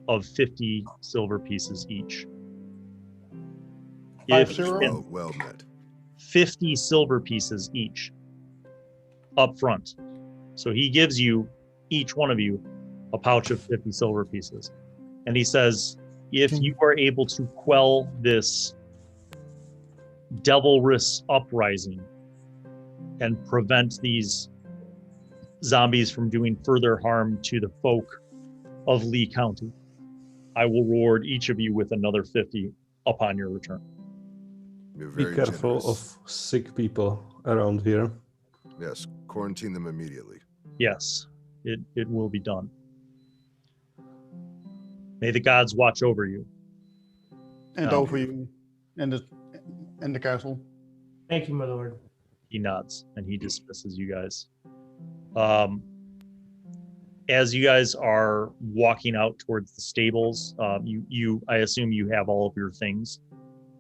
of 50 silver pieces each. If 50? Well met. 50 silver pieces each up front. So he gives you, each one of you, a pouch of 50 silver pieces. And he says, if you are able to quell this devilrous uprising and prevent these zombies from doing further harm to the folk of Lee County, I will reward each of you with another 50 upon your return. You're Be very careful generous. of sick people around here. Yes, quarantine them immediately. Yes, it will be done. May the gods watch over you. And Oh. over you and the castle. Thank you, my lord. He nods and he dismisses you guys. As you guys are walking out towards the stables, I assume you have all of your things.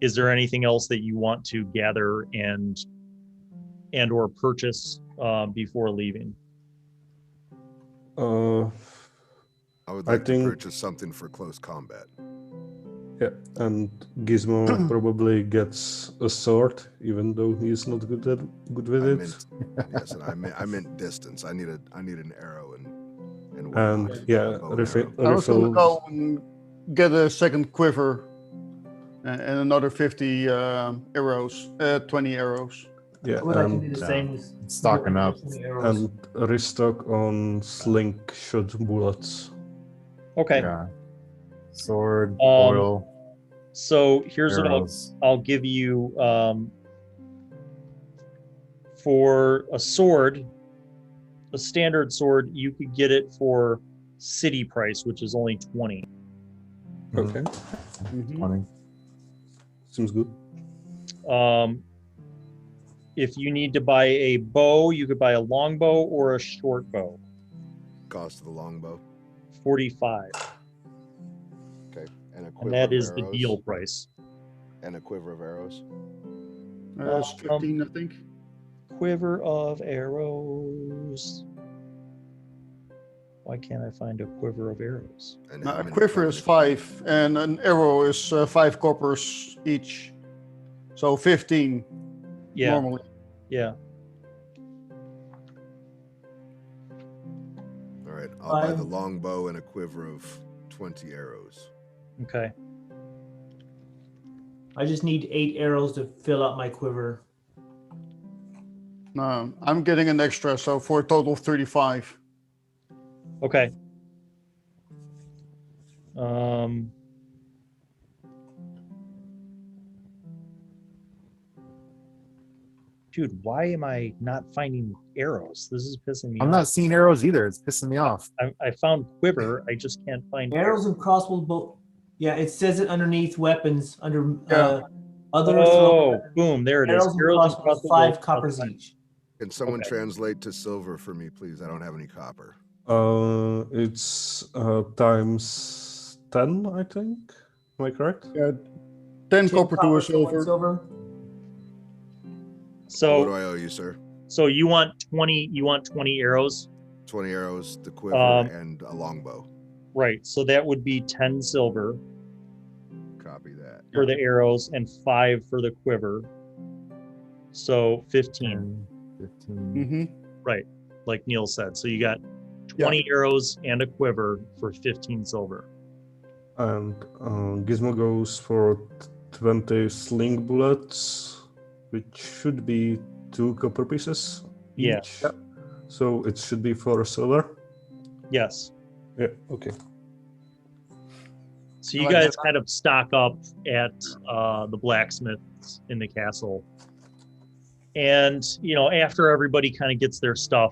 Is there anything else that you want to gather and or purchase before leaving? I would I like to think- purchase something for close combat. Yeah, and Gizmo probably gets a sword, even though he's not good with I it. meant, yes, and I meant distance. I need an arrow and And whatnot. yeah, Bow and arrow. I was going to refill. go and get a second quiver and another 50 arrows, 20 arrows. Yeah, I would like to do and, the yeah. same with Stocking up. arrows. and restock on slingshot bullets. Okay. Yeah. Sword, Um, oil, So here's what arrows. I'll give you for a sword, a standard sword, you could get it for city price, which is only 20. Okay, Mhm. 20. seems good. If you need to buy a bow, you could buy a longbow or a short bow. Cost of the longbow. 45. Okay, and a quiver And that of is the arrows. deal price. And a quiver of arrows. It's 15, I think. Quiver of arrows. Why can't I find a quiver of arrows? And No, how a many- quiver how is many- 5, and an arrow is 5 coppers each. So 15 Yeah, normally. yeah. All right, I'll buy the Fine. longbow and a quiver of 20 arrows. Okay. I just need 8 arrows to fill out my quiver. No, I'm getting an extra, so for a total of 35. Okay. Dude, why am I not finding arrows? This is pissing me I'm off. not seeing arrows either. It's pissing me off. I found quiver. I just can't find Arrows and crossbow bow. Yeah, it says it underneath weapons under Yeah. other Oh, boom! There it is. arrows and crossbows, crossbow 5 bolts, coppers outside. each. Can someone Okay. translate to silver for me, please? I don't have any copper. It's times 10, I think. Am I correct? Yeah, 10 copper to a copper, silver. What do So, I owe you, sir? so you want 20? You want 20 arrows, 20 arrows, the quiver, and a longbow. right? So that would be 10 silver Copy that. for the arrows and 5 for the quiver. So 15. 10, 15. Mm-hmm. Right, like Niels said. So you got 20 arrows and a quiver for 15 silver. And Gizmo goes for 20 sling bullets, which should be 2 copper pieces Yeah. each. So it should be 4 silver. Yes. Yeah, okay. So you Like guys that. kind of stock up at the blacksmiths in the castle. And, you know, after everybody kind of gets their stuff,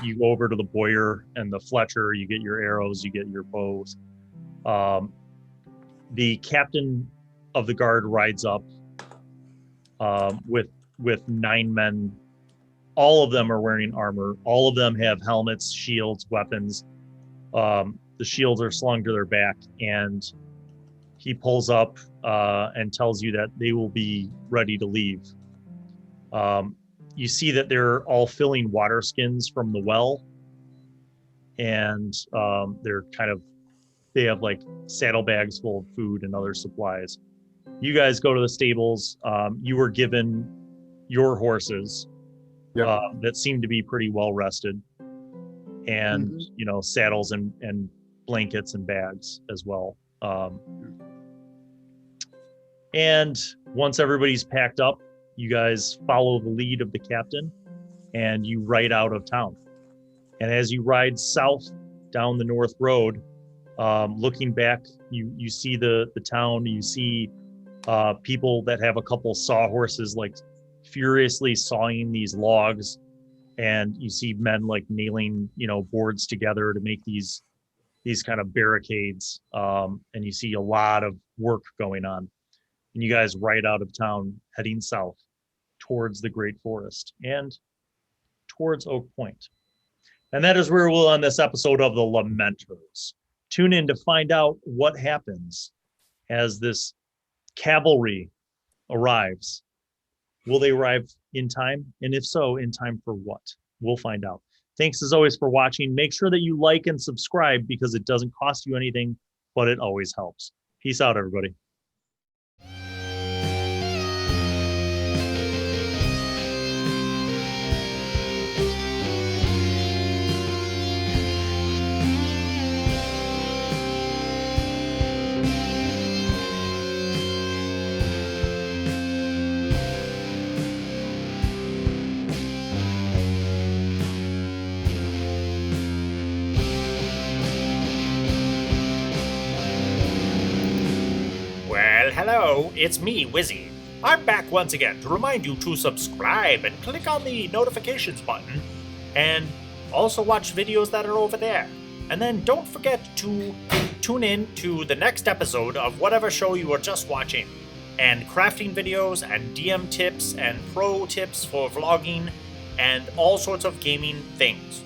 you go over to the Boyer and the Fletcher, you get your arrows, you get your bows. The captain of the guard rides up with 9 men. All of them are wearing armor. All of them have helmets, shields, weapons. The shields are slung to their back, and he pulls up and tells you that they will be ready to leave. You see that they're all filling water skins from the well, and they have like saddlebags full of food and other supplies. You guys go to the stables. You were given your horses that seem to be pretty well rested, and you know, saddles and blankets and bags as well. And once everybody's packed up, you guys follow the lead of the captain and you ride out of town. And as you ride south down the north road, looking back, you see the town, you see people that have a couple sawhorses like furiously sawing these logs, and you see men like nailing boards together to make these kind of barricades, and you see a lot of work going on. And you guys ride out of town heading south towards the Great Forest and towards Oak Point. And that is where we'll end this episode of the Lamenters. Tune in to find out what happens as this cavalry arrives. Will they arrive in time? And if so, in time for what? We'll find out. Thanks as always for watching. Make sure that you like and subscribe because it doesn't cost you anything, but it always helps. Peace out, everybody. Hello, it's me, Wizzy. I'm back once again to remind you to subscribe and click on the notifications button, and also watch videos that are over there. And then don't forget to tune in to the next episode of whatever show you are just watching, and crafting videos and DM tips and pro tips for vlogging and all sorts of gaming things.